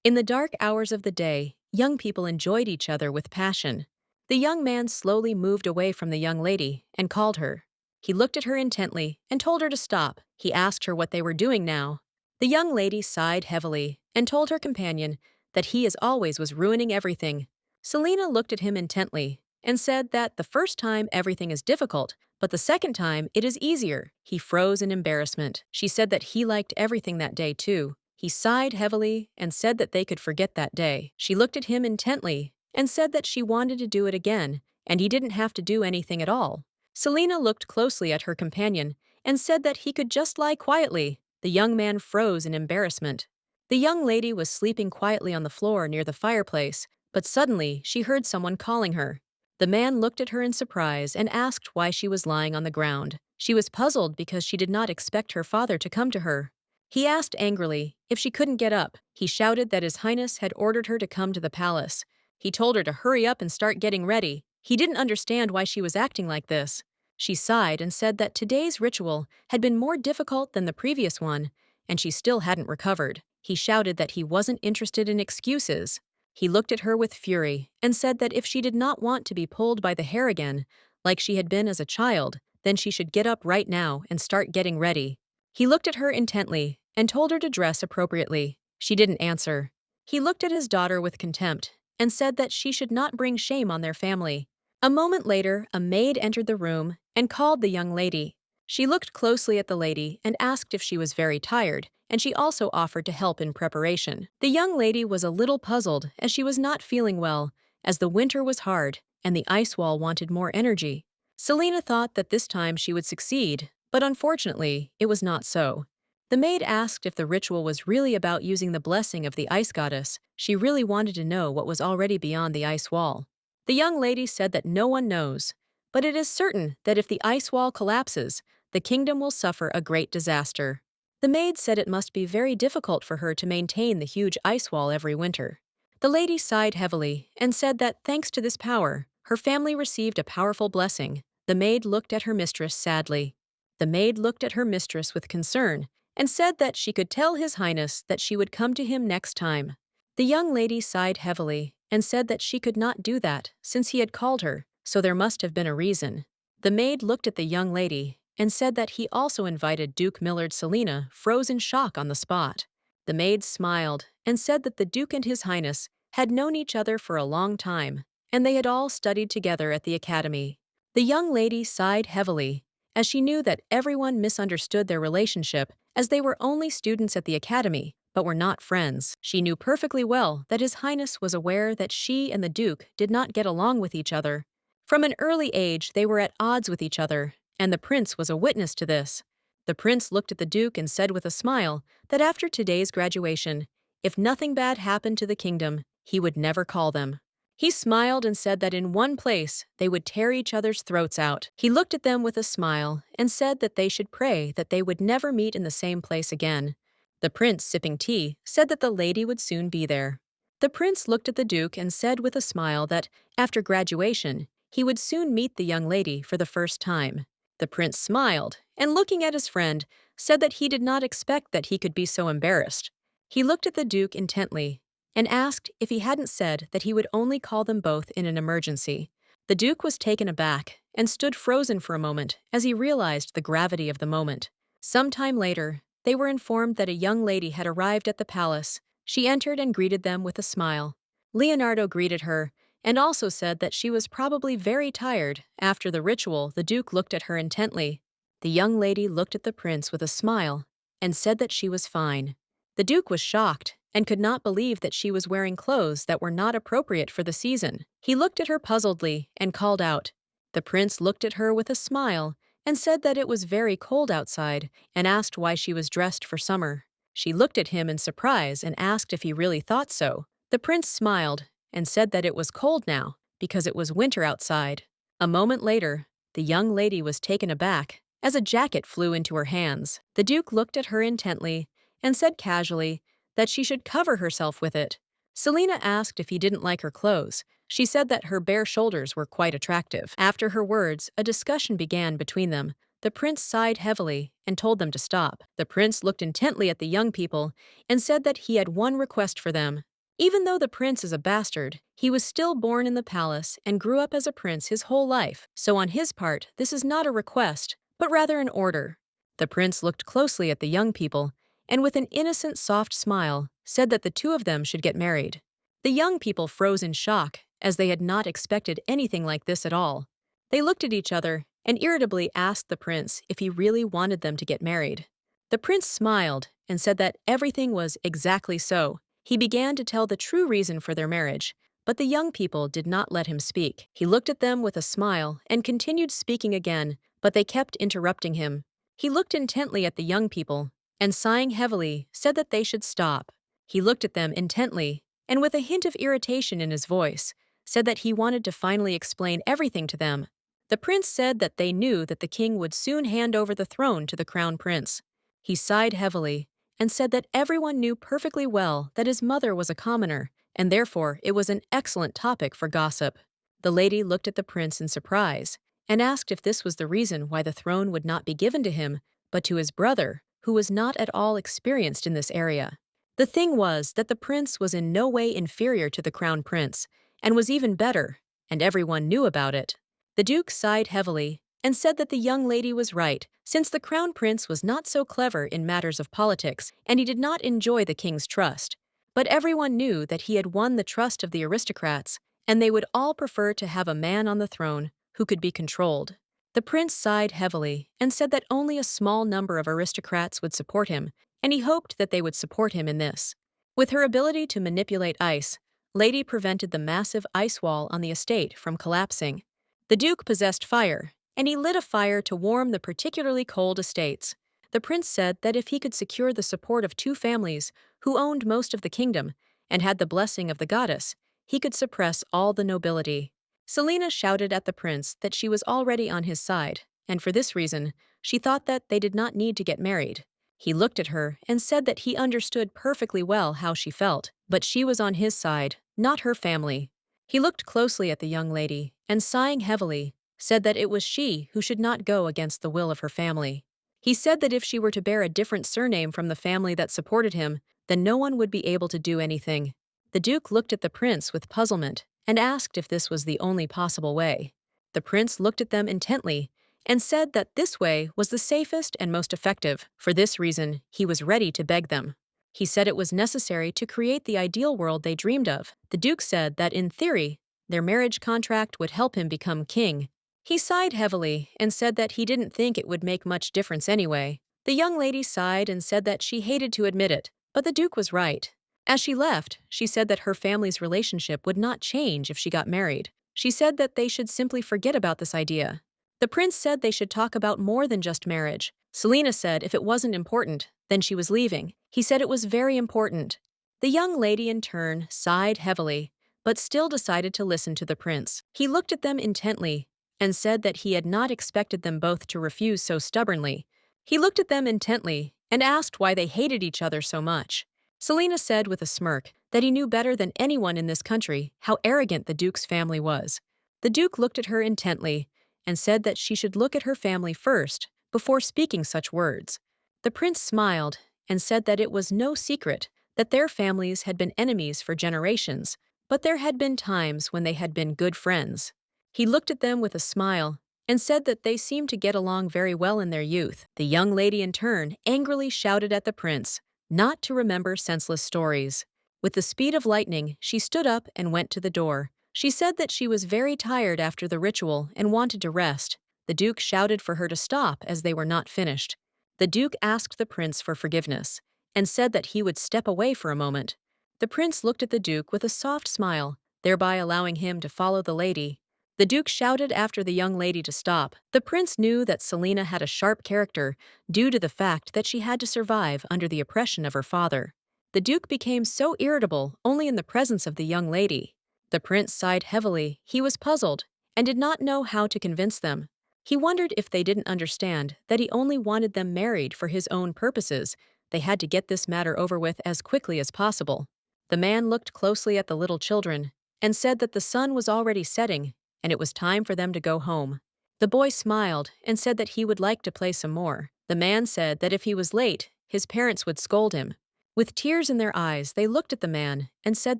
In the dark hours of the day, young people enjoyed each other with passion. The young man slowly moved away from the young lady and called her. He looked at her intently and told her to stop. He asked her what they were doing now. The young lady sighed heavily and told her companion that he as always was ruining everything. Selena looked at him intently and said that the first time everything is difficult, but the second time it is easier. He froze in embarrassment. She said that he liked everything that day too. He sighed heavily and said that they could forget that day. She looked at him intently and said that she wanted to do it again, and he didn't have to do anything at all. Selena looked closely at her companion and said that he could just lie quietly. The young man froze in embarrassment. The young lady was sleeping quietly on the floor near the fireplace, but suddenly she heard someone calling her. The man looked at her in surprise and asked why she was lying on the ground. She was puzzled because she did not expect her father to come to her. He asked angrily if she couldn't get up. He shouted that His Highness had ordered her to come to the palace. He told her to hurry up and start getting ready. He didn't understand why she was acting like this. She sighed and said that today's ritual had been more difficult than the previous one, and she still hadn't recovered. He shouted that he wasn't interested in excuses. He looked at her with fury and said that if she did not want to be pulled by the hair again, like she had been as a child, then she should get up right now and start getting ready. He looked at her intently and told her to dress appropriately. She didn't answer. He looked at his daughter with contempt and said that she should not bring shame on their family. A moment later, a maid entered the room and called the young lady. She looked closely at the lady and asked if she was very tired, and she also offered to help in preparation. The young lady was a little puzzled as she was not feeling well, as the winter was hard and the ice wall wanted more energy. Selena thought that this time she would succeed, but unfortunately, it was not so. The maid asked if the ritual was really about using the blessing of the ice goddess. She really wanted to know what was already beyond the ice wall. The young lady said that no one knows, but it is certain that if the ice wall collapses, the kingdom will suffer a great disaster. The maid said it must be very difficult for her to maintain the huge ice wall every winter. The lady sighed heavily and said that thanks to this power, her family received a powerful blessing. The maid looked at her mistress sadly. The maid looked at her mistress with concern and said that she could tell His Highness that she would come to him next time. The young lady sighed heavily and said that she could not do that since he had called her, so there must have been a reason. The maid looked at the young lady and said that he also invited Duke Millard. Selena froze in shock on the spot. The maid smiled and said that the Duke and His Highness had known each other for a long time, and they had all studied together at the academy. The young lady sighed heavily, as she knew that everyone misunderstood their relationship as they were only students at the academy, but were not friends. She knew perfectly well that His Highness was aware that she and the Duke did not get along with each other. From an early age, they were at odds with each other, and the prince was a witness to this. The prince looked at the Duke and said with a smile that after today's graduation, if nothing bad happened to the kingdom, he would never call them. He smiled and said that in one place they would tear each other's throats out. He looked at them with a smile and said that they should pray that they would never meet in the same place again. The prince, sipping tea, said that the lady would soon be there. The prince looked at the Duke and said with a smile that, after graduation, he would soon meet the young lady for the first time. The prince smiled and, looking at his friend, said that he did not expect that he could be so embarrassed. He looked at the Duke intently and asked if he hadn't said that he would only call them both in an emergency. The Duke was taken aback and stood frozen for a moment as he realized the gravity of the moment. Some time later, they were informed that a young lady had arrived at the palace. She entered and greeted them with a smile. Leonardo greeted her and also said that she was probably very tired. After the ritual, the Duke looked at her intently. The young lady looked at the prince with a smile and said that she was fine. The Duke was shocked and could not believe that she was wearing clothes that were not appropriate for the season. He looked at her puzzledly and called out. The prince looked at her with a smile and said that it was very cold outside and asked why she was dressed for summer. She looked at him in surprise and asked if he really thought so. The prince smiled and said that it was cold now because it was winter outside. A moment later, the young lady was taken aback as a jacket flew into her hands. The Duke looked at her intently and said casually that she should cover herself with it. Selena asked if he didn't like her clothes. She said that her bare shoulders were quite attractive. After her words, a discussion began between them. The prince sighed heavily and told them to stop. The prince looked intently at the young people and said that he had one request for them. Even though the prince is a bastard, he was still born in the palace and grew up as a prince his whole life, so on his part, this is not a request, but rather an order. The prince looked closely at the young people and with an innocent, soft smile, said that the two of them should get married. The young people froze in shock, as they had not expected anything like this at all. They looked at each other and irritably asked the prince if he really wanted them to get married. The prince smiled and said that everything was exactly so. He began to tell the true reason for their marriage, but the young people did not let him speak. He looked at them with a smile and continued speaking again, but they kept interrupting him. He looked intently at the young people and, sighing heavily, said that they should stop. He looked at them intently and, with a hint of irritation in his voice, said that he wanted to finally explain everything to them. The prince said that they knew that the king would soon hand over the throne to the crown prince. He sighed heavily and said that everyone knew perfectly well that his mother was a commoner, and therefore it was an excellent topic for gossip. The lady looked at the prince in surprise and asked if this was the reason why the throne would not be given to him, but to his brother, who was not at all experienced in this area. The thing was that the prince was in no way inferior to the crown prince, and was even better, and everyone knew about it. The duke sighed heavily and said that the young lady was right, since the crown prince was not so clever in matters of politics and he did not enjoy the king's trust. But everyone knew that he had won the trust of the aristocrats, and they would all prefer to have a man on the throne who could be controlled. The prince sighed heavily and said that only a small number of aristocrats would support him, and he hoped that they would support him in this. With her ability to manipulate ice, Lady prevented the massive ice wall on the estate from collapsing. The duke possessed fire, and he lit a fire to warm the particularly cold estates. The prince said that if he could secure the support of two families who owned most of the kingdom and had the blessing of the goddess, he could suppress all the nobility. Selina shouted at the prince that she was already on his side, and for this reason, she thought that they did not need to get married. He looked at her and said that he understood perfectly well how she felt, but she was on his side, not her family. He looked closely at the young lady and, sighing heavily, said that it was she who should not go against the will of her family. He said that if she were to bear a different surname from the family that supported him, then no one would be able to do anything. The duke looked at the prince with puzzlement and asked if this was the only possible way. The prince looked at them intently and said that this way was the safest and most effective. For this reason, he was ready to beg them. He said it was necessary to create the ideal world they dreamed of. The duke said that in theory, their marriage contract would help him become king. He sighed heavily and said that he didn't think it would make much difference anyway. The young lady sighed and said that she hated to admit it, but the duke was right. As she left, she said that her family's relationship would not change if she got married. She said that they should simply forget about this idea. The prince said they should talk about more than just marriage. Selina said if it wasn't important, then she was leaving. He said it was very important. The young lady in turn sighed heavily, but still decided to listen to the prince. He looked at them intently and said that he had not expected them both to refuse so stubbornly. He looked at them intently and asked why they hated each other so much. Selina said with a smirk that he knew better than anyone in this country how arrogant the duke's family was. The duke looked at her intently and said that she should look at her family first before speaking such words. The prince smiled and said that it was no secret that their families had been enemies for generations, but there had been times when they had been good friends. He looked at them with a smile and said that they seemed to get along very well in their youth. The young lady in turn angrily shouted at the prince not to remember senseless stories. With the speed of lightning, she stood up and went to the door. She said that she was very tired after the ritual and wanted to rest. The duke shouted for her to stop as they were not finished. The duke asked the prince for forgiveness and said that he would step away for a moment. The prince looked at the duke with a soft smile, thereby allowing him to follow the lady. The duke shouted after the young lady to stop. The prince knew that Selina had a sharp character due to the fact that she had to survive under the oppression of her father. The duke became so irritable only in the presence of the young lady. The prince sighed heavily. He was puzzled and did not know how to convince them. He wondered if they didn't understand that he only wanted them married for his own purposes. They had to get this matter over with as quickly as possible. The man looked closely at the little children and said that the sun was already setting and it was time for them to go home. The boy smiled and said that he would like to play some more. The man said that if he was late, his parents would scold him. With tears in their eyes, they looked at the man and said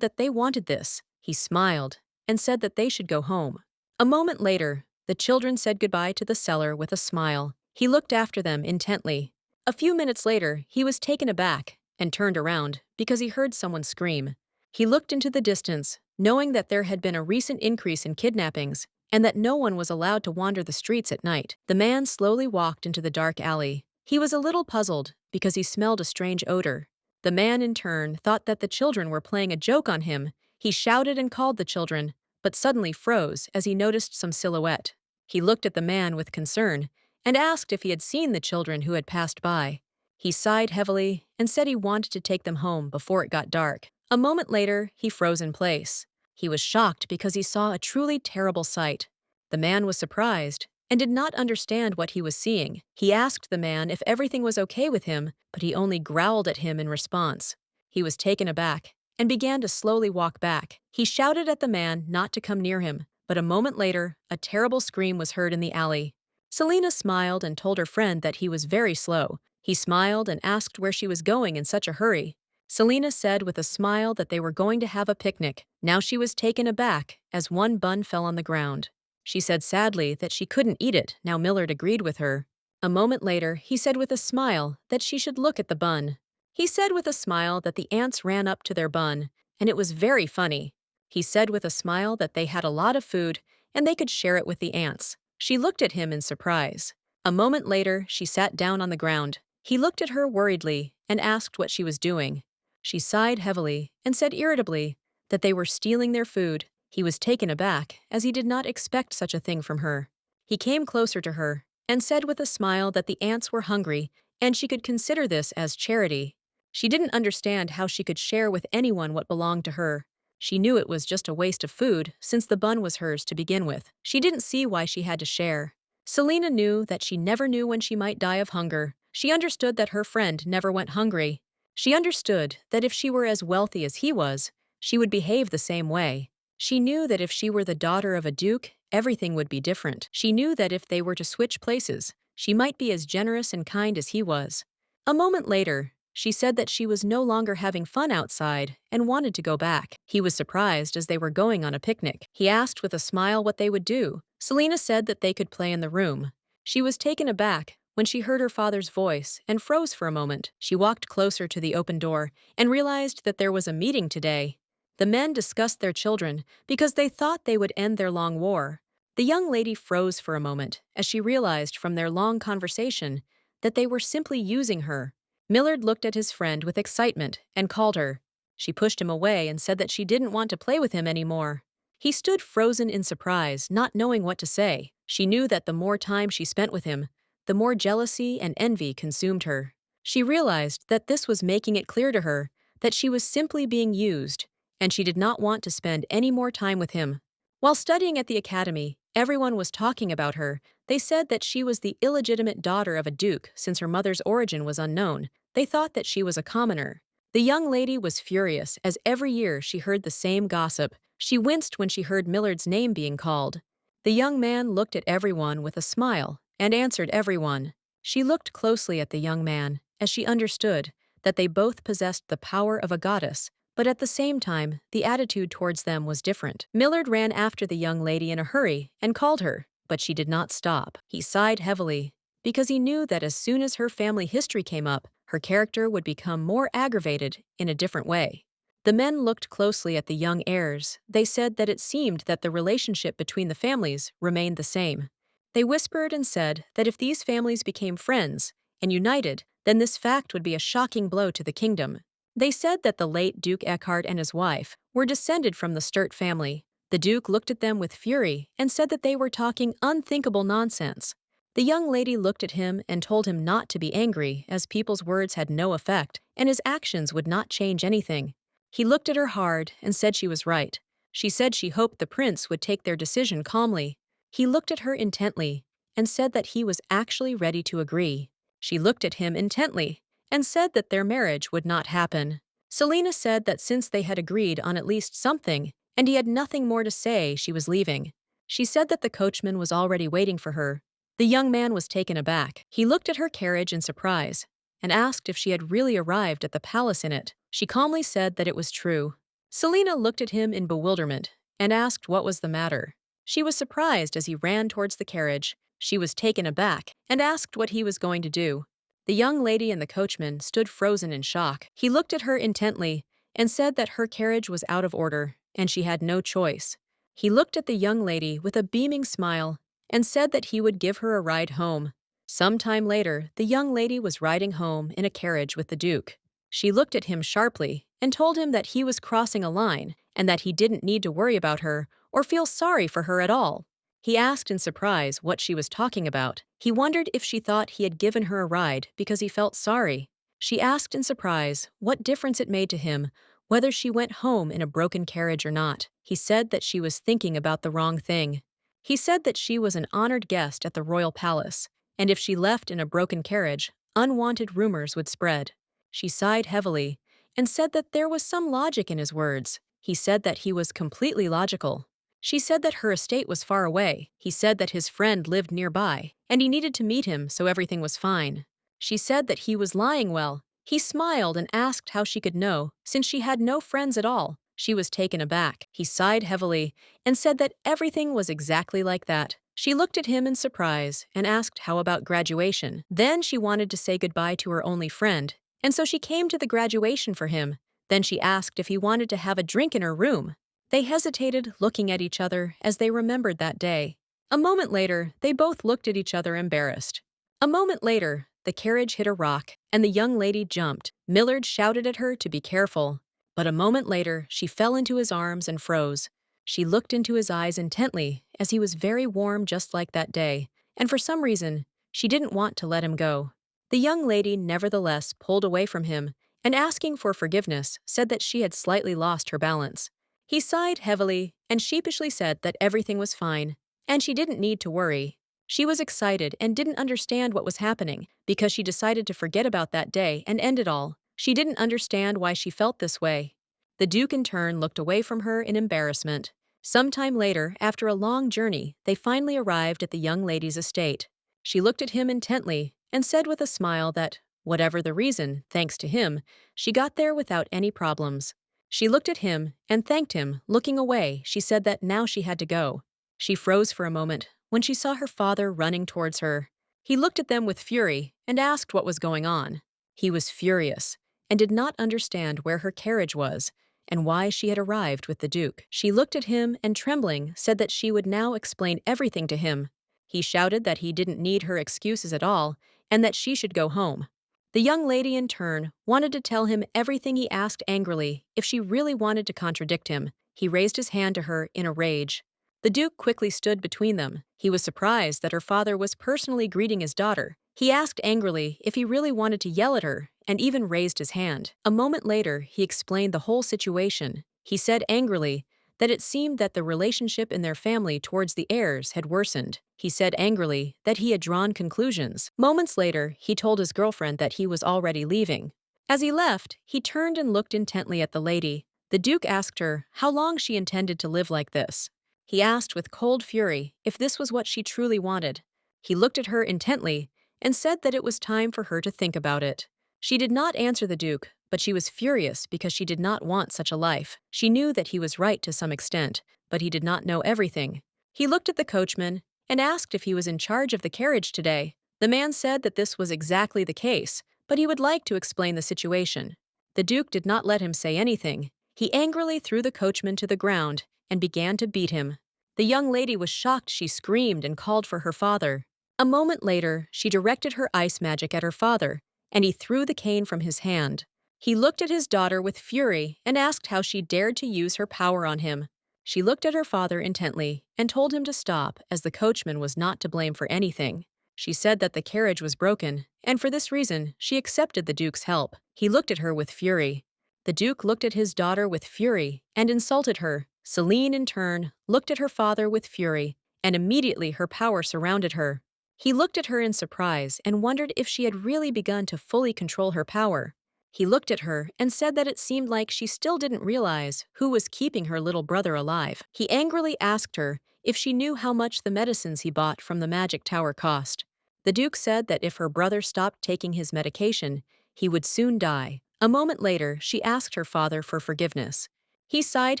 that they wanted this. He smiled and said that they should go home. A moment later, the children said goodbye to the seller with a smile. He looked after them intently. A few minutes later, he was taken aback and turned around because he heard someone scream. He looked into the distance, knowing that there had been a recent increase in kidnappings and that no one was allowed to wander the streets at night. The man slowly walked into the dark alley. He was a little puzzled because he smelled a strange odor. The man, in turn, thought that the children were playing a joke on him. He shouted and called the children, but suddenly froze as he noticed some silhouette. He looked at the man with concern and asked if he had seen the children who had passed by. He sighed heavily and said he wanted to take them home before it got dark. A moment later, he froze in place. He was shocked because he saw a truly terrible sight. The man was surprised and did not understand what he was seeing. He asked the man if everything was okay with him, but he only growled at him in response. He was taken aback and began to slowly walk back. He shouted at the man not to come near him, but a moment later, a terrible scream was heard in the alley. Selena smiled and told her friend that he was very slow. He smiled and asked where she was going in such a hurry. Selena said with a smile that they were going to have a picnic. Now she was taken aback as one bun fell on the ground. She said sadly that she couldn't eat it. Now Millard agreed with her. A moment later, he said with a smile that she should look at the bun. He said with a smile that the ants ran up to their bun, and it was very funny. He said with a smile that they had a lot of food and they could share it with the ants. She looked at him in surprise. A moment later, she sat down on the ground. He looked at her worriedly and asked what she was doing. She sighed heavily and said irritably that they were stealing their food. He was taken aback as he did not expect such a thing from her. He came closer to her and said with a smile that the ants were hungry and she could consider this as charity. She didn't understand how she could share with anyone what belonged to her. She knew it was just a waste of food since the bun was hers to begin with. She didn't see why she had to share. Selena knew that she never knew when she might die of hunger. She understood that her friend never went hungry. She understood that if she were as wealthy as he was, she would behave the same way. She knew that if she were the daughter of a duke, everything would be different. She knew that if they were to switch places, she might be as generous and kind as he was. A moment later, she said that she was no longer having fun outside and wanted to go back. He was surprised as they were going on a picnic. He asked with a smile what they would do. Selena said that they could play in the room. She was taken aback when she heard her father's voice and froze for a moment. She walked closer to the open door and realized that there was a meeting today. The men discussed their children because they thought they would end their long war. The young lady froze for a moment as she realized from their long conversation that they were simply using her. Millard looked at his friend with excitement and called her. She pushed him away and said that she didn't want to play with him anymore. He stood frozen in surprise, not knowing what to say. She knew that the more time she spent with him, the more jealousy and envy consumed her. She realized that this was making it clear to her that she was simply being used, and she did not want to spend any more time with him. While studying at the academy, everyone was talking about her. They said that she was the illegitimate daughter of a duke since her mother's origin was unknown. They thought that she was a commoner. The young lady was furious as every year she heard the same gossip. She winced when she heard Millard's name being called. The young man looked at everyone with a smile and answered everyone. She looked closely at the young man as she understood that they both possessed the power of a goddess, but at the same time, the attitude towards them was different. Millard ran after the young lady in a hurry and called her, but she did not stop. He sighed heavily because he knew that as soon as her family history came up, her character would become more aggravated in a different way. The men looked closely at the young heirs. They said that it seemed that the relationship between the families remained the same. They whispered and said that if these families became friends and united, then this fact would be a shocking blow to the kingdom. They said that the late Duke Eckhart and his wife were descended from the Sturt family. The Duke looked at them with fury and said that they were talking unthinkable nonsense. The young lady looked at him and told him not to be angry, as people's words had no effect and his actions would not change anything. He looked at her hard and said she was right. She said she hoped the prince would take their decision calmly. He looked at her intently and said that he was actually ready to agree. She looked at him intently and said that their marriage would not happen. Selena said that since they had agreed on at least something and he had nothing more to say, she was leaving. She said that the coachman was already waiting for her. The young man was taken aback. He looked at her carriage in surprise and asked if she had really arrived at the palace in it. She calmly said that it was true. Selena looked at him in bewilderment and asked what was the matter. She was surprised as he ran towards the carriage. She was taken aback and asked what he was going to do. The young lady and the coachman stood frozen in shock. He looked at her intently and said that her carriage was out of order and she had no choice. He looked at the young lady with a beaming smile and said that he would give her a ride home. Some time later, the young lady was riding home in a carriage with the Duke. She looked at him sharply and told him that he was crossing a line and that he didn't need to worry about her or feel sorry for her at all. He asked in surprise what she was talking about. He wondered if she thought he had given her a ride because he felt sorry. She asked in surprise what difference it made to him whether she went home in a broken carriage or not. He said that she was thinking about the wrong thing. He said that she was an honored guest at the royal palace, and if she left in a broken carriage, unwanted rumors would spread. She sighed heavily and said that there was some logic in his words. He said that he was completely logical. She said that her estate was far away. He said that his friend lived nearby, and he needed to meet him so everything was fine. She said that he was lying well. He smiled and asked how she could know, since she had no friends at all. She was taken aback. He sighed heavily and said that everything was exactly like that. She looked at him in surprise and asked how about graduation. Then she wanted to say goodbye to her only friend, and so she came to the graduation for him. Then she asked if he wanted to have a drink in her room. They hesitated, looking at each other as they remembered that day. A moment later, they both looked at each other embarrassed. A moment later, the carriage hit a rock, and the young lady jumped. Millard shouted at her to be careful. But a moment later, she fell into his arms and froze. She looked into his eyes intently, as he was very warm just like that day, and for some reason, she didn't want to let him go. The young lady nevertheless pulled away from him, and asking for forgiveness, said that she had slightly lost her balance. He sighed heavily and sheepishly said that everything was fine, and she didn't need to worry. She was excited and didn't understand what was happening because she decided to forget about that day and end it all. She didn't understand why she felt this way. The Duke in turn looked away from her in embarrassment. Sometime later, after a long journey, they finally arrived at the young lady's estate. She looked at him intently and said with a smile that, whatever the reason, thanks to him, she got there without any problems. She looked at him and thanked him. Looking away, she said that now she had to go. She froze for a moment when she saw her father running towards her. He looked at them with fury and asked what was going on. He was furious and did not understand where her carriage was and why she had arrived with the Duke. She looked at him and, trembling, said that she would now explain everything to him. He shouted that he didn't need her excuses at all and that she should go home. The young lady, in turn, wanted to tell him everything he asked angrily if she really wanted to contradict him. He raised his hand to her in a rage. The Duke quickly stood between them. He was surprised that her father was personally greeting his daughter. He asked angrily if he really wanted to yell at her and even raised his hand. A moment later, he explained the whole situation. He said angrily that it seemed that the relationship in their family towards the heirs had worsened. He said angrily that he had drawn conclusions. Moments later, he told his girlfriend that he was already leaving. As he left, he turned and looked intently at the lady. The Duke asked her how long she intended to live like this. He asked with cold fury if this was what she truly wanted. He looked at her intently and said that it was time for her to think about it. She did not answer the Duke, but she was furious because she did not want such a life. She knew that he was right to some extent, but he did not know everything. He looked at the coachman and asked if he was in charge of the carriage today. The man said that this was exactly the case, but he would like to explain the situation. The Duke did not let him say anything. He angrily threw the coachman to the ground and began to beat him. The young lady was shocked. She screamed and called for her father. A moment later, she directed her ice magic at her father, and he threw the cane from his hand. He looked at his daughter with fury and asked how she dared to use her power on him. She looked at her father intently and told him to stop, as the coachman was not to blame for anything. She said that the carriage was broken, and for this reason, she accepted the Duke's help. He looked at her with fury. The Duke looked at his daughter with fury and insulted her. Celine, in turn, looked at her father with fury, and immediately her power surrounded her. He looked at her in surprise and wondered if she had really begun to fully control her power. He looked at her and said that it seemed like she still didn't realize who was keeping her little brother alive. He angrily asked her if she knew how much the medicines he bought from the magic tower cost. The Duke said that if her brother stopped taking his medication, He would soon die. A moment later, she asked her father for forgiveness. He sighed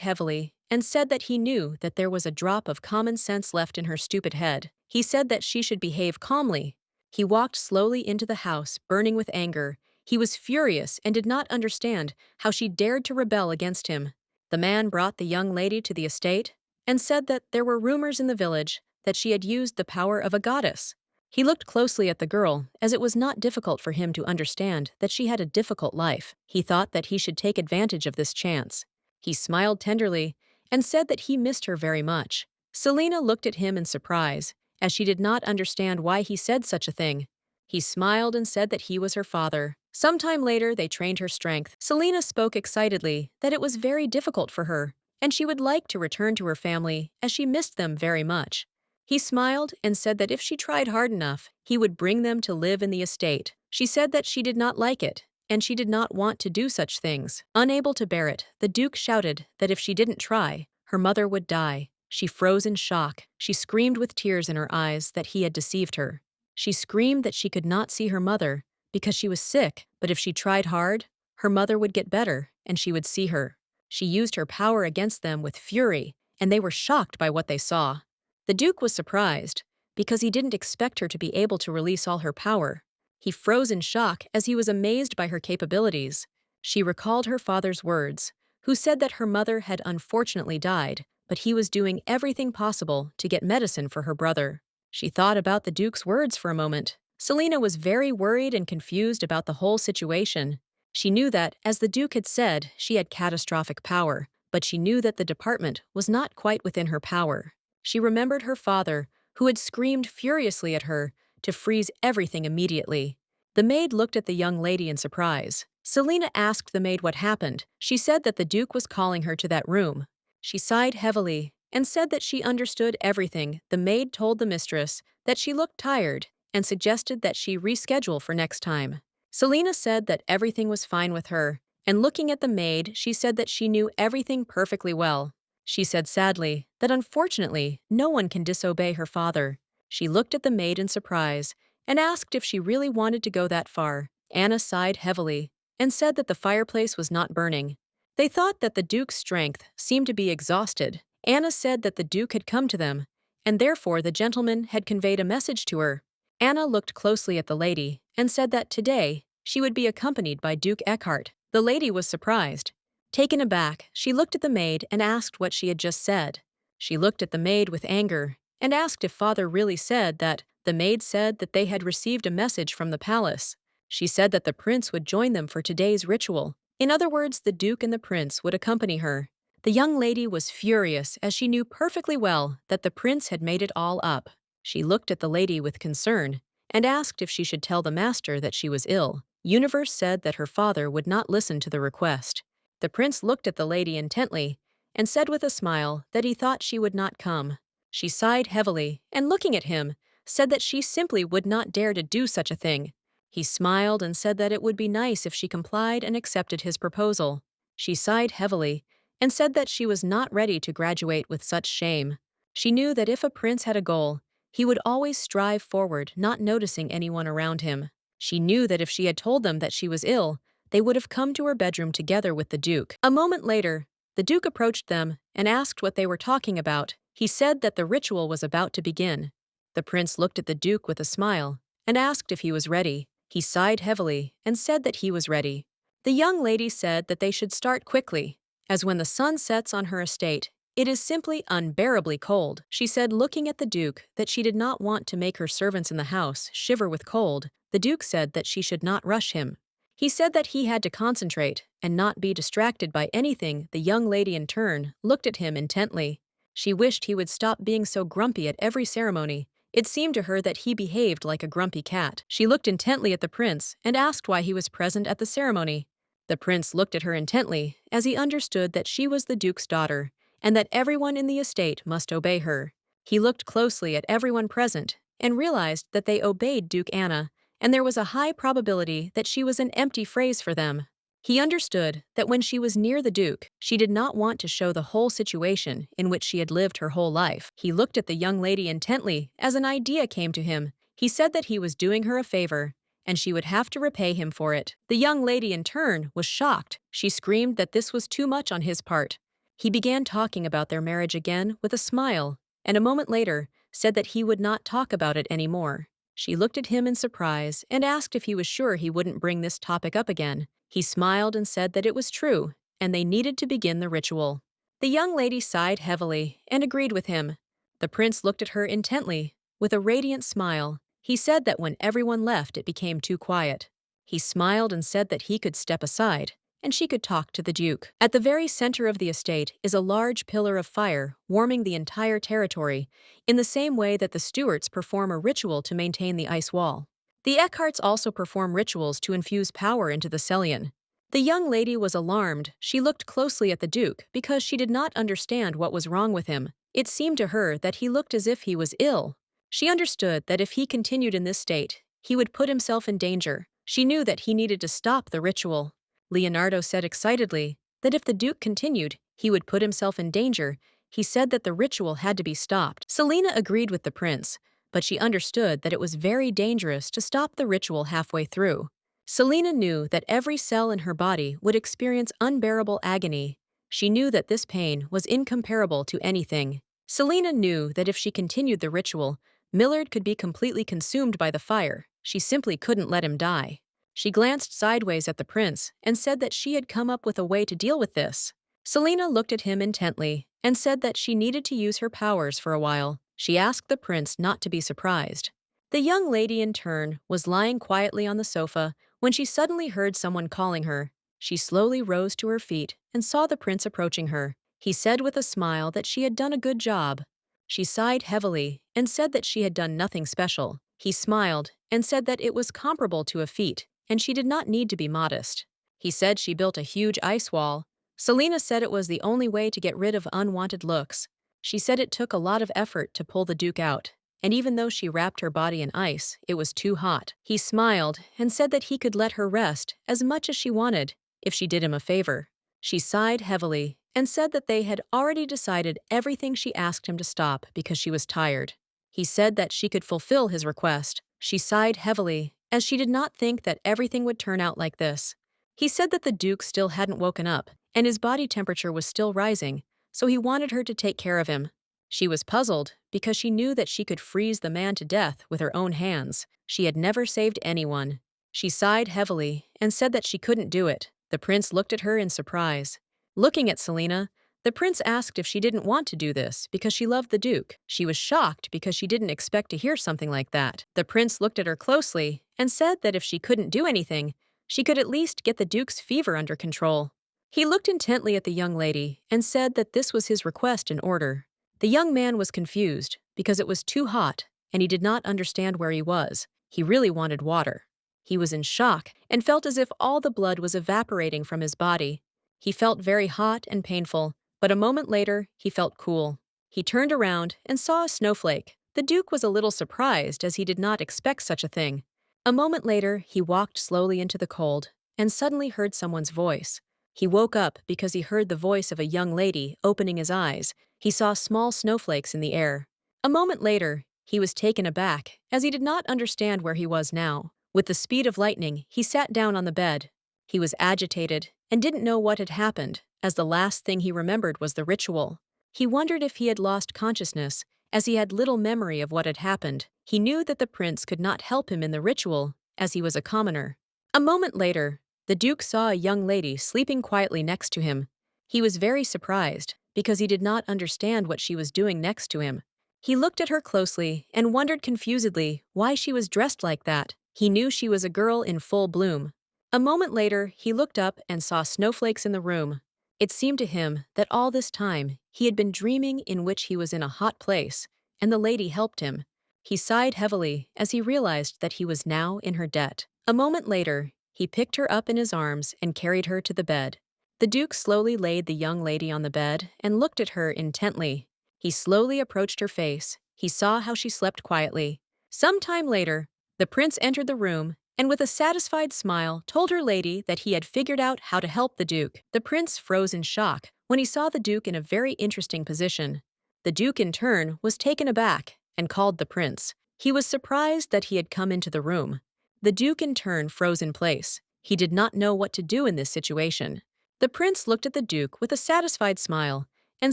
heavily and said that he knew that there was a drop of common sense left in her stupid head. He said that she should behave calmly. He walked slowly into the house, burning with anger. He was furious and did not understand how she dared to rebel against him. The man brought the young lady to the estate and said that there were rumors in the village that she had used the power of a goddess. He looked closely at the girl, as it was not difficult for him to understand that she had a difficult life. He thought that he should take advantage of this chance. He smiled tenderly and said that he missed her very much. Selena looked at him in surprise, as she did not understand why he said such a thing. He smiled and said that he was her father. Sometime later, they trained her strength. Selena spoke excitedly that it was very difficult for her, and she would like to return to her family as she missed them very much. He smiled and said that if she tried hard enough, he would bring them to live in the estate. She said that she did not like it, and she did not want to do such things. Unable to bear it, the Duke shouted that if she didn't try, her mother would die. She froze in shock. She screamed with tears in her eyes that he had deceived her. She screamed that she could not see her mother because she was sick, but if she tried hard, her mother would get better and she would see her. She used her power against them with fury, and they were shocked by what they saw. The Duke was surprised, because he didn't expect her to be able to release all her power. He froze in shock as he was amazed by her capabilities. She recalled her father's words, who said that her mother had unfortunately died, but he was doing everything possible to get medicine for her brother. She thought about the Duke's words for a moment. Selena was very worried and confused about the whole situation. She knew that, as the Duke had said, she had catastrophic power, but she knew that the department was not quite within her power. She remembered her father, who had screamed furiously at her to freeze everything immediately. The maid looked at the young lady in surprise. Selena asked the maid what happened. She said that the Duke was calling her to that room. She sighed heavily and said that she understood everything. The maid told the mistress that she looked tired and suggested that she reschedule for next time. Selena said that everything was fine with her, and looking at the maid, she said that she knew everything perfectly well. She said sadly that unfortunately, no one can disobey her father. She looked at the maid in surprise and asked if she really wanted to go that far. Anna sighed heavily and said that the fireplace was not burning. They thought that the Duke's strength seemed to be exhausted. Anna said that the Duke had come to them, and therefore the gentleman had conveyed a message to her. Anna looked closely at the lady and said that today she would be accompanied by Duke Eckhart. The lady was surprised. Taken aback, she looked at the maid and asked what she had just said. She looked at the maid with anger and asked if father really said that. The maid said that they had received a message from the palace. She said that the prince would join them for today's ritual. In other words, the Duke and the prince would accompany her. The young lady was furious as she knew perfectly well that the prince had made it all up. She looked at the lady with concern and asked if she should tell the master that she was ill. Universe said that her father would not listen to the request. The prince looked at the lady intently and said with a smile that he thought she would not come. She sighed heavily and, looking at him, said that she simply would not dare to do such a thing. He smiled and said that it would be nice if she complied and accepted his proposal. She sighed heavily and said that she was not ready to graduate with such shame. She knew that if a prince had a goal, he would always strive forward, not noticing anyone around him. She knew that if she had told them that she was ill, they would have come to her bedroom together with the Duke. A moment later, the Duke approached them and asked what they were talking about. He said that the ritual was about to begin. The prince looked at the Duke with a smile and asked if he was ready. He sighed heavily and said that he was ready. The young lady said that they should start quickly, as when the sun sets on her estate, it is simply unbearably cold. She said, looking at the Duke, that she did not want to make her servants in the house shiver with cold. The Duke said that she should not rush him. He said that he had to concentrate and not be distracted by anything. The young lady in turn looked at him intently. She wished he would stop being so grumpy at every ceremony. It seemed to her that he behaved like a grumpy cat. She looked intently at the prince and asked why he was present at the ceremony. The prince looked at her intently as he understood that she was the Duke's daughter and that everyone in the estate must obey her. He looked closely at everyone present and realized that they obeyed Duke Anna, and there was a high probability that she was an empty phrase for them. He understood that when she was near the Duke, she did not want to show the whole situation in which she had lived her whole life. He looked at the young lady intently as an idea came to him. He said that he was doing her a favor and she would have to repay him for it. The young lady, in turn, was shocked. She screamed that this was too much on his part. He began talking about their marriage again with a smile, and a moment later said that he would not talk about it anymore. She looked at him in surprise and asked if he was sure he wouldn't bring this topic up again. He smiled and said that it was true, and they needed to begin the ritual. The young lady sighed heavily and agreed with him. The prince looked at her intently, with a radiant smile. He said that when everyone left, it became too quiet. He smiled and said that he could step aside, and she could talk to the duke. At the very center of the estate is a large pillar of fire, warming the entire territory, in the same way that the Stuarts perform a ritual to maintain the ice wall. The Eckharts also perform rituals to infuse power into the Sellian. The young lady was alarmed. She looked closely at the duke because she did not understand what was wrong with him. It seemed to her that he looked as if he was ill. She understood that if he continued in this state, he would put himself in danger. She knew that he needed to stop the ritual. Leonardo said excitedly that if the duke continued, he would put himself in danger. He said that the ritual had to be stopped. Selina agreed with the prince, but she understood that it was very dangerous to stop the ritual halfway through. Selina knew that every cell in her body would experience unbearable agony. She knew that this pain was incomparable to anything. Selina knew that if she continued the ritual, Millard could be completely consumed by the fire. She simply couldn't let him die. She glanced sideways at the prince and said that she had come up with a way to deal with this. Selina looked at him intently and said that she needed to use her powers for a while. She asked the prince not to be surprised. The young lady, in turn, was lying quietly on the sofa when she suddenly heard someone calling her. She slowly rose to her feet and saw the prince approaching her. He said with a smile that she had done a good job. She sighed heavily and said that she had done nothing special. He smiled and said that it was comparable to a feat, and she did not need to be modest. He said she built a huge ice wall. Selina said it was the only way to get rid of unwanted looks. She said it took a lot of effort to pull the duke out, and even though she wrapped her body in ice, it was too hot. He smiled and said that he could let her rest as much as she wanted if she did him a favor. She sighed heavily and said that they had already decided everything she asked him to stop because she was tired. He said that she could fulfill his request. She sighed heavily, as she did not think that everything would turn out like this. He said that the duke still hadn't woken up, and his body temperature was still rising, so he wanted her to take care of him. She was puzzled because she knew that she could freeze the man to death with her own hands. She had never saved anyone. She sighed heavily and said that she couldn't do it. The prince looked at her in surprise. Looking at Selina, the prince asked if she didn't want to do this because she loved the duke. She was shocked because she didn't expect to hear something like that. The prince looked at her closely and said that if she couldn't do anything, she could at least get the duke's fever under control. He looked intently at the young lady and said that this was his request in order. The young man was confused because it was too hot and he did not understand where he was. He really wanted water. He was in shock and felt as if all the blood was evaporating from his body. He felt very hot and painful, but a moment later, he felt cool. He turned around and saw a snowflake. The duke was a little surprised as he did not expect such a thing. A moment later, he walked slowly into the cold and suddenly heard someone's voice. He woke up because he heard the voice of a young lady opening his eyes. He saw small snowflakes in the air. A moment later, he was taken aback as he did not understand where he was now. With the speed of lightning, he sat down on the bed. He was agitated and didn't know what had happened, as the last thing he remembered was the ritual. He wondered if he had lost consciousness, as he had little memory of what had happened. He knew that the prince could not help him in the ritual, as he was a commoner. A moment later, the duke saw a young lady sleeping quietly next to him. He was very surprised, because he did not understand what she was doing next to him. He looked at her closely and wondered confusedly why she was dressed like that. He knew she was a girl in full bloom. A moment later, he looked up and saw snowflakes in the room. It seemed to him that all this time he had been dreaming in which he was in a hot place, and the lady helped him. He sighed heavily as he realized that he was now in her debt. A moment later, he picked her up in his arms and carried her to the bed. The duke slowly laid the young lady on the bed and looked at her intently. He slowly approached her face. He saw how she slept quietly. Some time later, the prince entered the room and with a satisfied smile told her lady that he had figured out how to help the duke. The prince froze in shock when he saw the duke in a very interesting position. The duke, in turn, was taken aback and called the prince. He was surprised that he had come into the room. The Duke in turn froze in place. He did not know what to do in this situation. The prince looked at the Duke with a satisfied smile and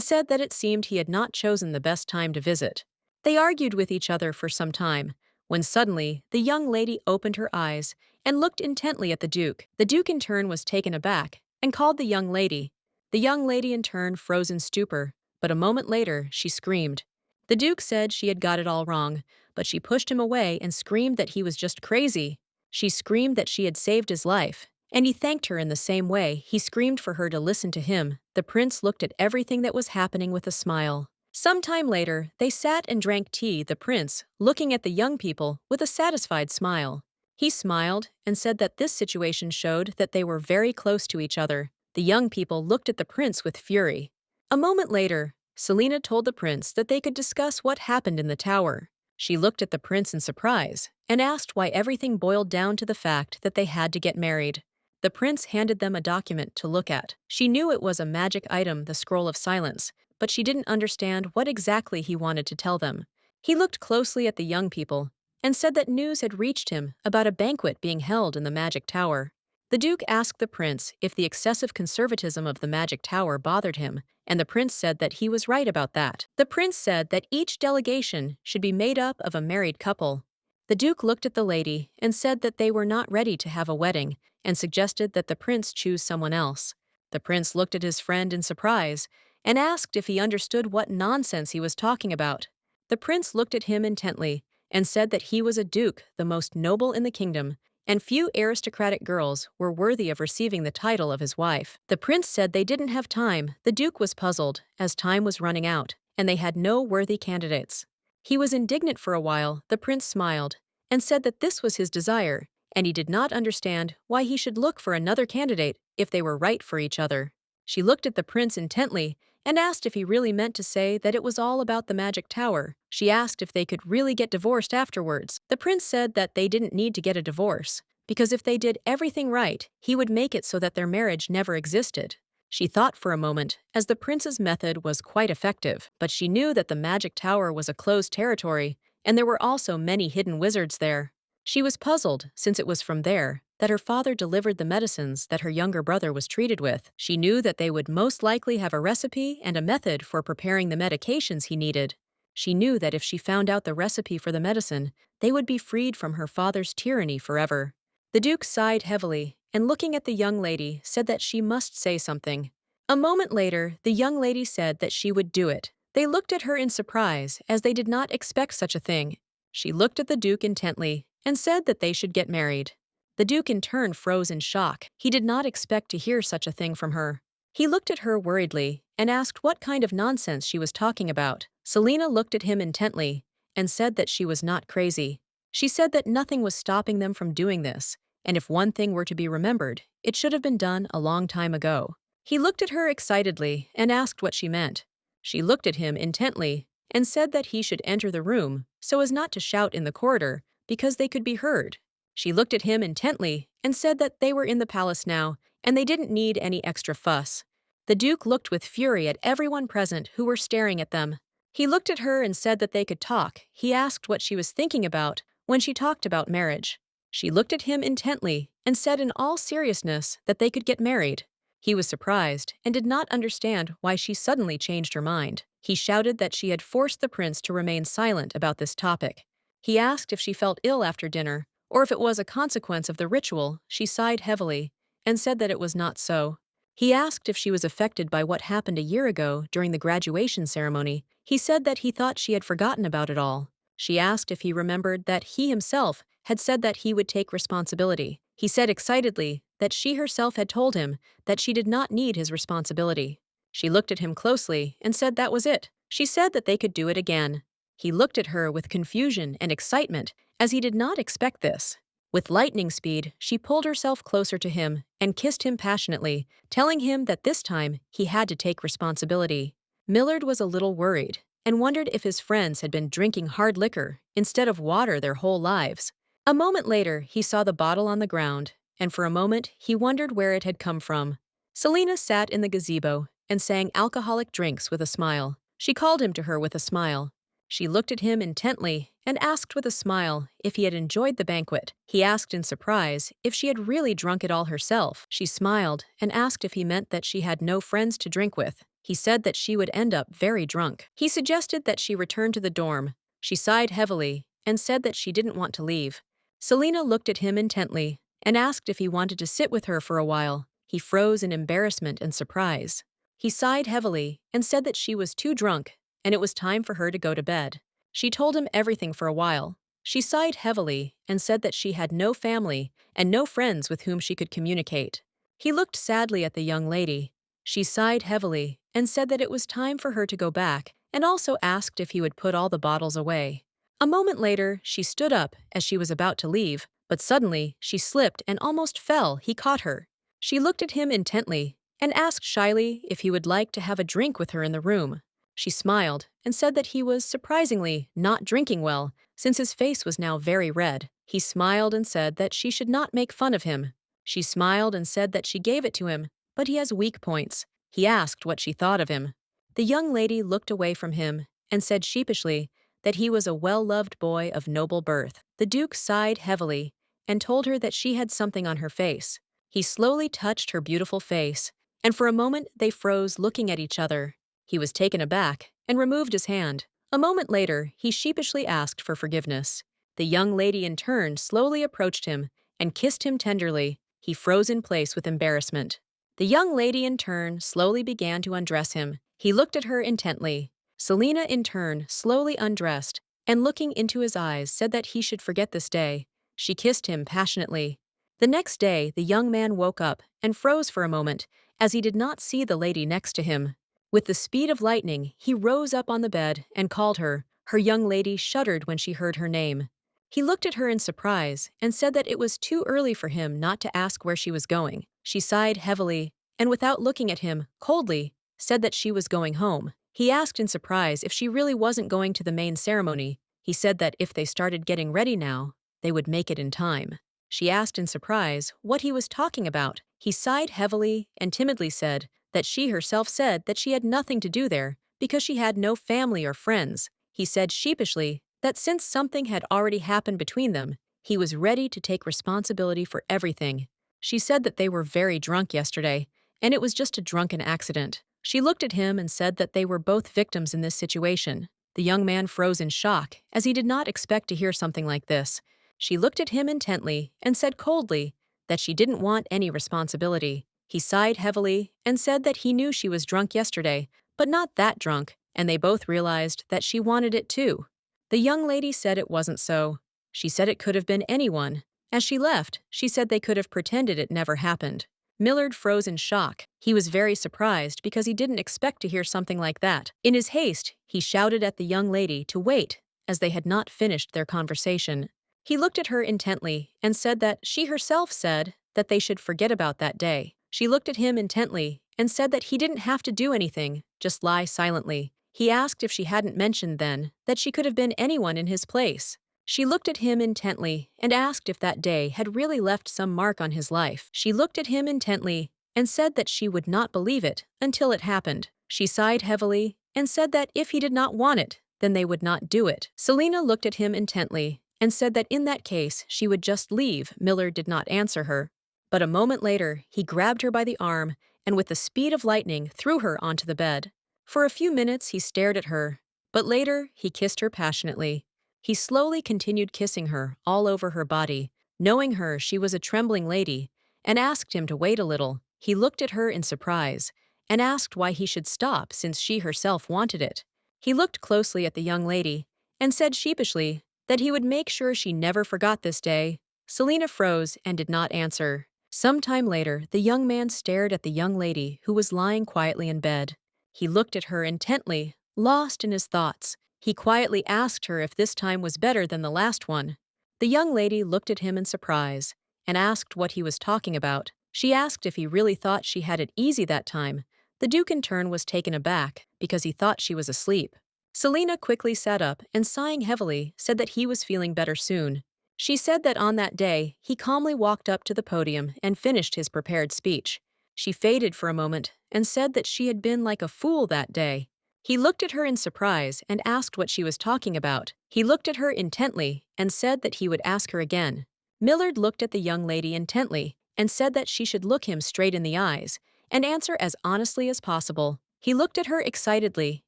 said that it seemed he had not chosen the best time to visit. They argued with each other for some time, when suddenly the young lady opened her eyes and looked intently at the Duke. The Duke in turn was taken aback and called the young lady. The young lady in turn froze in stupor, but a moment later she screamed. The Duke said she had got it all wrong, but she pushed him away and screamed that he was just crazy. She screamed that she had saved his life, and he thanked her in the same way. He screamed for her to listen to him. The prince looked at everything that was happening with a smile. Some time later, they sat and drank tea, the prince, looking at the young people with a satisfied smile. He smiled and said that this situation showed that they were very close to each other. The young people looked at the prince with fury. A moment later, Selena told the prince that they could discuss what happened in the tower. She looked at the prince in surprise and asked why everything boiled down to the fact that they had to get married. The prince handed them a document to look at. She knew it was a magic item, the Scroll of Silence, but she didn't understand what exactly he wanted to tell them. He looked closely at the young people and said that news had reached him about a banquet being held in the magic tower. The Duke asked the prince if the excessive conservatism of the magic tower bothered him, and the prince said that he was right about that. The prince said that each delegation should be made up of a married couple. The Duke looked at the lady and said that they were not ready to have a wedding and suggested that the prince choose someone else. The prince looked at his friend in surprise and asked if he understood what nonsense he was talking about. The prince looked at him intently and said that he was a duke, the most noble in the kingdom, and few aristocratic girls were worthy of receiving the title of his wife. The prince said they didn't have time. The Duke was puzzled, as time was running out, and they had no worthy candidates. He was indignant for a while. The prince smiled and said that this was his desire, and he did not understand why he should look for another candidate if they were right for each other. She looked at the prince intently and asked if he really meant to say that it was all about the magic tower. She asked if they could really get divorced afterwards. The prince said that they didn't need to get a divorce, because if they did everything right, he would make it so that their marriage never existed. She thought for a moment, as the prince's method was quite effective, but she knew that the magic tower was a closed territory, and there were also many hidden wizards there. She was puzzled, since it was from there that her father delivered the medicines that her younger brother was treated with. She knew that they would most likely have a recipe and a method for preparing the medications he needed. She knew that if she found out the recipe for the medicine, they would be freed from her father's tyranny forever. The Duke sighed heavily, and looking at the young lady, said that she must say something. A moment later, the young lady said that she would do it. They looked at her in surprise, as they did not expect such a thing. She looked at the Duke intently and said that they should get married. The Duke in turn froze in shock. He did not expect to hear such a thing from her. He looked at her worriedly and asked what kind of nonsense she was talking about. Selena looked at him intently and said that she was not crazy. She said that nothing was stopping them from doing this, and if one thing were to be remembered, it should have been done a long time ago. He looked at her excitedly and asked what she meant. She looked at him intently and said that he should enter the room so as not to shout in the corridor because they could be heard. She looked at him intently and said that they were in the palace now and they didn't need any extra fuss. The Duke looked with fury at everyone present who were staring at them. He looked at her and said that they could talk. He asked what she was thinking about when she talked about marriage. She looked at him intently and said in all seriousness that they could get married. He was surprised and did not understand why she suddenly changed her mind. He shouted that she had forced the prince to remain silent about this topic. He asked if she felt ill after dinner, or if it was a consequence of the ritual. She sighed heavily and said that it was not so. He asked if she was affected by what happened a year ago during the graduation ceremony. He said that he thought she had forgotten about it all. She asked if he remembered that he himself had said that he would take responsibility. He said excitedly that she herself had told him that she did not need his responsibility. She looked at him closely and said that was it. She said that they could do it again. He looked at her with confusion and excitement, as he did not expect this. With lightning speed, she pulled herself closer to him and kissed him passionately, telling him that this time he had to take responsibility. Millard was a little worried and wondered if his friends had been drinking hard liquor instead of water their whole lives. A moment later, he saw the bottle on the ground, and for a moment he wondered where it had come from. Selena sat in the gazebo and sang alcoholic drinks with a smile. She called him to her with a smile. She looked at him intently and asked with a smile if he had enjoyed the banquet. He asked in surprise if she had really drunk it all herself. She smiled and asked if he meant that she had no friends to drink with. He said that she would end up very drunk. He suggested that she return to the dorm. She sighed heavily and said that she didn't want to leave. Selena looked at him intently and asked if he wanted to sit with her for a while. He froze in embarrassment and surprise. He sighed heavily and said that she was too drunk and it was time for her to go to bed. She told him everything for a while. She sighed heavily and said that she had no family and no friends with whom she could communicate. He looked sadly at the young lady. She sighed heavily and said that it was time for her to go back and also asked if he would put all the bottles away. A moment later, she stood up as she was about to leave, but suddenly she slipped and almost fell. He caught her. She looked at him intently and asked shyly if he would like to have a drink with her in the room. She smiled and said that he was surprisingly not drinking well, since his face was now very red. He smiled and said that she should not make fun of him. She smiled and said that she gave it to him, but he has weak points. He asked what she thought of him. The young lady looked away from him and said sheepishly that he was a well-loved boy of noble birth. The Duke sighed heavily and told her that she had something on her face. He slowly touched her beautiful face, and for a moment they froze looking at each other. He was taken aback and removed his hand. A moment later, he sheepishly asked for forgiveness. The young lady in turn slowly approached him and kissed him tenderly. He froze in place with embarrassment. The young lady in turn slowly began to undress him. He looked at her intently. Selena in turn slowly undressed and looking into his eyes said that he should forget this day. She kissed him passionately. The next day, the young man woke up and froze for a moment as he did not see the lady next to him. With the speed of lightning, he rose up on the bed and called her. Her young lady shuddered when she heard her name. He looked at her in surprise and said that it was too early for him not to ask where she was going. She sighed heavily and without looking at him, coldly, said that she was going home. He asked in surprise if she really wasn't going to the main ceremony. He said that if they started getting ready now, they would make it in time. She asked in surprise what he was talking about. He sighed heavily and timidly said that she herself said that she had nothing to do there because she had no family or friends. He said sheepishly that since something had already happened between them, he was ready to take responsibility for everything. She said that they were very drunk yesterday, and it was just a drunken accident. She looked at him and said that they were both victims in this situation. The young man froze in shock, as he did not expect to hear something like this. She looked at him intently and said coldly that she didn't want any responsibility. He sighed heavily and said that he knew she was drunk yesterday, but not that drunk, and they both realized that she wanted it too. The young lady said it wasn't so. She said it could have been anyone. As she left, she said they could have pretended it never happened. Millard froze in shock. He was very surprised because he didn't expect to hear something like that. In his haste, he shouted at the young lady to wait, as they had not finished their conversation. He looked at her intently and said that she herself said that they should forget about that day. She looked at him intently and said that he didn't have to do anything, just lie silently. He asked if she hadn't mentioned then that she could have been anyone in his place. She looked at him intently and asked if that day had really left some mark on his life. She looked at him intently and said that she would not believe it until it happened. She sighed heavily and said that if he did not want it, then they would not do it. Selena looked at him intently and said that in that case she would just leave. Millard did not answer her. But a moment later, he grabbed her by the arm and with the speed of lightning threw her onto the bed. For a few minutes he stared at her, but later he kissed her passionately. He slowly continued kissing her all over her body, knowing her she was a trembling lady, and asked him to wait a little. He looked at her in surprise and asked why he should stop since she herself wanted it. He looked closely at the young lady and said sheepishly that he would make sure she never forgot this day. Selena froze and did not answer. Some time later, the young man stared at the young lady who was lying quietly in bed. He looked at her intently, lost in his thoughts. He quietly asked her if this time was better than the last one. The young lady looked at him in surprise and asked what he was talking about. She asked if he really thought she had it easy that time. The Duke in turn was taken aback because he thought she was asleep. Selena quickly sat up and sighing heavily said that he was feeling better soon. She said that on that day, he calmly walked up to the podium and finished his prepared speech. She faded for a moment and said that she had been like a fool that day. He looked at her in surprise and asked what she was talking about. He looked at her intently and said that he would ask her again. Millard looked at the young lady intently and said that she should look him straight in the eyes and answer as honestly as possible. He looked at her excitedly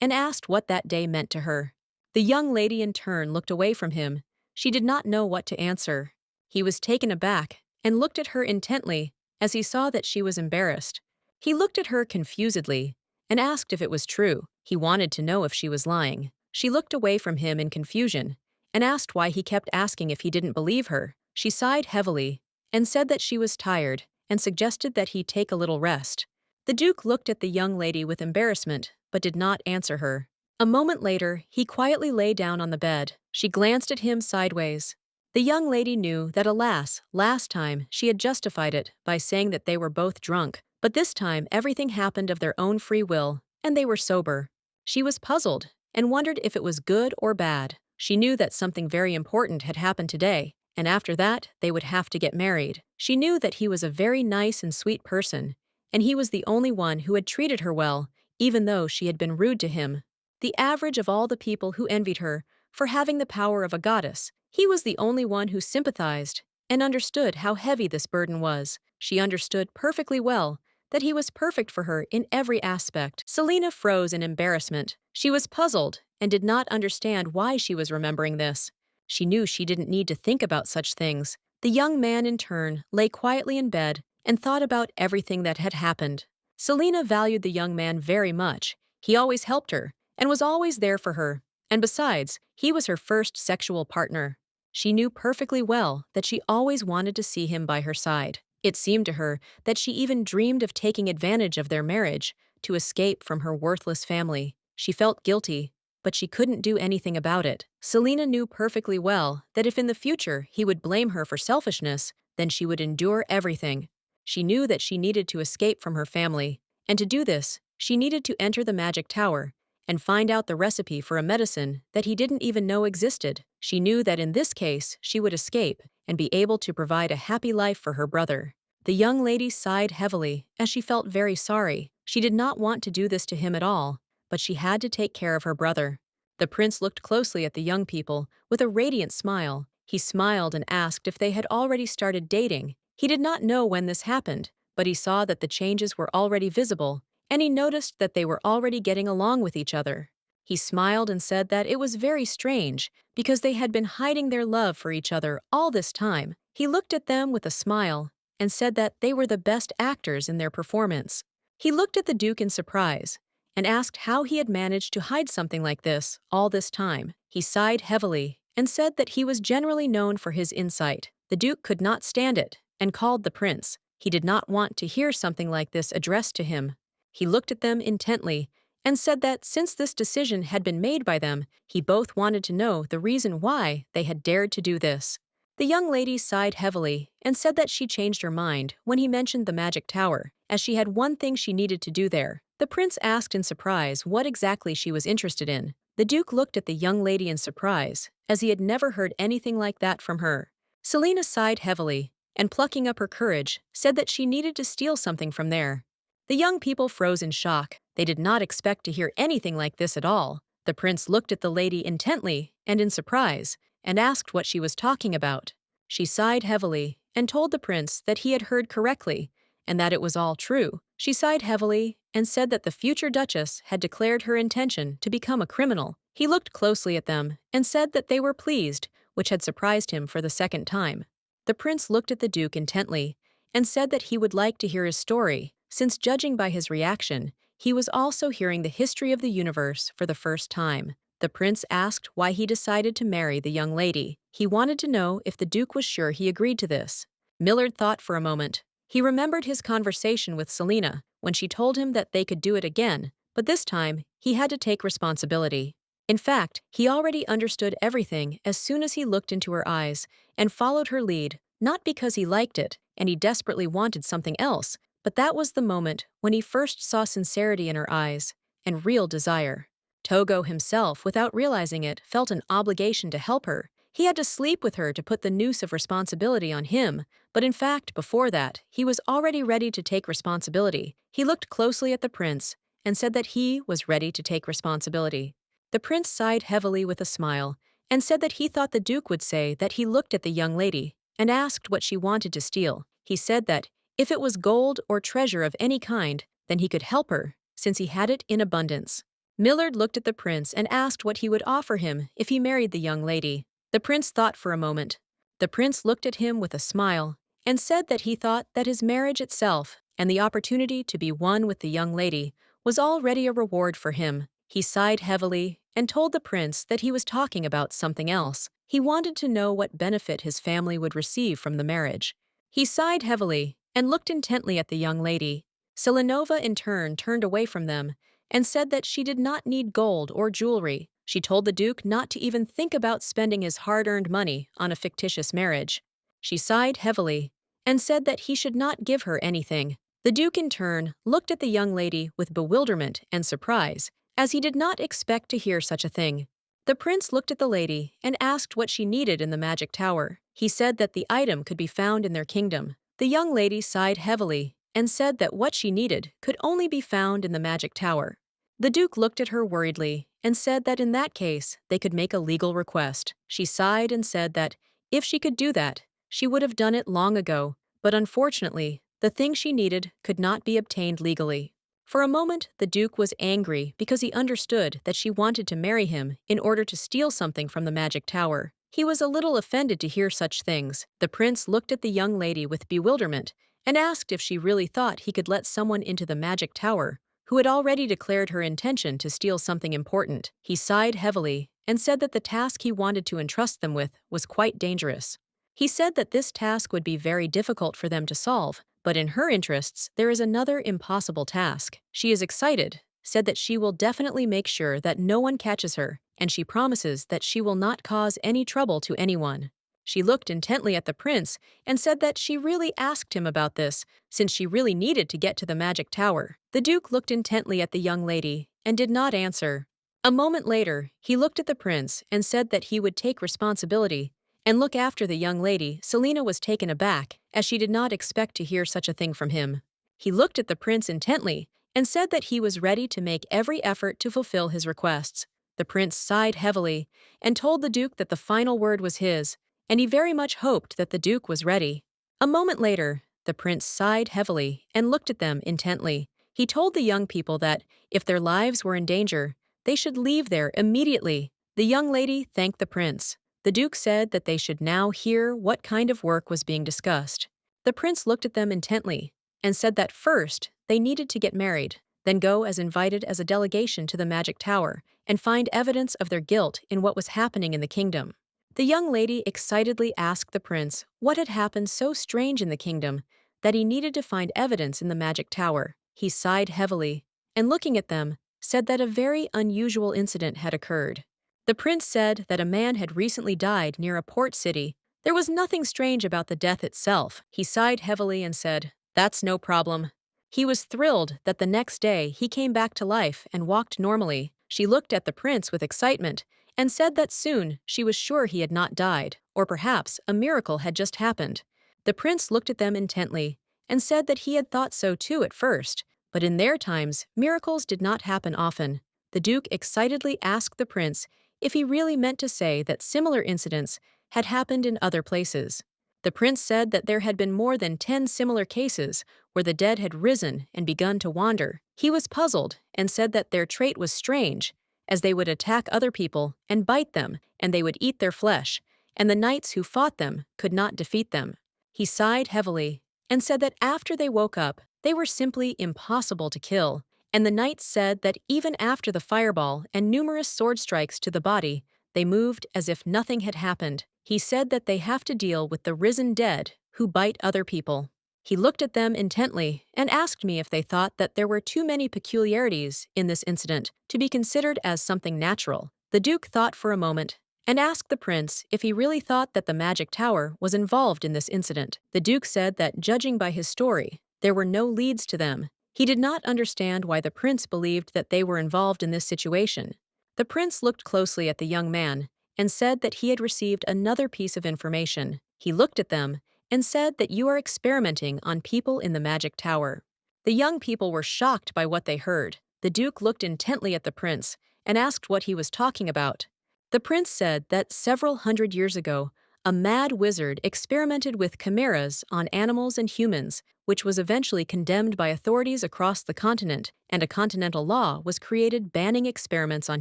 and asked what that day meant to her. The young lady in turn looked away from him. She did not know what to answer. He was taken aback and looked at her intently as he saw that she was embarrassed. He looked at her confusedly and asked if it was true. He wanted to know if she was lying. She looked away from him in confusion and asked why he kept asking if he didn't believe her. She sighed heavily and said that she was tired and suggested that he take a little rest. The Duke looked at the young lady with embarrassment but did not answer her. A moment later, he quietly lay down on the bed. She glanced at him sideways. The young lady knew that, alas, last time she had justified it by saying that they were both drunk, but this time everything happened of their own free will, and they were sober. She was puzzled and wondered if it was good or bad. She knew that something very important had happened today, and after that they would have to get married. She knew that he was a very nice and sweet person, and he was the only one who had treated her well, even though she had been rude to him. The average of all the people who envied her for having the power of a goddess, he was the only one who sympathized and understood how heavy this burden was. She understood perfectly well that he was perfect for her in every aspect. Selina froze in embarrassment. She was puzzled and did not understand why she was remembering this. She knew she didn't need to think about such things. The young man, in turn, lay quietly in bed and thought about everything that had happened. Selina valued the young man very much. He always helped her and was always there for her. And besides, he was her first sexual partner. She knew perfectly well that she always wanted to see him by her side. It seemed to her that she even dreamed of taking advantage of their marriage to escape from her worthless family. She felt guilty, but she couldn't do anything about it. Selina knew perfectly well that if in the future he would blame her for selfishness, then she would endure everything. She knew that she needed to escape from her family, and to do this, she needed to enter the magic tower and find out the recipe for a medicine that he didn't even know existed. She knew that in this case she would escape and be able to provide a happy life for her brother. The young lady sighed heavily as she felt very sorry. She did not want to do this to him at all, but she had to take care of her brother. The prince looked closely at the young people with a radiant smile. He smiled and asked if they had already started dating. He did not know when this happened, but he saw that the changes were already visible, and he noticed that they were already getting along with each other. He smiled and said that it was very strange because they had been hiding their love for each other all this time. He looked at them with a smile and said that they were the best actors in their performance. He looked at the Duke in surprise and asked how he had managed to hide something like this all this time. He sighed heavily and said that he was generally known for his insight. The Duke could not stand it and called the prince. He did not want to hear something like this addressed to him. He looked at them intently and said that since this decision had been made by them, he both wanted to know the reason why they had dared to do this. The young lady sighed heavily and said that she changed her mind when he mentioned the magic tower, as she had one thing she needed to do there. The prince asked in surprise what exactly she was interested in. The Duke looked at the young lady in surprise, as he had never heard anything like that from her. Selina sighed heavily and, plucking up her courage, said that she needed to steal something from there. The young people froze in shock. They did not expect to hear anything like this at all. The prince looked at the lady intently and in surprise and asked what she was talking about. She sighed heavily and told the prince that he had heard correctly and that it was all true. She sighed heavily and said that the future duchess had declared her intention to become a criminal. He looked closely at them and said that they were pleased, which had surprised him for the second time. The prince looked at the Duke intently and said that he would like to hear his story, since judging by his reaction, he was also hearing the history of the universe for the first time. The prince asked why he decided to marry the young lady. He wanted to know if the Duke was sure he agreed to this. Millard thought for a moment. He remembered his conversation with Selina when she told him that they could do it again, but this time he had to take responsibility. In fact, he already understood everything as soon as he looked into her eyes and followed her lead, not because he liked it and he desperately wanted something else, but that was the moment when he first saw sincerity in her eyes and real desire. Togo himself, without realizing it, felt an obligation to help her. He had to sleep with her to put the noose of responsibility on him, but in fact, before that, he was already ready to take responsibility. He looked closely at the prince and said that he was ready to take responsibility. The prince sighed heavily with a smile and said that he thought the Duke would say that he looked at the young lady and asked what she wanted to steal. He said that if it was gold or treasure of any kind, then he could help her, since he had it in abundance. Millard looked at the prince and asked what he would offer him if he married the young lady. The prince thought for a moment. The prince looked at him with a smile and said that he thought that his marriage itself and the opportunity to be one with the young lady was already a reward for him. He sighed heavily and told the prince that he was talking about something else. He wanted to know what benefit his family would receive from the marriage. He sighed heavily and looked intently at the young lady. Selenova in turn turned away from them and said that she did not need gold or jewelry. She told the Duke not to even think about spending his hard-earned money on a fictitious marriage. She sighed heavily and said that he should not give her anything. The Duke in turn looked at the young lady with bewilderment and surprise, as he did not expect to hear such a thing. The prince looked at the lady and asked what she needed in the magic tower. He said that the item could be found in their kingdom. The young lady sighed heavily and said that what she needed could only be found in the magic tower. The Duke looked at her worriedly and said that in that case, they could make a legal request. She sighed and said that if she could do that, she would have done it long ago, but unfortunately, the thing she needed could not be obtained legally. For a moment, the Duke was angry because he understood that she wanted to marry him in order to steal something from the magic tower. He was a little offended to hear such things. The prince looked at the young lady with bewilderment and asked if she really thought he could let someone into the magic tower who had already declared her intention to steal something important. He sighed heavily and said that the task he wanted to entrust them with was quite dangerous. He said that this task would be very difficult for them to solve, but in her interests, there is another impossible task. She is excited, said that she will definitely make sure that no one catches her, and she promises that she will not cause any trouble to anyone. She looked intently at the prince and said that she really asked him about this, since she really needed to get to the magic tower. The Duke looked intently at the young lady and did not answer. A moment later, he looked at the prince and said that he would take responsibility and look after the young lady. Selena was taken aback, as she did not expect to hear such a thing from him. He looked at the prince intently and said that he was ready to make every effort to fulfill his requests. The prince sighed heavily and told the Duke that the final word was his, and he very much hoped that the Duke was ready. A moment later, the prince sighed heavily and looked at them intently. He told the young people that, if their lives were in danger, they should leave there immediately. The young lady thanked the prince. The Duke said that they should now hear what kind of work was being discussed. The prince looked at them intently and said that first they needed to get married, then go as invited as a delegation to the magic tower and find evidence of their guilt in what was happening in the kingdom. The young lady excitedly asked the prince what had happened so strange in the kingdom that he needed to find evidence in the magic tower. He sighed heavily and, looking at them, said that a very unusual incident had occurred. The prince said that a man had recently died near a port city. There was nothing strange about the death itself. He sighed heavily and said, "That's no problem." He was thrilled that the next day he came back to life and walked normally. She looked at the prince with excitement and said that soon she was sure he had not died, or perhaps a miracle had just happened. The prince looked at them intently and said that he had thought so too at first, but in their times, miracles did not happen often. The Duke excitedly asked the prince if he really meant to say that similar incidents had happened in other places. The prince said that there had been more than 10 similar cases where the dead had risen and begun to wander. He was puzzled and said that their trait was strange, as they would attack other people and bite them, and they would eat their flesh, and the knights who fought them could not defeat them. He sighed heavily and said that after they woke up, they were simply impossible to kill, and the knights said that even after the fireball and numerous sword strikes to the body, they moved as if nothing had happened. He said that they have to deal with the risen dead who bite other people. He looked at them intently and asked me if they thought that there were too many peculiarities in this incident to be considered as something natural. The Duke thought for a moment and asked the prince if he really thought that the magic tower was involved in this incident. The Duke said that, judging by his story, there were no leads to them. He did not understand why the prince believed that they were involved in this situation. The prince looked closely at the young man and said that he had received another piece of information. He looked at them and said that you are experimenting on people in the magic tower. The young people were shocked by what they heard. The Duke looked intently at the prince and asked what he was talking about. The prince said that several hundred years ago, a mad wizard experimented with chimeras on animals and humans, which was eventually condemned by authorities across the continent, and a continental law was created banning experiments on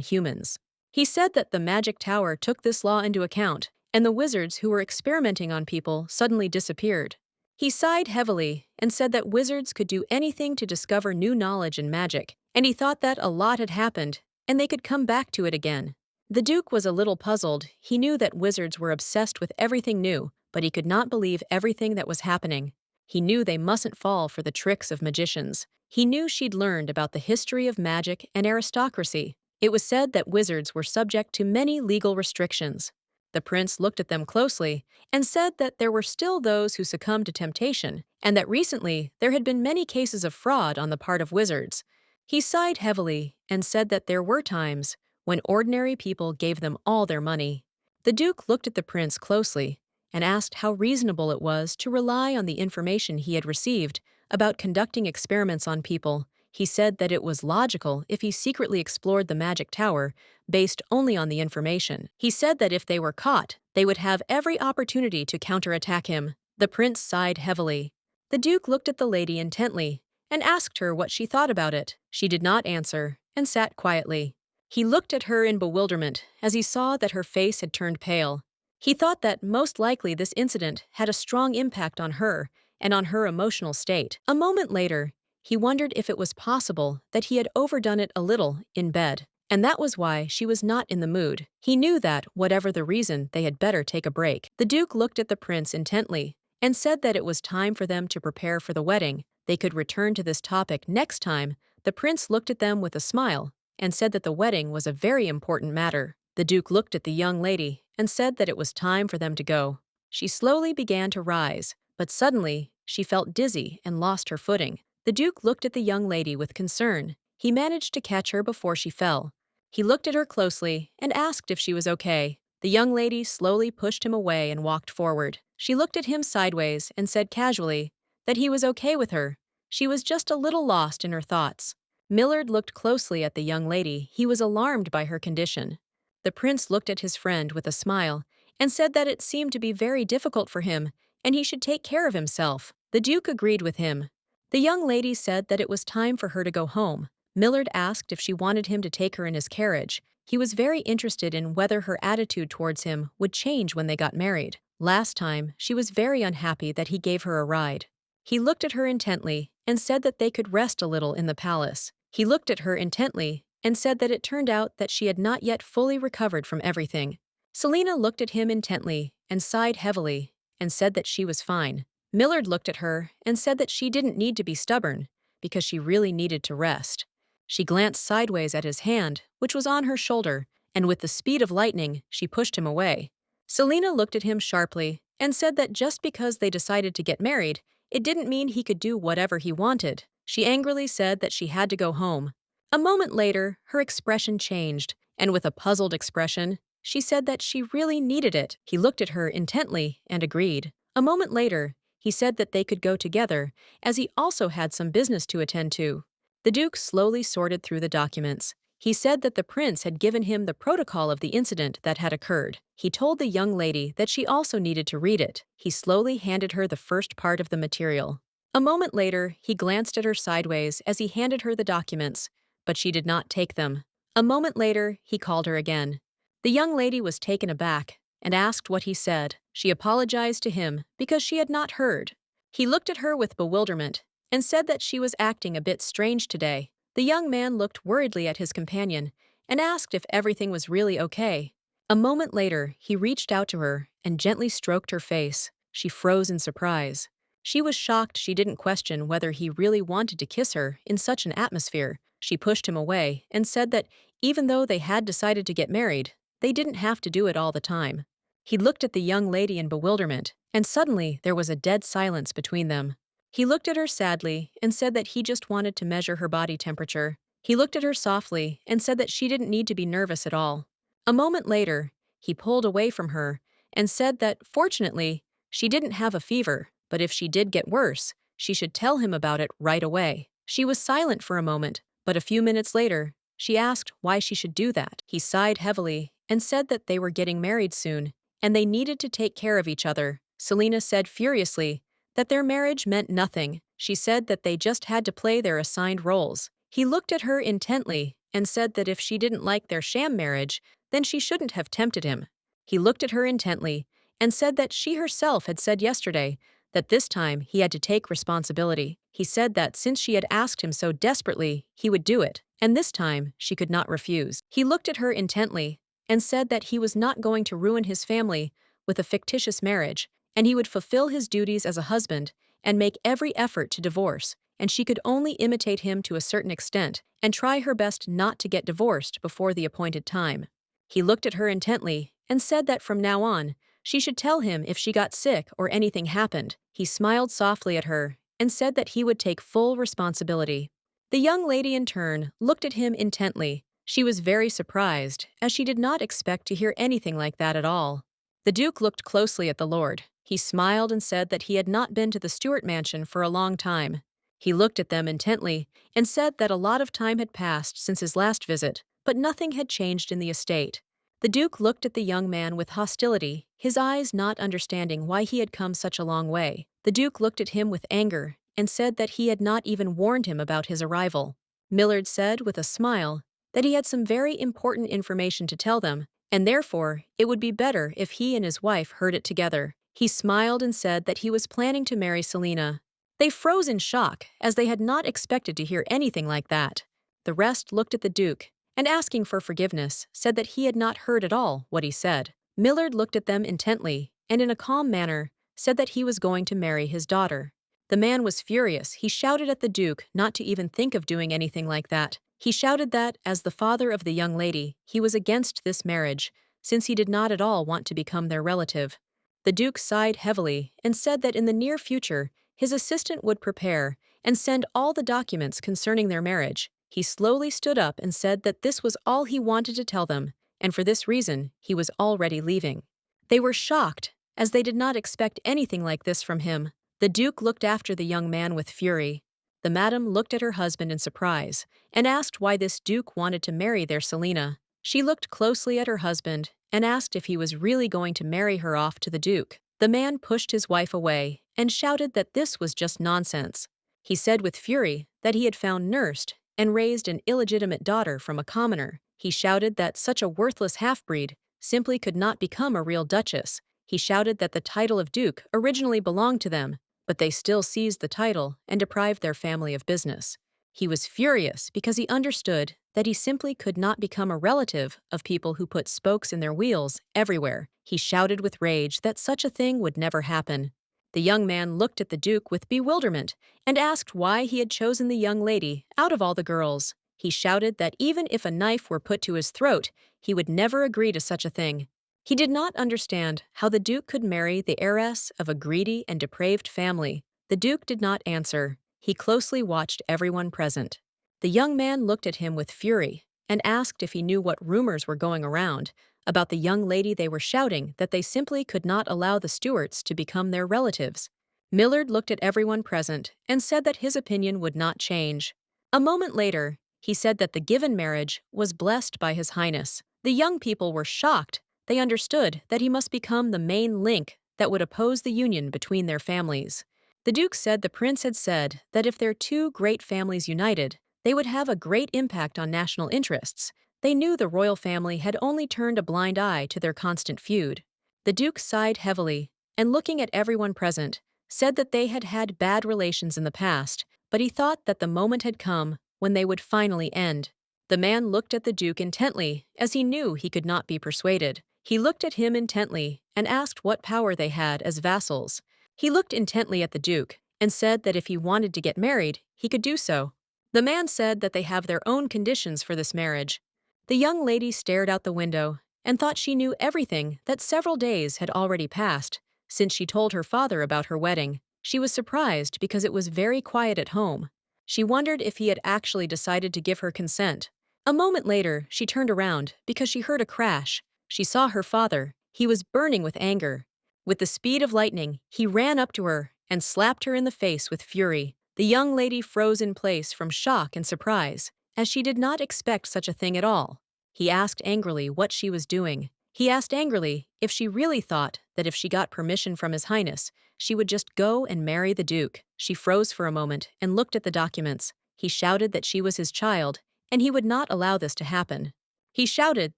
humans. He said that the Magic Tower took this law into account, and the wizards who were experimenting on people suddenly disappeared. He sighed heavily and said that wizards could do anything to discover new knowledge and magic, and he thought that a lot had happened, and they could come back to it again. The Duke was a little puzzled. He knew that wizards were obsessed with everything new, but he could not believe everything that was happening. He knew they mustn't fall for the tricks of magicians. He knew she'd learned about the history of magic and aristocracy. It was said that wizards were subject to many legal restrictions. The prince looked at them closely and said that there were still those who succumbed to temptation, and that recently there had been many cases of fraud on the part of wizards. He sighed heavily and said that there were times when ordinary people gave them all their money. The Duke looked at the prince closely and asked how reasonable it was to rely on the information he had received about conducting experiments on people. He said that it was logical if he secretly explored the Magic Tower based only on the information. He said that if they were caught, they would have every opportunity to counterattack him. The prince sighed heavily. The Duke looked at the lady intently and asked her what she thought about it. She did not answer and sat quietly. He looked at her in bewilderment as he saw that her face had turned pale. He thought that most likely this incident had a strong impact on her and on her emotional state. A moment later, he wondered if it was possible that he had overdone it a little in bed, and that was why she was not in the mood. He knew that, whatever the reason, they had better take a break. The Duke looked at the prince intently and said that it was time for them to prepare for the wedding. They could return to this topic next time. The prince looked at them with a smile and said that the wedding was a very important matter. The Duke looked at the young lady and said that it was time for them to go. She slowly began to rise, but suddenly she felt dizzy and lost her footing. The Duke looked at the young lady with concern. He managed to catch her before she fell. He looked at her closely and asked if she was okay. The young lady slowly pushed him away and walked forward. She looked at him sideways and said casually that he was okay with her. She was just a little lost in her thoughts. Millard looked closely at the young lady. He was alarmed by her condition. The prince looked at his friend with a smile and said that it seemed to be very difficult for him and he should take care of himself. The Duke agreed with him. The young lady said that it was time for her to go home. Millard asked if she wanted him to take her in his carriage. He was very interested in whether her attitude towards him would change when they got married. Last time, she was very unhappy that he gave her a ride. He looked at her intently and said that they could rest a little in the palace. He looked at her intently and said that it turned out that she had not yet fully recovered from everything. Selina looked at him intently and sighed heavily and said that she was fine. Millard looked at her and said that she didn't need to be stubborn because she really needed to rest. She glanced sideways at his hand, which was on her shoulder, and with the speed of lightning, she pushed him away. Selina looked at him sharply and said that just because they decided to get married, it didn't mean he could do whatever he wanted. She angrily said that she had to go home. A moment later, her expression changed, and with a puzzled expression, she said that she really needed it. He looked at her intently and agreed. A moment later, he said that they could go together, as he also had some business to attend to. The Duke slowly sorted through the documents. He said that the prince had given him the protocol of the incident that had occurred. He told the young lady that she also needed to read it. He slowly handed her the first part of the material. A moment later, he glanced at her sideways as he handed her the documents, but she did not take them. A moment later, he called her again. The young lady was taken aback and asked what he said. She apologized to him because she had not heard. He looked at her with bewilderment and said that she was acting a bit strange today. The young man looked worriedly at his companion and asked if everything was really okay. A moment later, he reached out to her and gently stroked her face. She froze in surprise. She was shocked she didn't question whether he really wanted to kiss her in such an atmosphere. She pushed him away and said that even though they had decided to get married, they didn't have to do it all the time. He looked at the young lady in bewilderment, and suddenly there was a dead silence between them. He looked at her sadly and said that he just wanted to measure her body temperature. He looked at her softly and said that she didn't need to be nervous at all. A moment later, he pulled away from her and said that, fortunately, she didn't have a fever, but if she did get worse, she should tell him about it right away. She was silent for a moment, But a few minutes later, she asked why she should do that. He sighed heavily and said that they were getting married soon, and they needed to take care of each other. Selena said furiously that their marriage meant nothing. She said that they just had to play their assigned roles. He looked at her intently and said that if she didn't like their sham marriage, then she shouldn't have tempted him. He looked at her intently and said that she herself had said yesterday that this time he had to take responsibility. He said that since she had asked him so desperately, he would do it, and this time she could not refuse. He looked at her intently and said that he was not going to ruin his family with a fictitious marriage, and he would fulfill his duties as a husband and make every effort to divorce, and she could only imitate him to a certain extent and try her best not to get divorced before the appointed time. He looked at her intently and said that from now on, she should tell him if she got sick or anything happened. He smiled softly at her and said that he would take full responsibility. The young lady in turn looked at him intently. She was very surprised, as she did not expect to hear anything like that at all. The Duke looked closely at the Lord. He smiled and said that he had not been to the Stuart mansion for a long time. He looked at them intently and said that a lot of time had passed since his last visit, but nothing had changed in the estate. The Duke looked at the young man with hostility, his eyes not understanding why he had come such a long way. The Duke looked at him with anger and said that he had not even warned him about his arrival. Millard said with a smile that he had some very important information to tell them, and therefore it would be better if he and his wife heard it together. He smiled and said that he was planning to marry Selena. They froze in shock, as they had not expected to hear anything like that. The rest looked at the Duke, and asking for forgiveness, said that he had not heard at all what he said. Millard looked at them intently, and in a calm manner, said that he was going to marry his daughter. The man was furious. He shouted at the Duke not to even think of doing anything like that. He shouted that, as the father of the young lady, he was against this marriage, since he did not at all want to become their relative. The Duke sighed heavily and said that in the near future, his assistant would prepare and send all the documents concerning their marriage. He slowly stood up and said that this was all he wanted to tell them, and for this reason, he was already leaving. They were shocked, as they did not expect anything like this from him. The Duke looked after the young man with fury. The madam looked at her husband in surprise and asked why this Duke wanted to marry their Selena. She looked closely at her husband and asked if he was really going to marry her off to the Duke. The man pushed his wife away and shouted that this was just nonsense. He said with fury that he had found nursed and raised an illegitimate daughter from a commoner. He shouted that such a worthless half-breed simply could not become a real duchess. He shouted that the title of Duke originally belonged to them, but they still seized the title and deprived their family of business. He was furious because he understood that he simply could not become a relative of people who put spokes in their wheels everywhere. He shouted with rage that such a thing would never happen. The young man looked at the Duke with bewilderment and asked why he had chosen the young lady out of all the girls. He shouted that even if a knife were put to his throat, he would never agree to such a thing. He did not understand how the Duke could marry the heiress of a greedy and depraved family. The Duke did not answer. He closely watched everyone present. The young man looked at him with fury and asked if he knew what rumors were going around about the young lady they were shouting that they simply could not allow the Stuarts to become their relatives. Millard looked at everyone present and said that his opinion would not change. A moment later, he said that the given marriage was blessed by His Highness. The young people were shocked. They understood that he must become the main link that would oppose the union between their families. The Duke said the prince had said that if their two great families united, they would have a great impact on national interests. They knew the royal family had only turned a blind eye to their constant feud. The Duke sighed heavily, and looking at everyone present, said that they had had bad relations in the past, but he thought that the moment had come when they would finally end. The man looked at the Duke intently, as he knew he could not be persuaded. He looked at him intently and asked what power they had as vassals. He looked intently at the Duke and said that if he wanted to get married, he could do so. The man said that they have their own conditions for this marriage. The young lady stared out the window and thought she knew everything that several days had already passed since she told her father about her wedding. She was surprised because it was very quiet at home. She wondered if he had actually decided to give her consent. A moment later, she turned around because she heard a crash. She saw her father. He was burning with anger. With the speed of lightning, he ran up to her and slapped her in the face with fury. The young lady froze in place from shock and surprise, as she did not expect such a thing at all. He asked angrily what she was doing. He asked angrily if she really thought that if she got permission from His Highness, she would just go and marry the Duke. She froze for a moment and looked at the documents. He shouted that she was his child, and he would not allow this to happen. He shouted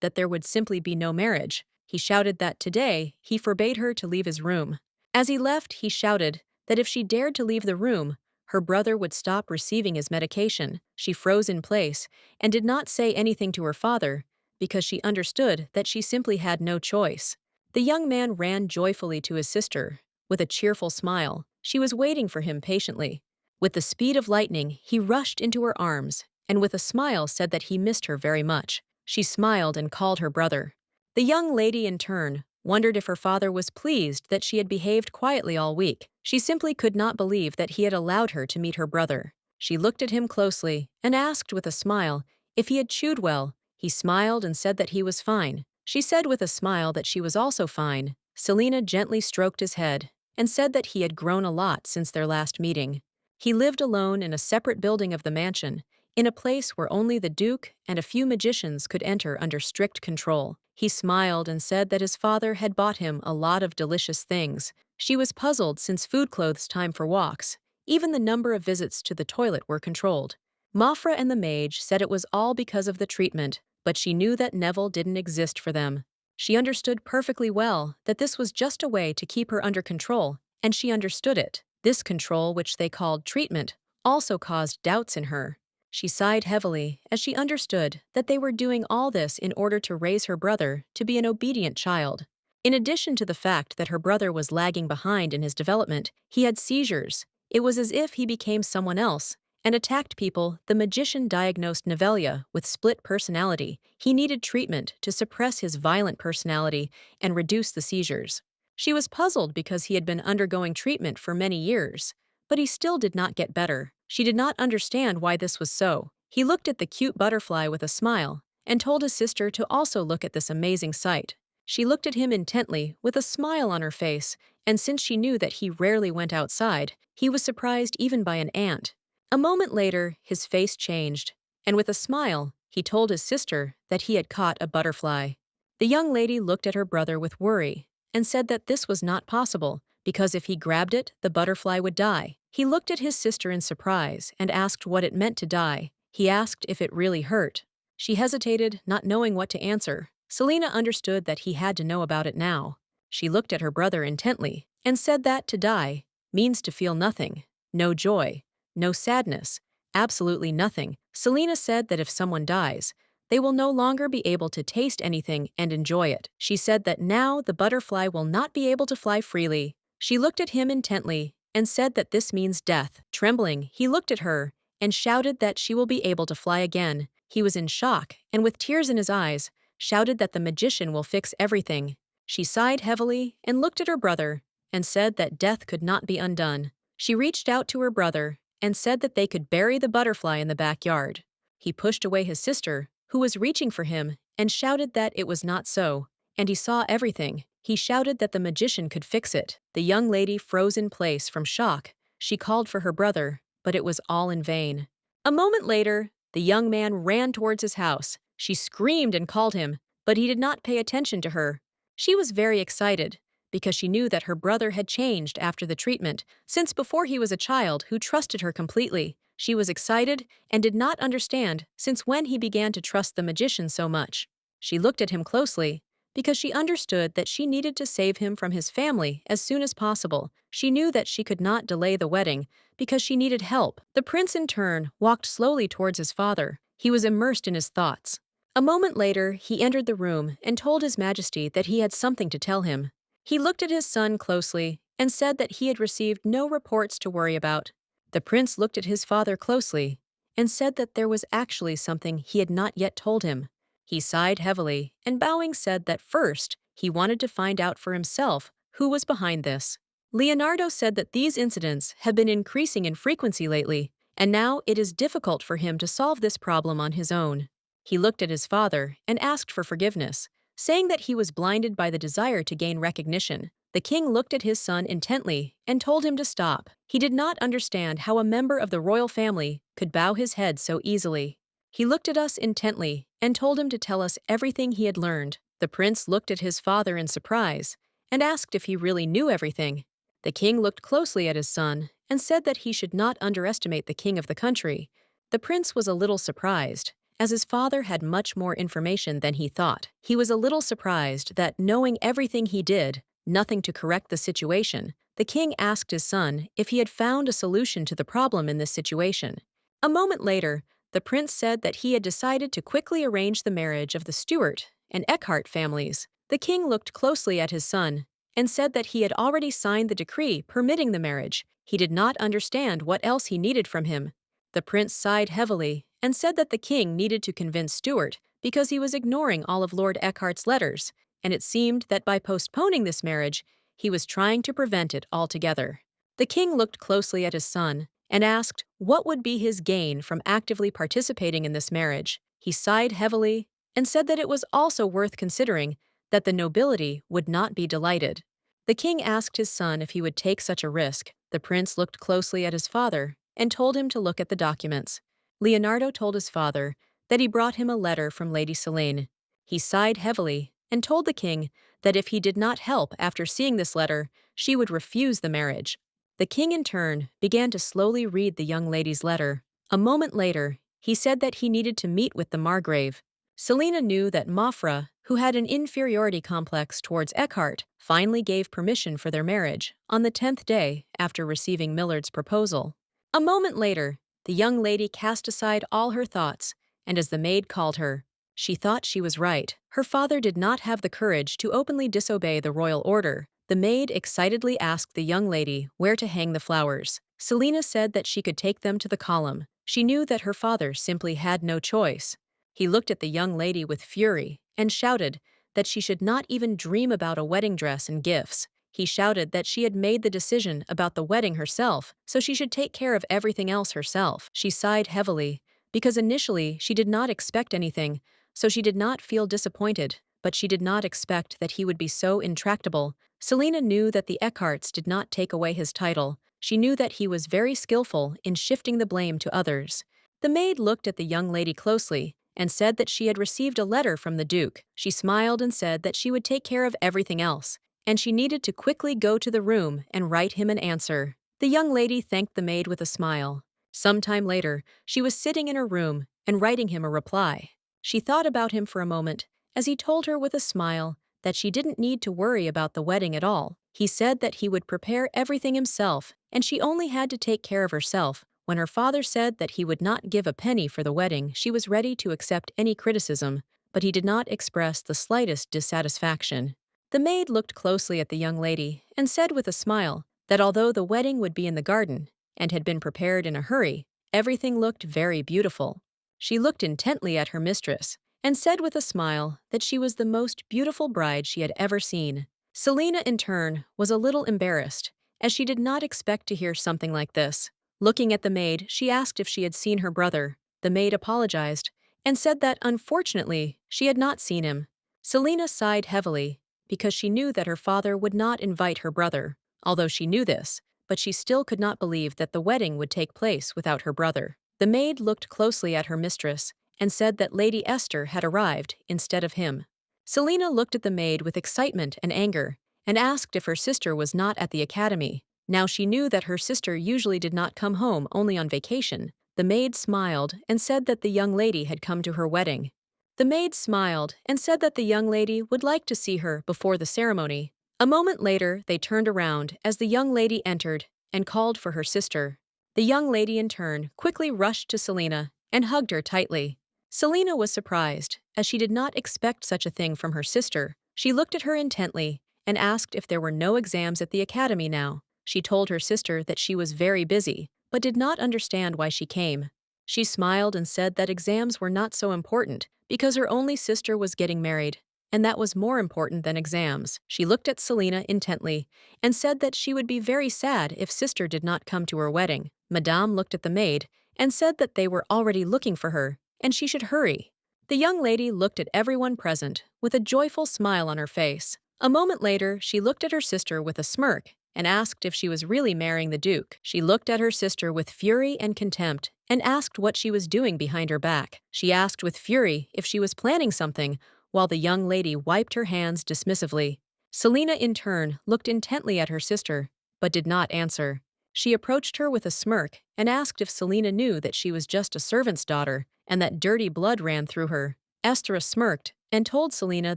that there would simply be no marriage. He shouted that today he forbade her to leave his room. As he left, he shouted that if she dared to leave the room, her brother would stop receiving his medication. She froze in place and did not say anything to her father because she understood that she simply had no choice. The young man ran joyfully to his sister. With a cheerful smile, she was waiting for him patiently. With the speed of lightning, he rushed into her arms and with a smile said that he missed her very much. She smiled and called her brother. The young lady, in turn, wondered if her father was pleased that she had behaved quietly all week. She simply could not believe that he had allowed her to meet her brother. She looked at him closely and asked with a smile if he had chewed well. He smiled and said that he was fine. She said with a smile that she was also fine. Selina gently stroked his head and said that he had grown a lot since their last meeting. He lived alone in a separate building of the mansion, in a place where only the Duke and a few magicians could enter under strict control. He smiled and said that his father had bought him a lot of delicious things. She was puzzled since food clothes time for walks. Even the number of visits to the toilet were controlled. Mafra and the mage said it was all because of the treatment, but she knew that Neville didn't exist for them. She understood perfectly well that this was just a way to keep her under control, and she understood it. This control, which they called treatment, also caused doubts in her. She sighed heavily as she understood that they were doing all this in order to raise her brother to be an obedient child. In addition to the fact that her brother was lagging behind in his development, he had seizures. It was as if he became someone else and attacked people. The magician diagnosed Nevelia with split personality. He needed treatment to suppress his violent personality and reduce the seizures. She was puzzled because he had been undergoing treatment for many years, but he still did not get better. She did not understand why this was so. He looked at the cute butterfly with a smile and told his sister to also look at this amazing sight. She looked at him intently with a smile on her face, and since she knew that he rarely went outside, he was surprised even by an ant. A moment later, his face changed, and with a smile, he told his sister that he had caught a butterfly. The young lady looked at her brother with worry and said that this was not possible, because if he grabbed it, the butterfly would die. He looked at his sister in surprise and asked what it meant to die. He asked if it really hurt. She hesitated, not knowing what to answer. Selina understood that he had to know about it now. She looked at her brother intently and said that to die means to feel nothing, no joy, no sadness, absolutely nothing. Selina said that if someone dies, they will no longer be able to taste anything and enjoy it. She said that now the butterfly will not be able to fly freely. She looked at him intently and said that this means death. Trembling, he looked at her and shouted that she will be able to fly again. He was in shock and with tears in his eyes, shouted that the magician will fix everything. She sighed heavily and looked at her brother and said that death could not be undone. She reached out to her brother and said that they could bury the butterfly in the backyard. He pushed away his sister, who was reaching for him, and shouted that it was not so, and he saw everything. He shouted that the magician could fix it. The young lady froze in place from shock. She called for her brother, but it was all in vain. A moment later, the young man ran towards his house. She screamed and called him, but he did not pay attention to her. She was very excited, because she knew that her brother had changed after the treatment, since before he was a child who trusted her completely. She was excited and did not understand since when he began to trust the magician so much. She looked at him closely, because she understood that she needed to save him from his family as soon as possible. She knew that she could not delay the wedding because she needed help. The prince, in turn, walked slowly towards his father. He was immersed in his thoughts. A moment later, he entered the room and told His Majesty that he had something to tell him. He looked at his son closely and said that he had received no reports to worry about. The prince looked at his father closely and said that there was actually something he had not yet told him. He sighed heavily and bowing said that first, he wanted to find out for himself who was behind this. Leonardo said that these incidents have been increasing in frequency lately, and now it is difficult for him to solve this problem on his own. He looked at his father and asked for forgiveness, saying that he was blinded by the desire to gain recognition. The king looked at his son intently and told him to stop. He did not understand how a member of the royal family could bow his head so easily. He looked at us intently and told him to tell us everything he had learned. The prince looked at his father in surprise and asked if he really knew everything. The king looked closely at his son and said that he should not underestimate the king of the country. The prince was a little surprised, as his father had much more information than he thought. He was a little surprised that, knowing everything he did, nothing to correct the situation, the king asked his son if he had found a solution to the problem in this situation. A moment later, the prince said that he had decided to quickly arrange the marriage of the Stuart and Eckhart families. The king looked closely at his son and said that he had already signed the decree permitting the marriage. He did not understand what else he needed from him. The prince sighed heavily and said that the king needed to convince Stuart because he was ignoring all of Lord Eckhart's letters, and it seemed that by postponing this marriage, he was trying to prevent it altogether. The king looked closely at his son and asked what would be his gain from actively participating in this marriage. He sighed heavily and said that it was also worth considering that the nobility would not be delighted. The king asked his son if he would take such a risk. The prince looked closely at his father and told him to look at the documents. Leonardo told his father that he brought him a letter from Lady Selene. He sighed heavily and told the king that if he did not help after seeing this letter, she would refuse the marriage. The king, in turn, began to slowly read the young lady's letter. A moment later, he said that he needed to meet with the Margrave. Selina knew that Mafra, who had an inferiority complex towards Eckhart, finally gave permission for their marriage on the 10th day after receiving Millard's proposal. A moment later, the young lady cast aside all her thoughts, and as the maid called her, she thought she was right. Her father did not have the courage to openly disobey the royal order. The maid excitedly asked the young lady where to hang the flowers. Selina said that she could take them to the column. She knew that her father simply had no choice. He looked at the young lady with fury and shouted that she should not even dream about a wedding dress and gifts. He shouted that she had made the decision about the wedding herself, so she should take care of everything else herself. She sighed heavily, because initially she did not expect anything, so she did not feel disappointed, but she did not expect that he would be so intractable. Selina knew that the Eckharts did not take away his title. She knew that he was very skillful in shifting the blame to others. The maid looked at the young lady closely and said that she had received a letter from the Duke. She smiled and said that she would take care of everything else, and she needed to quickly go to the room and write him an answer. The young lady thanked the maid with a smile. Sometime later, she was sitting in her room and writing him a reply. She thought about him for a moment as he told her with a smile that she didn't need to worry about the wedding at all. He said that he would prepare everything himself, and she only had to take care of herself. When her father said that he would not give a penny for the wedding, she was ready to accept any criticism, but he did not express the slightest dissatisfaction. The maid looked closely at the young lady and said with a smile that although the wedding would be in the garden and had been prepared in a hurry, everything looked very beautiful. She looked intently at her mistress and said with a smile that she was the most beautiful bride she had ever seen. Selina, in turn, was a little embarrassed, as she did not expect to hear something like this. Looking at the maid, she asked if she had seen her brother. The maid apologized and said that, unfortunately, she had not seen him. Selina sighed heavily because she knew that her father would not invite her brother. Although she knew this, but she still could not believe that the wedding would take place without her brother. The maid looked closely at her mistress and said that Lady Esther had arrived instead of him. Selina looked at the maid with excitement and anger and asked if her sister was not at the academy. Now she knew that her sister usually did not come home only on vacation. The maid smiled and said that the young lady had come to her wedding. The maid smiled and said that the young lady would like to see her before the ceremony. A moment later, they turned around as the young lady entered and called for her sister. The young lady, in turn, quickly rushed to Selina and hugged her tightly. Selina was surprised, as she did not expect such a thing from her sister. She looked at her intently and asked if there were no exams at the academy now. She told her sister that she was very busy, but did not understand why she came. She smiled and said that exams were not so important because her only sister was getting married, and that was more important than exams. She looked at Selina intently and said that she would be very sad if sister did not come to her wedding. Madame looked at the maid and said that they were already looking for her, and she should hurry. The young lady looked at everyone present with a joyful smile on her face. A moment later, she looked at her sister with a smirk and asked if she was really marrying the Duke. She looked at her sister with fury and contempt and asked what she was doing behind her back. She asked with fury if she was planning something, while the young lady wiped her hands dismissively. Selina, in turn, looked intently at her sister, but did not answer. She approached her with a smirk and asked if Selina knew that she was just a servant's daughter and that dirty blood ran through her. Estera smirked and told Selina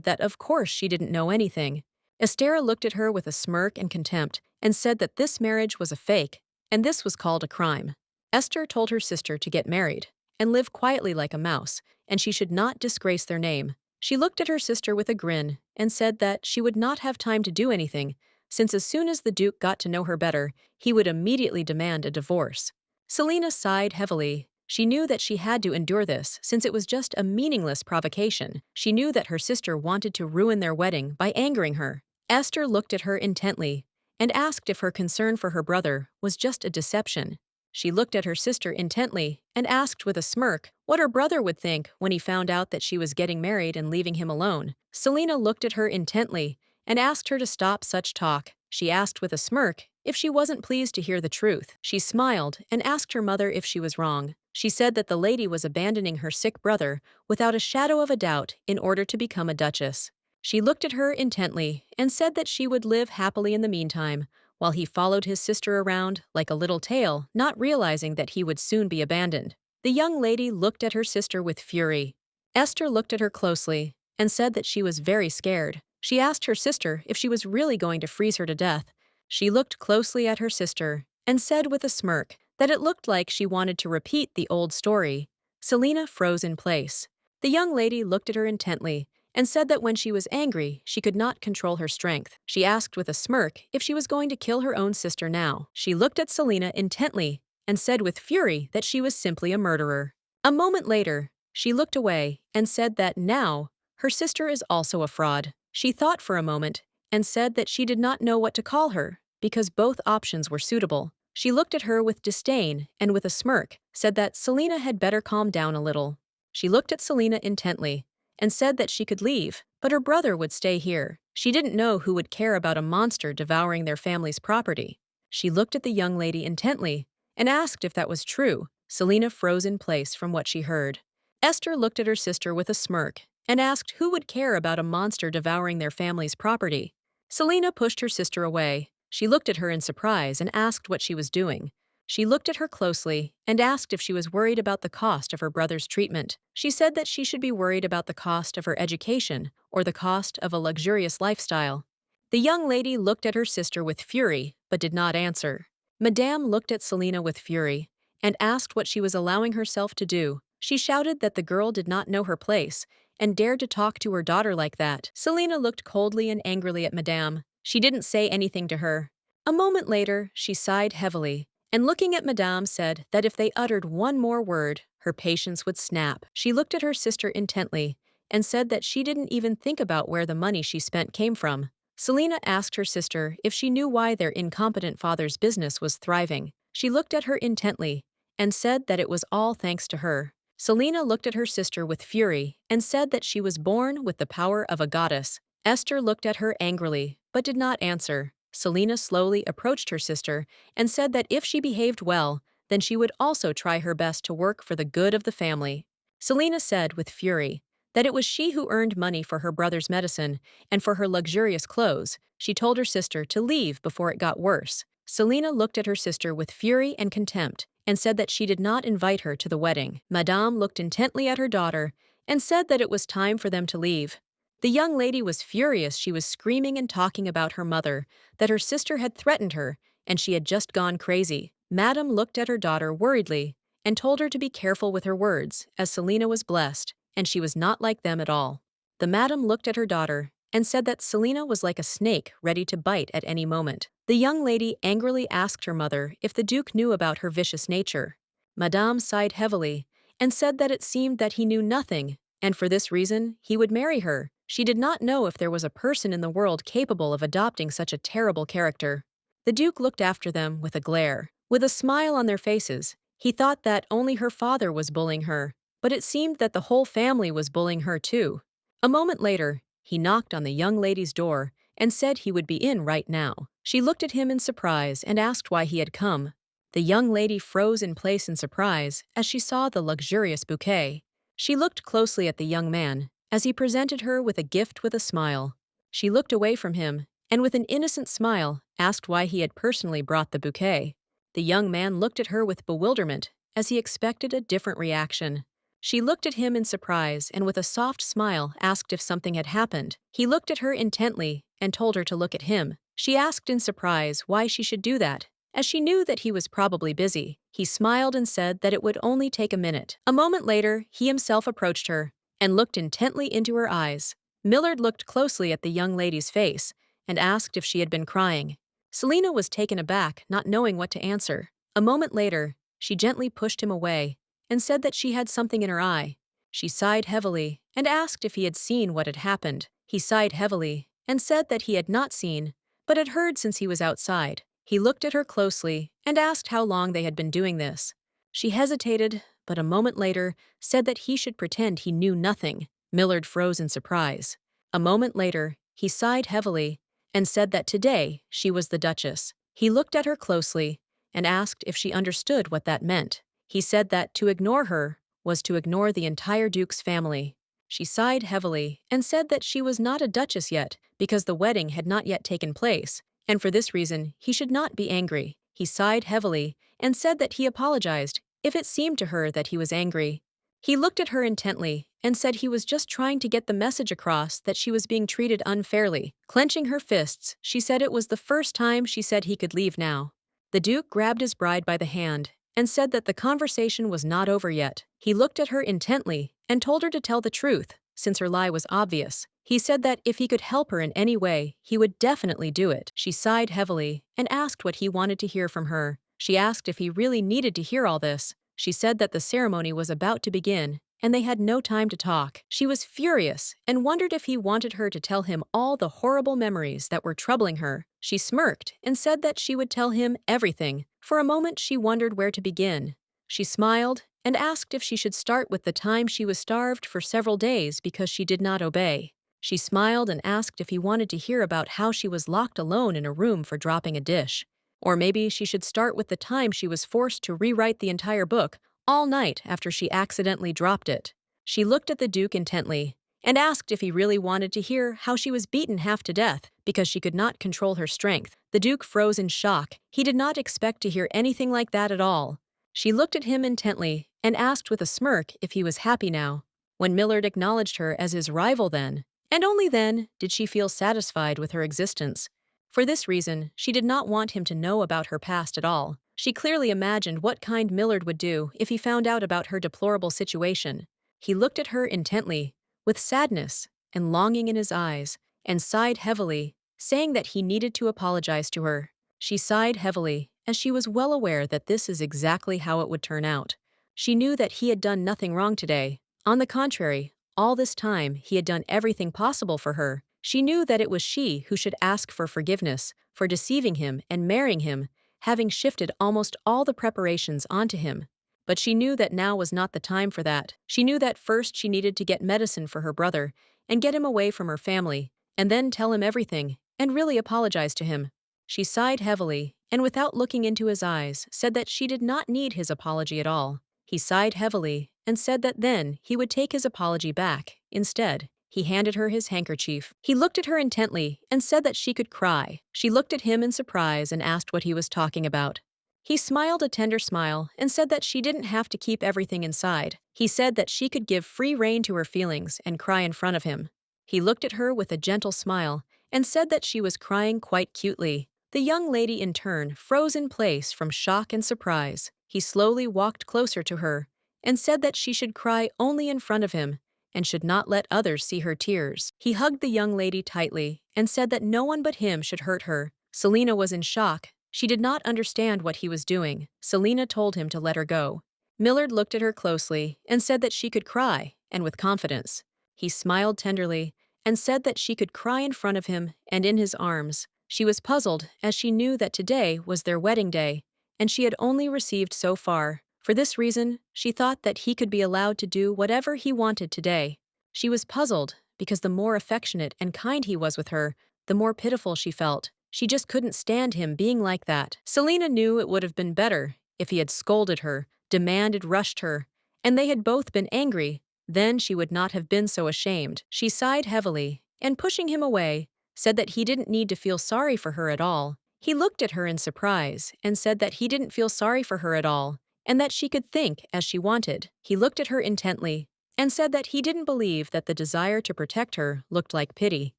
that of course she didn't know anything. Estera looked at her with a smirk and contempt and said that this marriage was a fake, and this was called a crime. Esther told her sister to get married and live quietly like a mouse, and she should not disgrace their name. She looked at her sister with a grin and said that she would not have time to do anything, since as soon as the Duke got to know her better, he would immediately demand a divorce. Selina sighed heavily. She knew that she had to endure this, since it was just a meaningless provocation. She knew that her sister wanted to ruin their wedding by angering her. Esther looked at her intently and asked if her concern for her brother was just a deception. She looked at her sister intently and asked with a smirk what her brother would think when he found out that she was getting married and leaving him alone. Selina looked at her intently and asked her to stop such talk. She asked with a smirk if she wasn't pleased to hear the truth. She smiled and asked her mother if she was wrong. She said that the lady was abandoning her sick brother without a shadow of a doubt in order to become a duchess. She looked at her intently and said that she would live happily in the meantime, while he followed his sister around like a little tail, not realizing that he would soon be abandoned. The young lady looked at her sister with fury. Esther looked at her closely and said that she was very scared. She asked her sister if she was really going to freeze her to death. She looked closely at her sister and said with a smirk that it looked like she wanted to repeat the old story. Selina froze in place. The young lady looked at her intently and said that when she was angry, she could not control her strength. She asked with a smirk if she was going to kill her own sister now. She looked at Selina intently and said with fury that she was simply a murderer. A moment later, she looked away and said that now, her sister is also a fraud. She thought for a moment and said that she did not know what to call her because both options were suitable. She looked at her with disdain and with a smirk said that Selina had better calm down a little. She looked at Selina intently and said that she could leave, but her brother would stay here. She didn't know who would care about a monster devouring their family's property. She looked at the young lady intently and asked if that was true. Selina froze in place from what she heard. Esther looked at her sister with a smirk and asked who would care about a monster devouring their family's property. Selina pushed her sister away. She looked at her in surprise and asked what she was doing. She looked at her closely and asked if she was worried about the cost of her brother's treatment. She said that she should be worried about the cost of her education or the cost of a luxurious lifestyle. The young lady looked at her sister with fury, but did not answer. Madame looked at Selina with fury and asked what she was allowing herself to do. She shouted that the girl did not know her place and dared to talk to her daughter like that. Selina looked coldly and angrily at Madame. She didn't say anything to her. A moment later, she sighed heavily and looking at Madame said that if they uttered one more word, her patience would snap. She looked at her sister intently and said that she didn't even think about where the money she spent came from. Selina asked her sister if she knew why their incompetent father's business was thriving. She looked at her intently and said that it was all thanks to her. Selina looked at her sister with fury and said that she was born with the power of a goddess. Esther looked at her angrily, but did not answer. Selina slowly approached her sister and said that if she behaved well, then she would also try her best to work for the good of the family. Selina said with fury that it was she who earned money for her brother's medicine and for her luxurious clothes. She told her sister to leave before it got worse. Selina looked at her sister with fury and contempt and said that she did not invite her to the wedding. Madame looked intently at her daughter and said that it was time for them to leave. The young lady was furious. She was screaming and talking about her mother, that her sister had threatened her, and she had just gone crazy. Madame looked at her daughter worriedly and told her to be careful with her words, as Selina was blessed, and she was not like them at all. The madam looked at her daughter and said that Selina was like a snake ready to bite at any moment. The young lady angrily asked her mother if the Duke knew about her vicious nature. Madame sighed heavily and said that it seemed that he knew nothing, and for this reason he would marry her. She did not know if there was a person in the world capable of adopting such a terrible character. The Duke looked after them with a glare. With a smile on their faces, he thought that only her father was bullying her, but it seemed that the whole family was bullying her too. A moment later, he knocked on the young lady's door and said he would be in right now. She looked at him in surprise and asked why he had come. The young lady froze in place in surprise as she saw the luxurious bouquet. She looked closely at the young man as he presented her with a gift with a smile. She looked away from him and with an innocent smile asked why he had personally brought the bouquet. The young man looked at her with bewilderment as he expected a different reaction. She looked at him in surprise and with a soft smile asked if something had happened. He looked at her intently and told her to look at him. She asked in surprise why she should do that, as she knew that he was probably busy. He smiled and said that it would only take a minute. A moment later, he himself approached her and looked intently into her eyes. Millard looked closely at the young lady's face and asked if she had been crying. Selina was taken aback, not knowing what to answer. A moment later, she gently pushed him away and said that she had something in her eye. She sighed heavily and asked if he had seen what had happened. He sighed heavily and said that he had not seen, but had heard since he was outside. He looked at her closely and asked how long they had been doing this. She hesitated, but a moment later said that he should pretend he knew nothing. Millard froze in surprise. A moment later, he sighed heavily and said that today she was the Duchess. He looked at her closely and asked if she understood what that meant. He said that to ignore her was to ignore the entire Duke's family. She sighed heavily and said that she was not a duchess yet because the wedding had not yet taken place, and for this reason he should not be angry. He sighed heavily and said that he apologized if it seemed to her that he was angry. He looked at her intently and said he was just trying to get the message across that she was being treated unfairly. Clenching her fists, she said it was the first time she said he could leave now. The Duke grabbed his bride by the hand and said that the conversation was not over yet. He looked at her intently and told her to tell the truth, since her lie was obvious. He said that if he could help her in any way, he would definitely do it. She sighed heavily and asked what he wanted to hear from her. She asked if he really needed to hear all this. She said that the ceremony was about to begin, and they had no time to talk. She was furious and wondered if he wanted her to tell him all the horrible memories that were troubling her. She smirked and said that she would tell him everything. For a moment, she wondered where to begin. She smiled and asked if she should start with the time she was starved for several days because she did not obey. She smiled and asked if he wanted to hear about how she was locked alone in a room for dropping a dish. Or maybe she should start with the time she was forced to rewrite the entire book all night after she accidentally dropped it. She looked at the Duke intently and asked if he really wanted to hear how she was beaten half to death because she could not control her strength. The Duke froze in shock. He did not expect to hear anything like that at all. She looked at him intently and asked with a smirk if he was happy now. When Millard acknowledged her as his rival then, and only then, did she feel satisfied with her existence. For this reason, she did not want him to know about her past at all. She clearly imagined what kind Millard would do if he found out about her deplorable situation. He looked at her intently, with sadness and longing in his eyes, and sighed heavily, saying that he needed to apologize to her. She sighed heavily, as she was well aware that this is exactly how it would turn out. She knew that he had done nothing wrong today. On the contrary, all this time he had done everything possible for her. She knew that it was she who should ask for forgiveness for deceiving him and marrying him, having shifted almost all the preparations onto him. But she knew that now was not the time for that. She knew that first she needed to get medicine for her brother and get him away from her family, and then tell him everything and really apologize to him. She sighed heavily and without looking into his eyes said that she did not need his apology at all. He sighed heavily and said that then he would take his apology back. Instead, he handed her his handkerchief. He looked at her intently and said that she could cry. She looked at him in surprise and asked what he was talking about. He smiled a tender smile and said that she didn't have to keep everything inside. He said that she could give free rein to her feelings and cry in front of him. He looked at her with a gentle smile and said that she was crying quite cutely. The young lady in turn froze in place from shock and surprise. He slowly walked closer to her and said that she should cry only in front of him and should not let others see her tears. He hugged the young lady tightly and said that no one but him should hurt her. Selina was in shock. She did not understand what he was doing. Selina told him to let her go. Millard looked at her closely and said that she could cry, and with confidence. He smiled tenderly and said that she could cry in front of him and in his arms. She was puzzled as she knew that today was their wedding day, and she had only received so far. For this reason, she thought that he could be allowed to do whatever he wanted today. She was puzzled because the more affectionate and kind he was with her, the more pitiful she felt. She just couldn't stand him being like that. Selina knew it would have been better if he had scolded her, demanded, rushed her, and they had both been angry, then she would not have been so ashamed. She sighed heavily, and pushing him away, said that he didn't need to feel sorry for her at all. He looked at her in surprise and said that he didn't feel sorry for her at all, and that she could think as she wanted. He looked at her intently and said that he didn't believe that the desire to protect her looked like pity.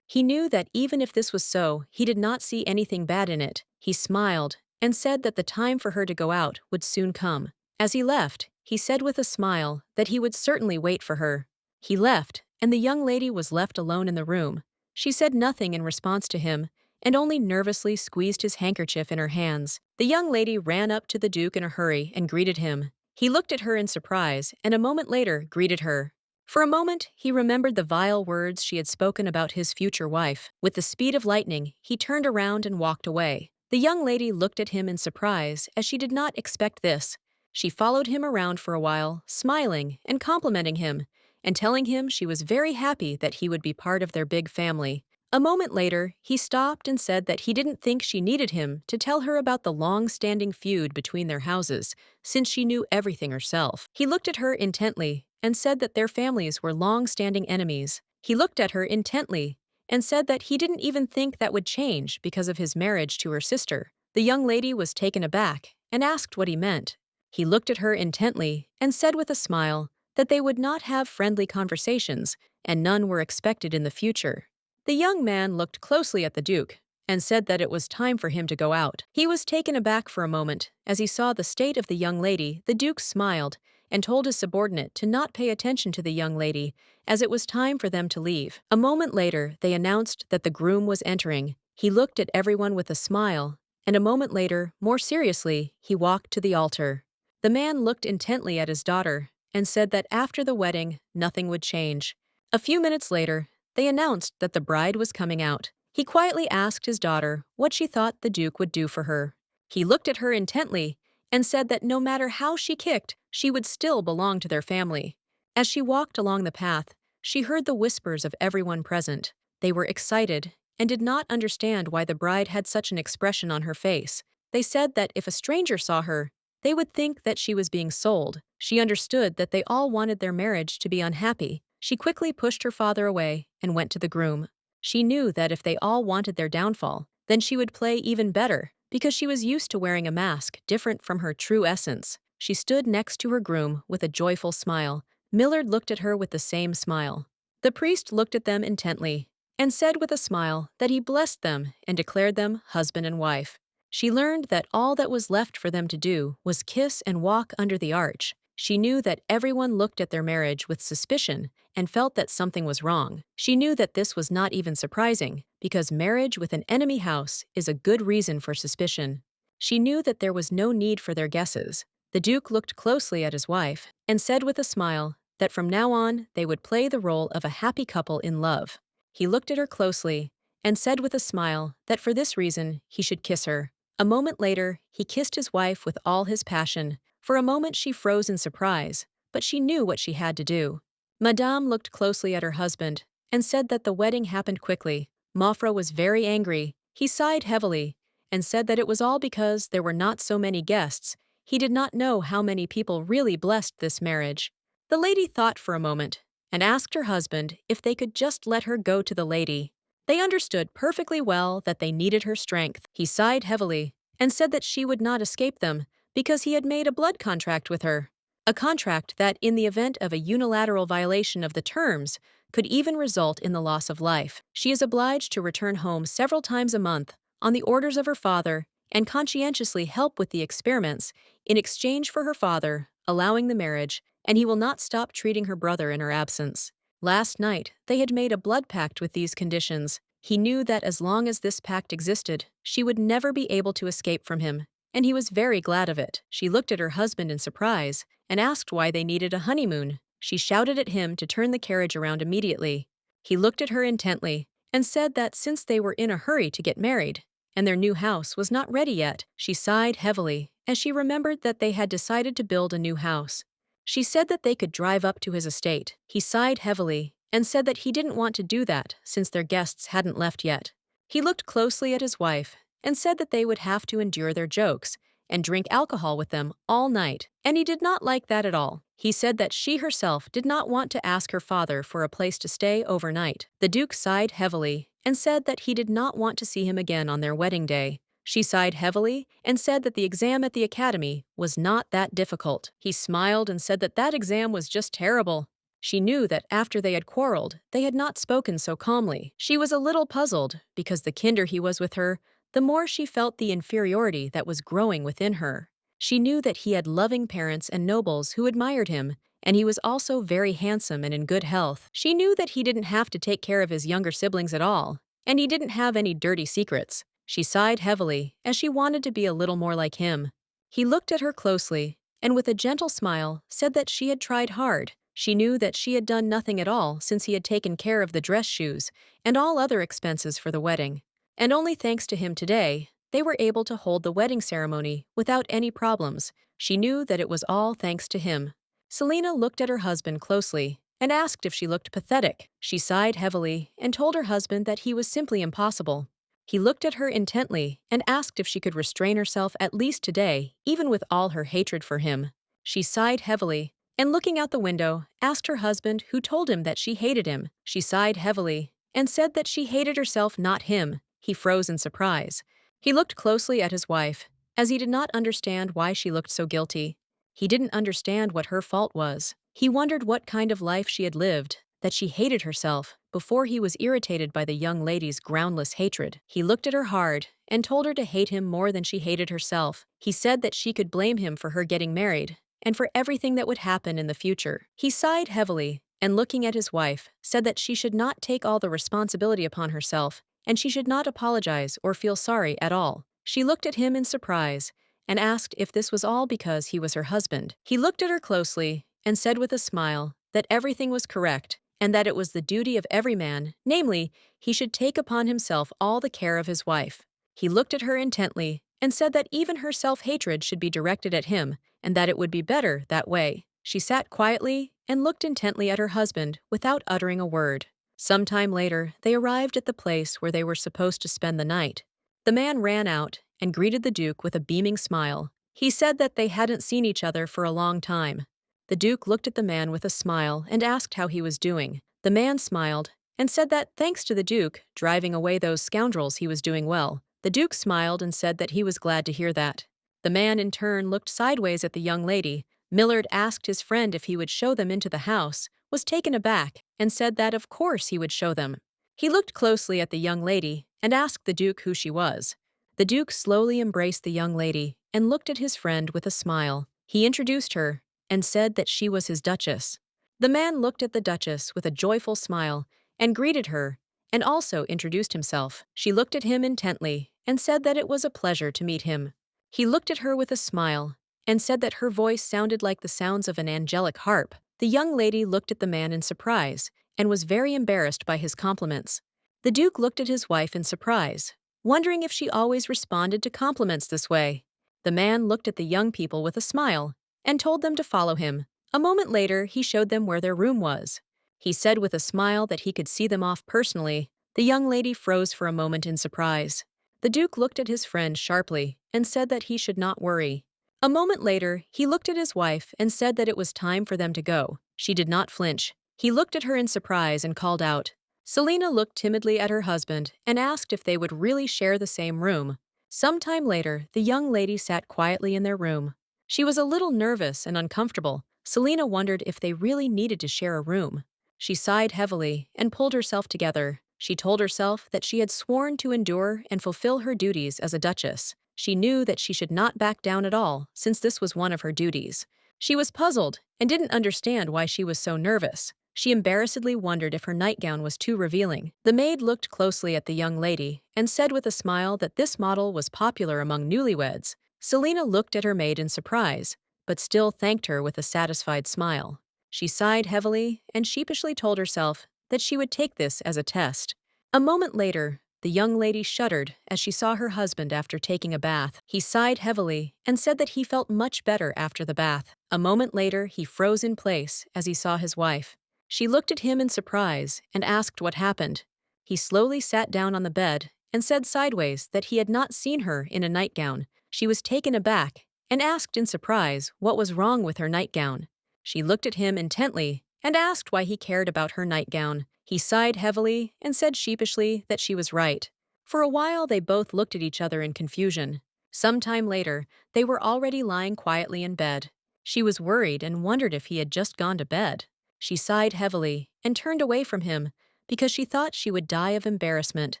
He knew that even if this was so, he did not see anything bad in it. He smiled and said that the time for her to go out would soon come. As he left, he said with a smile that he would certainly wait for her. He left, and the young lady was left alone in the room. She said nothing in response to him, and only nervously squeezed his handkerchief in her hands. The young lady ran up to the Duke in a hurry and greeted him. He looked at her in surprise, and a moment later greeted her. For a moment, he remembered the vile words she had spoken about his future wife. With the speed of lightning, he turned around and walked away. The young lady looked at him in surprise, as she did not expect this. She followed him around for a while, smiling and complimenting him, and telling him she was very happy that he would be part of their big family. A moment later, he stopped and said that he didn't think she needed him to tell her about the long-standing feud between their houses, since she knew everything herself. He looked at her intently and said that their families were long-standing enemies. He looked at her intently and said that he didn't even think that would change because of his marriage to her sister. The young lady was taken aback and asked what he meant. He looked at her intently and said with a smile that they would not have friendly conversations and none were expected in the future. The young man looked closely at the Duke and said that it was time for him to go out. He was taken aback for a moment as he saw the state of the young lady. The Duke smiled and told his subordinate to not pay attention to the young lady as it was time for them to leave. A moment later, they announced that the groom was entering. He looked at everyone with a smile, and a moment later, more seriously, he walked to the altar. The man looked intently at his daughter and said that after the wedding, nothing would change. A few minutes later, they announced that the bride was coming out. He quietly asked his daughter what she thought the Duke would do for her. He looked at her intently and said that no matter how she kicked, she would still belong to their family. As she walked along the path, she heard the whispers of everyone present. They were excited and did not understand why the bride had such an expression on her face. They said that if a stranger saw her, they would think that she was being sold. She understood that they all wanted their marriage to be unhappy. She quickly pushed her father away and went to the groom. She knew that if they all wanted their downfall, then she would play even better, because she was used to wearing a mask different from her true essence. She stood next to her groom with a joyful smile. Millard looked at her with the same smile. The priest looked at them intently and said with a smile that he blessed them and declared them husband and wife. She learned that all that was left for them to do was kiss and walk under the arch. She knew that everyone looked at their marriage with suspicion and felt that something was wrong. She knew that this was not even surprising, because marriage with an enemy house is a good reason for suspicion. She knew that there was no need for their guesses. The Duke looked closely at his wife and said with a smile that from now on they would play the role of a happy couple in love. He looked at her closely and said with a smile that for this reason he should kiss her. A moment later, he kissed his wife with all his passion. For a moment she froze in surprise, but she knew what she had to do. Madame looked closely at her husband and said that the wedding happened quickly. Maufra was very angry. He sighed heavily and said that it was all because there were not so many guests. He did not know how many people really blessed this marriage. The lady thought for a moment and asked her husband if they could just let her go to the lady. They understood perfectly well that they needed her strength. He sighed heavily and said that she would not escape them because he had made a blood contract with her. A contract that, in the event of a unilateral violation of the terms, could even result in the loss of life. She is obliged to return home several times a month on the orders of her father and conscientiously help with the experiments in exchange for her father allowing the marriage, and he will not stop treating her brother in her absence. Last night, they had made a blood pact with these conditions. He knew that as long as this pact existed, she would never be able to escape from him, and he was very glad of it. She looked at her husband in surprise and asked why they needed a honeymoon. She shouted at him to turn the carriage around immediately. He looked at her intently and said that since they were in a hurry to get married, and their new house was not ready yet, she sighed heavily as she remembered that they had decided to build a new house. She said that they could drive up to his estate. He sighed heavily and said that he didn't want to do that since their guests hadn't left yet. He looked closely at his wife and said that they would have to endure their jokes and drink alcohol with them all night, and he did not like that at all. He said that she herself did not want to ask her father for a place to stay overnight. The Duke sighed heavily and said that he did not want to see him again on their wedding day. She sighed heavily and said that the exam at the academy was not that difficult. He smiled and said that that exam was just terrible. She knew that after they had quarreled, they had not spoken so calmly. She was a little puzzled, because the kinder he was with her, the more she felt the inferiority that was growing within her. She knew that he had loving parents and nobles who admired him, and he was also very handsome and in good health. She knew that he didn't have to take care of his younger siblings at all, and he didn't have any dirty secrets. She sighed heavily, as she wanted to be a little more like him. He looked at her closely, and with a gentle smile, said that she had tried hard. She knew that she had done nothing at all since he had taken care of the dress shoes and all other expenses for the wedding. And only thanks to him today, they were able to hold the wedding ceremony without any problems. She knew that it was all thanks to him. Selena looked at her husband closely and asked if she looked pathetic. She sighed heavily and told her husband that he was simply impossible. He looked at her intently and asked if she could restrain herself at least today, even with all her hatred for him. She sighed heavily and, looking out the window, asked her husband, who told him that she hated him. She sighed heavily and said that she hated herself, not him. He froze in surprise. He looked closely at his wife, as he did not understand why she looked so guilty. He didn't understand what her fault was. He wondered what kind of life she had lived, that she hated herself, before he was irritated by the young lady's groundless hatred. He looked at her hard and told her to hate him more than she hated herself. He said that she could blame him for her getting married and for everything that would happen in the future. He sighed heavily and, looking at his wife, said that she should not take all the responsibility upon herself and she should not apologize or feel sorry at all. She looked at him in surprise and asked if this was all because he was her husband. He looked at her closely and said with a smile that everything was correct and that it was the duty of every man, namely, he should take upon himself all the care of his wife. He looked at her intently and said that even her self-hatred should be directed at him and that it would be better that way. She sat quietly and looked intently at her husband without uttering a word. Some time later, they arrived at the place where they were supposed to spend the night. The man ran out and greeted the Duke with a beaming smile. He said that they hadn't seen each other for a long time. The Duke looked at the man with a smile and asked how he was doing. The man smiled and said that, thanks to the Duke driving away those scoundrels, he was doing well. The Duke smiled and said that he was glad to hear that. The man in turn looked sideways at the young lady. Millard asked his friend if he would show them into the house, was taken aback, and said that of course he would show them. He looked closely at the young lady and asked the Duke who she was. The Duke slowly embraced the young lady and looked at his friend with a smile. He introduced her and said that she was his Duchess. The man looked at the Duchess with a joyful smile and greeted her and also introduced himself. She looked at him intently and said that it was a pleasure to meet him. He looked at her with a smile and said that her voice sounded like the sounds of an angelic harp. The young lady looked at the man in surprise and was very embarrassed by his compliments. The Duke looked at his wife in surprise, wondering if she always responded to compliments this way. The man looked at the young people with a smile and told them to follow him. A moment later, he showed them where their room was. He said with a smile that he could see them off personally. The young lady froze for a moment in surprise. The Duke looked at his friend sharply and said that he should not worry. A moment later, he looked at his wife and said that it was time for them to go. She did not flinch. He looked at her in surprise and called out. Selena looked timidly at her husband and asked if they would really share the same room. Some time later, the young lady sat quietly in their room. She was a little nervous and uncomfortable. Selena wondered if they really needed to share a room. She sighed heavily and pulled herself together. She told herself that she had sworn to endure and fulfill her duties as a duchess. She knew that she should not back down at all, since this was one of her duties. She was puzzled and didn't understand why she was so nervous. She embarrassedly wondered if her nightgown was too revealing. The maid looked closely at the young lady and said with a smile that this model was popular among newlyweds. Selena looked at her maid in surprise, but still thanked her with a satisfied smile. She sighed heavily and sheepishly told herself that she would take this as a test. A moment later, the young lady shuddered as she saw her husband after taking a bath. He sighed heavily and said that he felt much better after the bath. A moment later, he froze in place as he saw his wife. She looked at him in surprise and asked what happened. He slowly sat down on the bed and said sideways that he had not seen her in a nightgown. She was taken aback and asked in surprise what was wrong with her nightgown. She looked at him intently and asked why he cared about her nightgown. He sighed heavily and said sheepishly that she was right. For a while, they both looked at each other in confusion. Some time later, they were already lying quietly in bed. She was worried and wondered if he had just gone to bed. She sighed heavily and turned away from him because she thought she would die of embarrassment,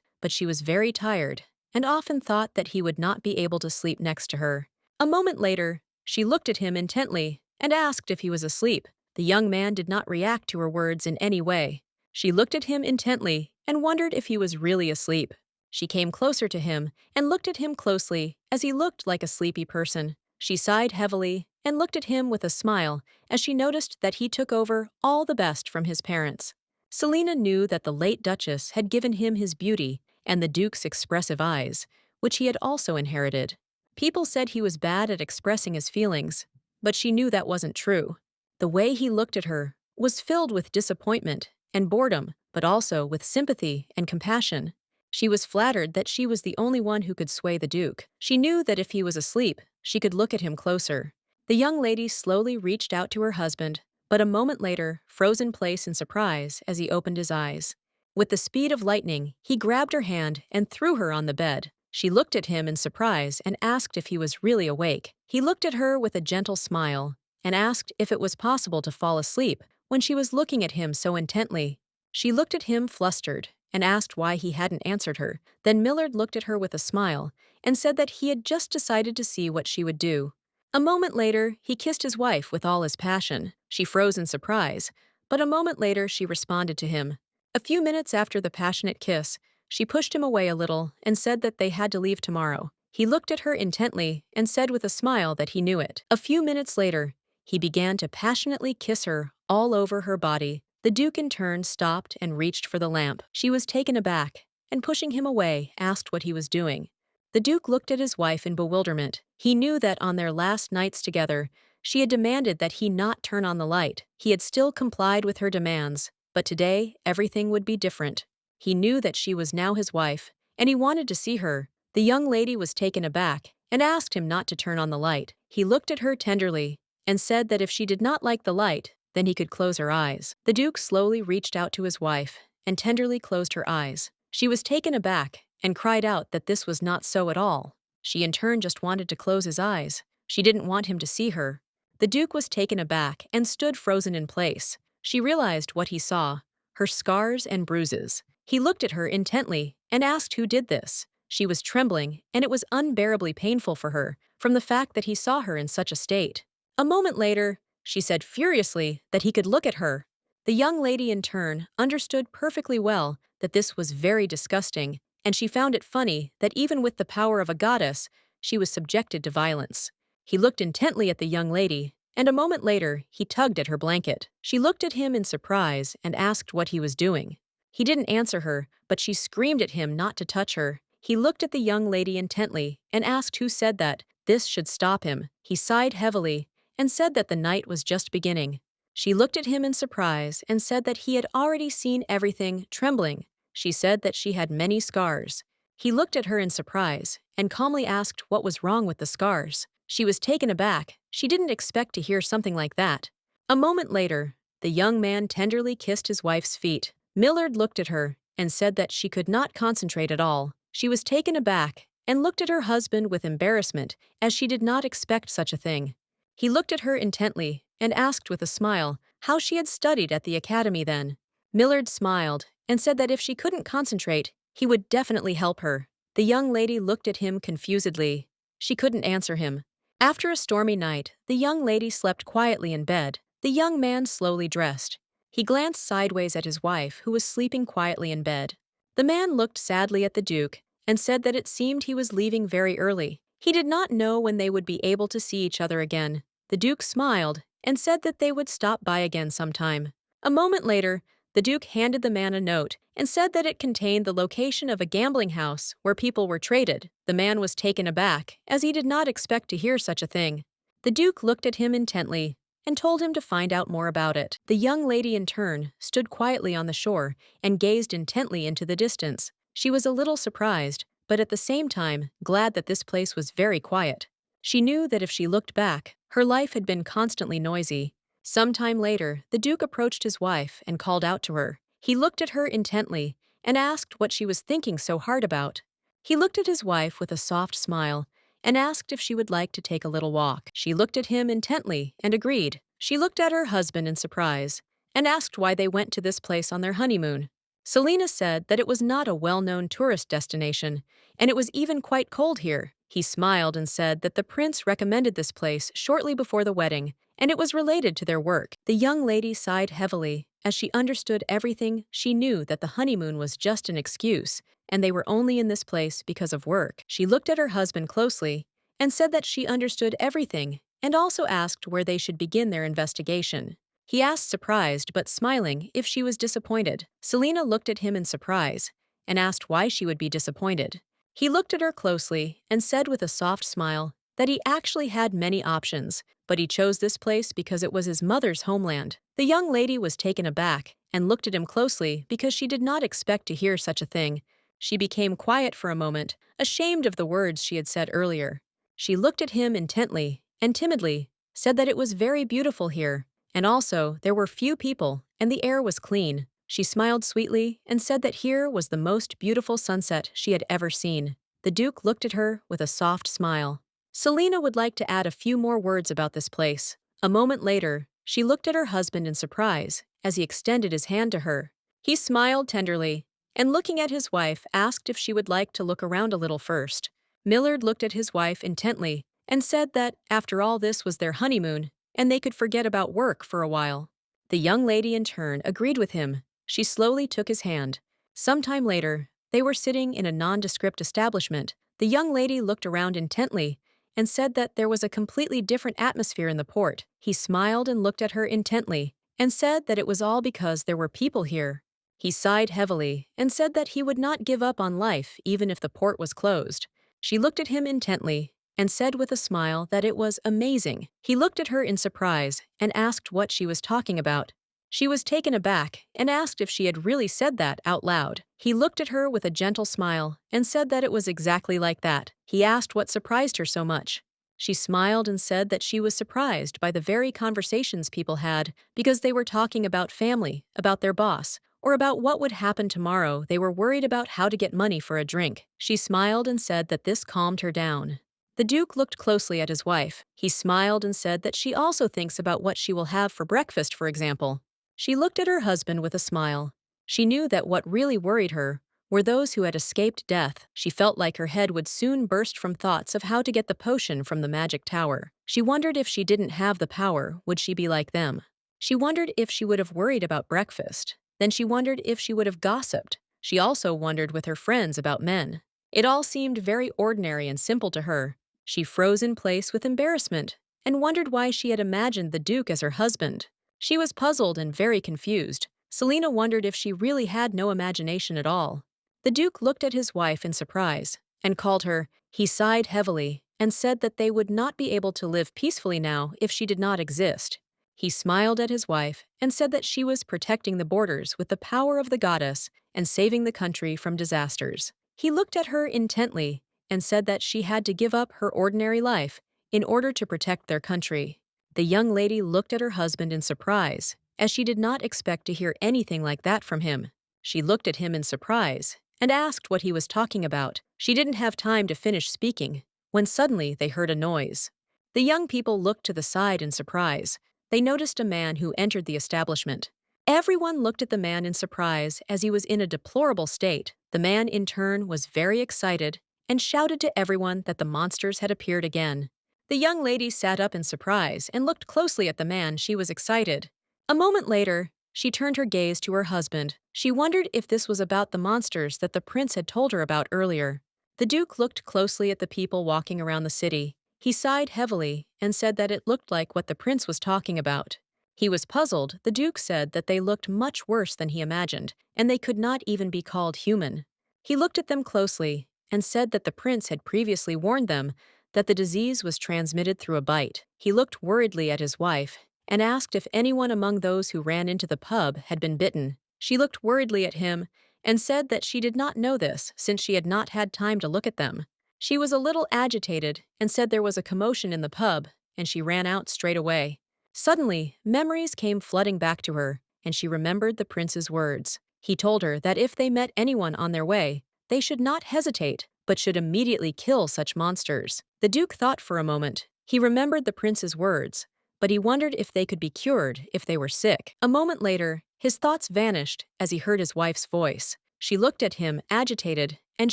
but she was very tired and often thought that he would not be able to sleep next to her. A moment later, she looked at him intently and asked if he was asleep. The young man did not react to her words in any way. She looked at him intently and wondered if he was really asleep. She came closer to him and looked at him closely as he looked like a sleepy person. She sighed heavily and looked at him with a smile as she noticed that he took over all the best from his parents. Selina knew that the late Duchess had given him his beauty and the Duke's expressive eyes, which he had also inherited. People said he was bad at expressing his feelings, but she knew that wasn't true. The way he looked at her was filled with disappointment and boredom, but also with sympathy and compassion. She was flattered that she was the only one who could sway the Duke. She knew that if he was asleep, she could look at him closer. The young lady slowly reached out to her husband, but a moment later froze in place in surprise as he opened his eyes. With the speed of lightning, he grabbed her hand and threw her on the bed. She looked at him in surprise and asked if he was really awake. He looked at her with a gentle smile and asked if it was possible to fall asleep when she was looking at him so intently. She looked at him flustered and asked why he hadn't answered her. Then Millard looked at her with a smile and said that he had just decided to see what she would do. A moment later, he kissed his wife with all his passion. She froze in surprise, but a moment later she responded to him. A few minutes after the passionate kiss, she pushed him away a little and said that they had to leave tomorrow. He looked at her intently and said with a smile that he knew it. A few minutes later, he began to passionately kiss her all over her body. The Duke in turn stopped and reached for the lamp. She was taken aback and, pushing him away, asked what he was doing. The Duke looked at his wife in bewilderment. He knew that on their last nights together, she had demanded that he not turn on the light. He had still complied with her demands, but today everything would be different. He knew that she was now his wife, and he wanted to see her. The young lady was taken aback and asked him not to turn on the light. He looked at her tenderly and said that if she did not like the light, then he could close her eyes. The Duke slowly reached out to his wife and tenderly closed her eyes. She was taken aback and cried out that this was not so at all. She in turn just wanted to close his eyes. She didn't want him to see her. The Duke was taken aback and stood frozen in place. She realized what he saw, her scars and bruises. He looked at her intently and asked who did this. She was trembling, and it was unbearably painful for her from the fact that he saw her in such a state. A moment later, she said furiously that he could look at her. The young lady in turn understood perfectly well that this was very disgusting, and she found it funny that even with the power of a goddess, she was subjected to violence. He looked intently at the young lady, and a moment later, he tugged at her blanket. She looked at him in surprise and asked what he was doing. He didn't answer her, but she screamed at him not to touch her. He looked at the young lady intently and asked who said that this should stop him. He sighed heavily and said that the night was just beginning. She looked at him in surprise and said that he had already seen everything, trembling. She said that she had many scars. He looked at her in surprise and calmly asked what was wrong with the scars. She was taken aback. She didn't expect to hear something like that. A moment later, the young man tenderly kissed his wife's feet. Millard looked at her and said that she could not concentrate at all. She was taken aback and looked at her husband with embarrassment, as she did not expect such a thing. He looked at her intently and asked with a smile how she had studied at the academy then. Millard smiled and said that if she couldn't concentrate, he would definitely help her. The young lady looked at him confusedly. She couldn't answer him. After a stormy night, the young lady slept quietly in bed. The young man slowly dressed. He glanced sideways at his wife, who was sleeping quietly in bed. The man looked sadly at the Duke and said that it seemed he was leaving very early. He did not know when they would be able to see each other again. The Duke smiled and said that they would stop by again sometime. A moment later, the Duke handed the man a note and said that it contained the location of a gambling house where people were traded. The man was taken aback, as he did not expect to hear such a thing. The Duke looked at him intently and told him to find out more about it. The young lady in turn stood quietly on the shore and gazed intently into the distance. She was a little surprised, but at the same time, glad that this place was very quiet. She knew that if she looked back, her life had been constantly noisy. Some time later, the Duke approached his wife and called out to her. He looked at her intently and asked what she was thinking so hard about. He looked at his wife with a soft smile and asked if she would like to take a little walk. She looked at him intently and agreed. She looked at her husband in surprise and asked why they went to this place on their honeymoon. Selena said that it was not a well-known tourist destination, and it was even quite cold here. He smiled and said that the prince recommended this place shortly before the wedding, and it was related to their work. The young lady sighed heavily. As she understood everything, she knew that the honeymoon was just an excuse, and they were only in this place because of work. She looked at her husband closely and said that she understood everything, and also asked where they should begin their investigation. He asked, surprised but smiling, if she was disappointed. Selena looked at him in surprise and asked why she would be disappointed. He looked at her closely and said with a soft smile that he actually had many options, but he chose this place because it was his mother's homeland. The young lady was taken aback and looked at him closely because she did not expect to hear such a thing. She became quiet for a moment, ashamed of the words she had said earlier. She looked at him intently and timidly, said that it was very beautiful here, and also there were few people and the air was clean. She smiled sweetly and said that here was the most beautiful sunset she had ever seen. The Duke looked at her with a soft smile. Selena would like to add a few more words about this place. A moment later, she looked at her husband in surprise as he extended his hand to her. He smiled tenderly and, looking at his wife, asked if she would like to look around a little first. Millard looked at his wife intently and said that, after all, this was their honeymoon and they could forget about work for a while. The young lady in turn agreed with him. She slowly took his hand. Some time later, they were sitting in a nondescript establishment. The young lady looked around intently and said that there was a completely different atmosphere in the port. He smiled and looked at her intently and said that it was all because there were people here. He sighed heavily and said that he would not give up on life even if the port was closed. She looked at him intently and said with a smile that it was amazing. He looked at her in surprise and asked what she was talking about. She was taken aback and asked if she had really said that out loud. He looked at her with a gentle smile and said that it was exactly like that. He asked what surprised her so much. She smiled and said that she was surprised by the very conversations people had because they were talking about family, about their boss, or about what would happen tomorrow. They were worried about how to get money for a drink. She smiled and said that this calmed her down. The Duke looked closely at his wife. He smiled and said that she also thinks about what she will have for breakfast, for example. She looked at her husband with a smile. She knew that what really worried her were those who had escaped death. She felt like her head would soon burst from thoughts of how to get the potion from the magic tower. She wondered if she didn't have the power, would she be like them? She wondered if she would have worried about breakfast. Then she wondered if she would have gossiped. She also wondered with her friends about men. It all seemed very ordinary and simple to her. She froze in place with embarrassment and wondered why she had imagined the Duke as her husband. She was puzzled and very confused. Selena wondered if she really had no imagination at all. The Duke looked at his wife in surprise and called her. He sighed heavily and said that they would not be able to live peacefully now if she did not exist. He smiled at his wife and said that she was protecting the borders with the power of the goddess and saving the country from disasters. He looked at her intently and said that she had to give up her ordinary life in order to protect their country. The young lady looked at her husband in surprise, as she did not expect to hear anything like that from him. She looked at him in surprise and asked what he was talking about. She didn't have time to finish speaking when suddenly they heard a noise. The young people looked to the side in surprise. They noticed a man who entered the establishment. Everyone looked at the man in surprise as he was in a deplorable state. The man, in turn, was very excited and shouted to everyone that the monsters had appeared again. The young lady sat up in surprise and looked closely at the man. She was excited. A moment later, she turned her gaze to her husband. She wondered if this was about the monsters that the prince had told her about earlier. The Duke looked closely at the people walking around the city. He sighed heavily and said that it looked like what the prince was talking about. He was puzzled. The Duke said that they looked much worse than he imagined, and they could not even be called human. He looked at them closely and said that the prince had previously warned them that the disease was transmitted through a bite. He looked worriedly at his wife and asked if anyone among those who ran into the pub had been bitten. She looked worriedly at him and said that she did not know this since she had not had time to look at them. She was a little agitated and said there was a commotion in the pub, and she ran out straight away. Suddenly, memories came flooding back to her, and she remembered the prince's words. He told her that if they met anyone on their way, they should not hesitate, but should immediately kill such monsters. The Duke thought for a moment. He remembered the prince's words, but he wondered if they could be cured if they were sick. A moment later, his thoughts vanished as he heard his wife's voice. She looked at him, agitated, and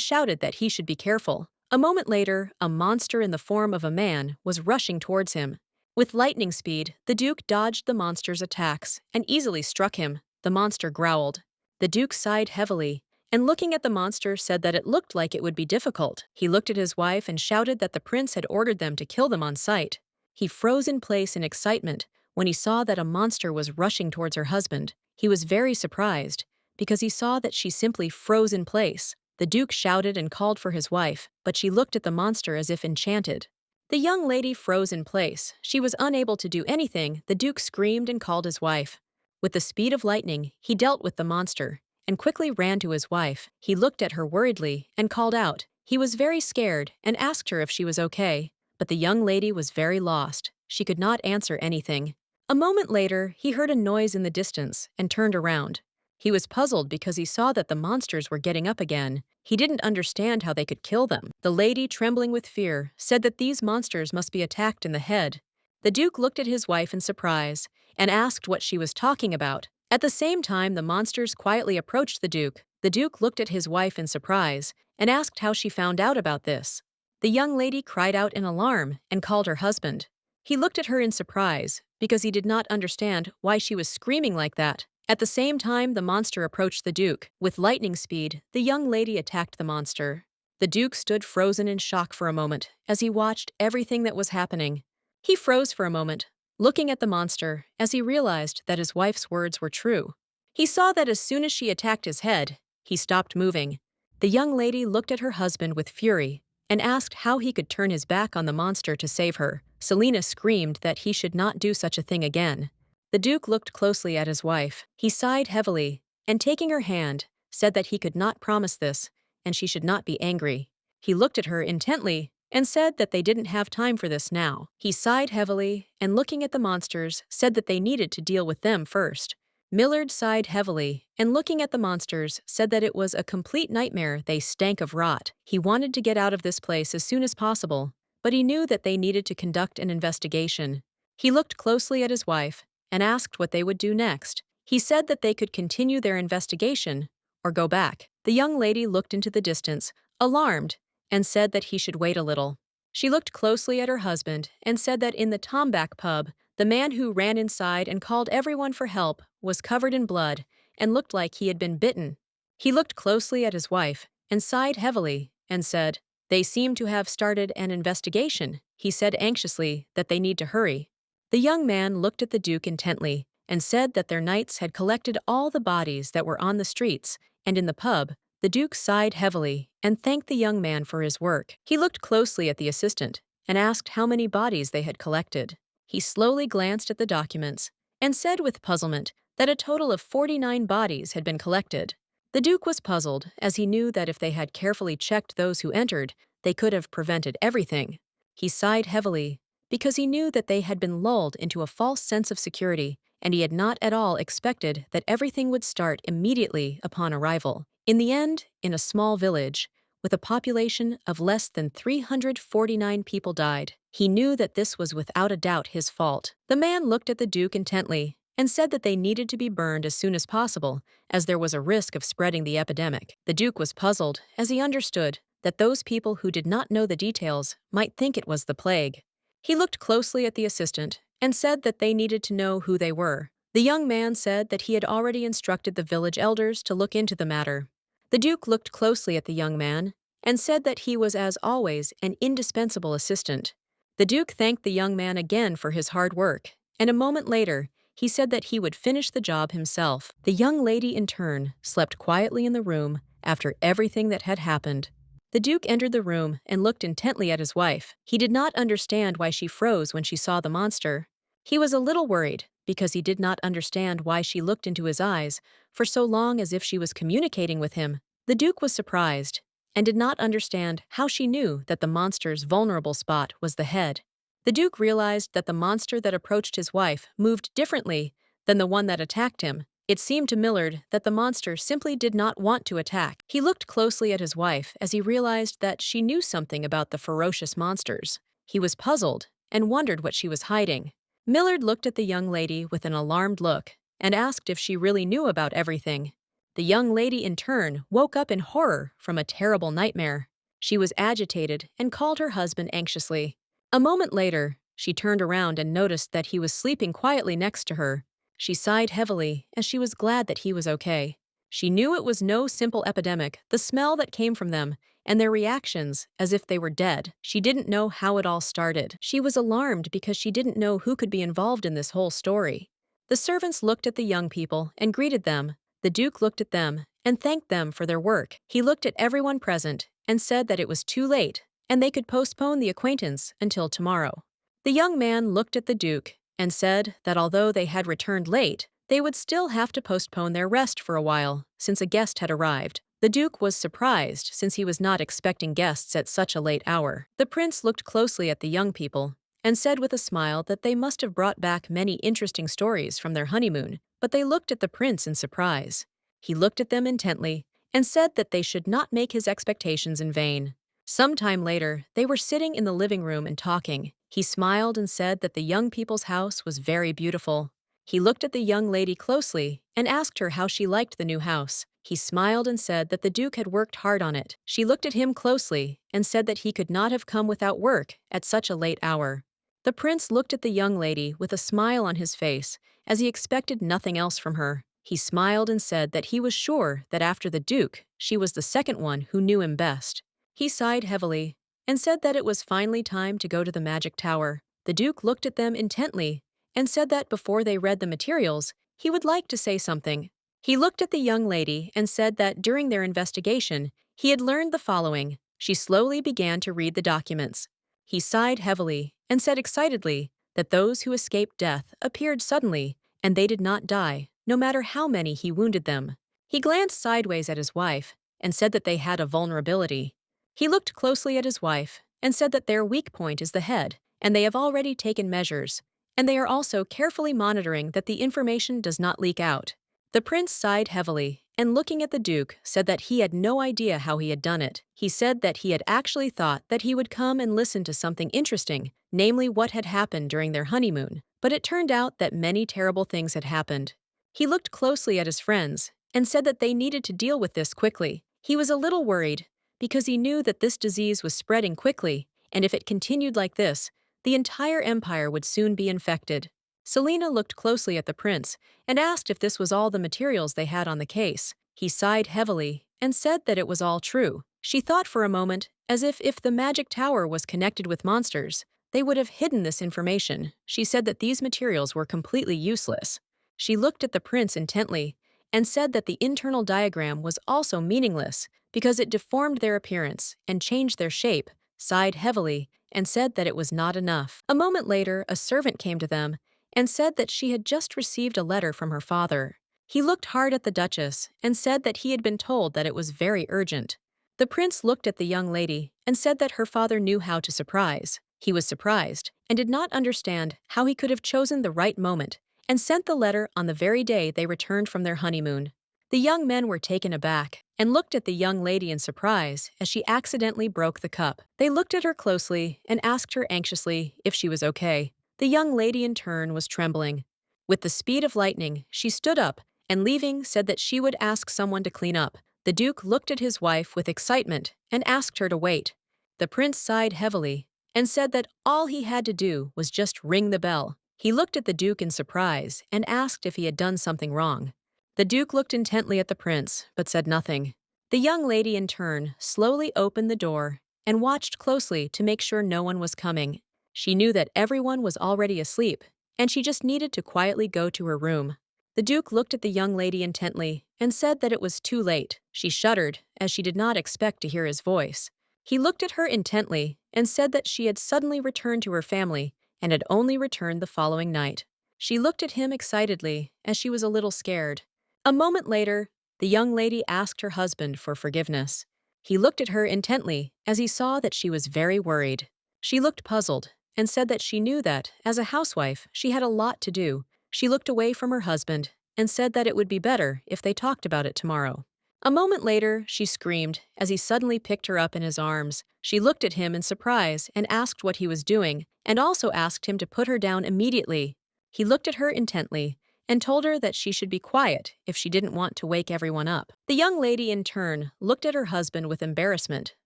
shouted that he should be careful. A moment later, a monster in the form of a man was rushing towards him. With lightning speed, the Duke dodged the monster's attacks and easily struck him. The monster growled. The Duke sighed heavily, and looking at the monster said that it looked like it would be difficult. He looked at his wife and shouted that the prince had ordered them to kill them on sight. He froze in place in excitement when he saw that a monster was rushing towards her husband. He was very surprised, because he saw that she simply froze in place. The Duke shouted and called for his wife, but she looked at the monster as if enchanted. The young lady froze in place. She was unable to do anything. The Duke screamed and called his wife. With the speed of lightning, he dealt with the monster and quickly ran to his wife. He looked at her worriedly and called out. He was very scared and asked her if she was okay, but the young lady was very lost. She could not answer anything. A moment later, he heard a noise in the distance and turned around. He was puzzled because he saw that the monsters were getting up again. He didn't understand how they could kill them. The lady, trembling with fear, said that these monsters must be attacked in the head. The Duke looked at his wife in surprise and asked what she was talking about. At the same time, the monsters quietly approached the Duke. The Duke looked at his wife in surprise and asked how she found out about this. The young lady cried out in alarm and called her husband. He looked at her in surprise because he did not understand why she was screaming like that. At the same time, the monster approached the Duke. With lightning speed, the young lady attacked the monster. The Duke stood frozen in shock for a moment as he watched everything that was happening. He froze for a moment, looking at the monster as he realized that his wife's words were true. He saw that as soon as she attacked his head, he stopped moving. The young lady looked at her husband with fury and asked how he could turn his back on the monster to save her. Selena screamed that he should not do such a thing again. The Duke looked closely at his wife. He sighed heavily, and taking her hand, said that he could not promise this, and she should not be angry. He looked at her intently and said that they didn't have time for this now. He sighed heavily, and looking at the monsters, said that they needed to deal with them first. Millard sighed heavily, and looking at the monsters, said that it was a complete nightmare. They stank of rot. He wanted to get out of this place as soon as possible, but he knew that they needed to conduct an investigation. He looked closely at his wife and asked what they would do next. He said that they could continue their investigation or go back. The young lady looked into the distance, alarmed, and said that he should wait a little. She looked closely at her husband and said that in the Tomback pub, the man who ran inside and called everyone for help was covered in blood and looked like he had been bitten. He looked closely at his wife and sighed heavily and said, "They seem to have started an investigation." He said anxiously that they need to hurry. The young man looked at the Duke intently and said that their knights had collected all the bodies that were on the streets and in the pub. The Duke sighed heavily and thanked the young man for his work. He looked closely at the assistant and asked how many bodies they had collected. He slowly glanced at the documents and said with puzzlement that a total of 49 bodies had been collected. The Duke was puzzled, as he knew that if they had carefully checked those who entered, they could have prevented everything. He sighed heavily, because he knew that they had been lulled into a false sense of security, and he had not at all expected that everything would start immediately upon arrival. In the end, in a small village, with a population of less than 349 people died. He knew that this was without a doubt his fault. The man looked at the Duke intently and said that they needed to be burned as soon as possible, as there was a risk of spreading the epidemic. The Duke was puzzled, as he understood that those people who did not know the details might think it was the plague. He looked closely at the assistant and said that they needed to know who they were. The young man said that he had already instructed the village elders to look into the matter. The Duke looked closely at the young man and said that he was, as always, an indispensable assistant. The Duke thanked the young man again for his hard work, and a moment later, he said that he would finish the job himself. The young lady, in turn, slept quietly in the room after everything that had happened. The Duke entered the room and looked intently at his wife. He did not understand why she froze when she saw the monster. He was a little worried, because he did not understand why she looked into his eyes for so long as if she was communicating with him. The Duke was surprised and did not understand how she knew that the monster's vulnerable spot was the head. The Duke realized that the monster that approached his wife moved differently than the one that attacked him. It seemed to Millard that the monster simply did not want to attack. He looked closely at his wife as he realized that she knew something about the ferocious monsters. He was puzzled and wondered what she was hiding. Millard looked at the young lady with an alarmed look and asked if she really knew about everything. The young lady, in turn, woke up in horror from a terrible nightmare. She was agitated and called her husband anxiously. A moment later, she turned around and noticed that he was sleeping quietly next to her. She sighed heavily as she was glad that he was okay. She knew it was no simple epidemic, the smell that came from them, and their reactions as if they were dead. She didn't know how it all started. She was alarmed because she didn't know who could be involved in this whole story. The servants looked at the young people and greeted them. The Duke looked at them and thanked them for their work. He looked at everyone present and said that it was too late and they could postpone the acquaintance until tomorrow. The young man looked at the Duke and said that although they had returned late, they would still have to postpone their rest for a while, since a guest had arrived. The Duke was surprised since he was not expecting guests at such a late hour. The prince looked closely at the young people and said with a smile that they must have brought back many interesting stories from their honeymoon, but they looked at the prince in surprise. He looked at them intently and said that they should not make his expectations in vain. Some time later, they were sitting in the living room and talking. He smiled and said that the young people's house was very beautiful. He looked at the young lady closely and asked her how she liked the new house. He smiled and said that the Duke had worked hard on it. She looked at him closely and said that he could not have come without work at such a late hour. The prince looked at the young lady with a smile on his face as he expected nothing else from her. He smiled and said that he was sure that after the Duke, she was the second one who knew him best. He sighed heavily and said that it was finally time to go to the magic tower. The Duke looked at them intently and said that before they read the materials, he would like to say something. He looked at the young lady and said that during their investigation, he had learned the following. She slowly began to read the documents. He sighed heavily and said excitedly that those who escaped death appeared suddenly and they did not die, no matter how many he wounded them. He glanced sideways at his wife and said that they had a vulnerability. He looked closely at his wife and said that their weak point is the head, and they have already taken measures, and they are also carefully monitoring that the information does not leak out. The prince sighed heavily and looking at the Duke said that he had no idea how he had done it. He said that he had actually thought that he would come and listen to something interesting, namely what had happened during their honeymoon, but it turned out that many terrible things had happened. He looked closely at his friends and said that they needed to deal with this quickly. He was a little worried because he knew that this disease was spreading quickly, and if it continued like this, the entire empire would soon be infected. Selena looked closely at the prince and asked if this was all the materials they had on the case. He sighed heavily and said that it was all true. She thought for a moment as if the magic tower was connected with monsters, they would have hidden this information. She said that these materials were completely useless. She looked at the prince intently and said that the internal diagram was also meaningless because it deformed their appearance and changed their shape, sighed heavily, and said that it was not enough. A moment later, a servant came to them and said that she had just received a letter from her father. He looked hard at the Duchess and said that he had been told that it was very urgent. The prince looked at the young lady and said that her father knew how to surprise. He was surprised and did not understand how he could have chosen the right moment and sent the letter on the very day they returned from their honeymoon. The young men were taken aback and looked at the young lady in surprise as she accidentally broke the cup. They looked at her closely and asked her anxiously if she was okay. The young lady in turn was trembling. With the speed of lightning, she stood up and leaving said that she would ask someone to clean up. The Duke looked at his wife with excitement and asked her to wait. The prince sighed heavily and said that all he had to do was just ring the bell. He looked at the Duke in surprise and asked if he had done something wrong. The Duke looked intently at the prince, but said nothing. The young lady, in turn, slowly opened the door and watched closely to make sure no one was coming. She knew that everyone was already asleep, and she just needed to quietly go to her room. The Duke looked at the young lady intently and said that it was too late. She shuddered, as she did not expect to hear his voice. He looked at her intently and said that she had suddenly returned to her family and had only returned the following night. She looked at him excitedly, as she was a little scared. A moment later, the young lady asked her husband for forgiveness. He looked at her intently, as he saw that she was very worried. She looked puzzled, and said that she knew that, as a housewife, she had a lot to do. She looked away from her husband, and said that it would be better if they talked about it tomorrow. A moment later, she screamed, as he suddenly picked her up in his arms. She looked at him in surprise and asked what he was doing, and also asked him to put her down immediately. He looked at her intently and told her that she should be quiet if she didn't want to wake everyone up. The young lady, in turn, looked at her husband with embarrassment,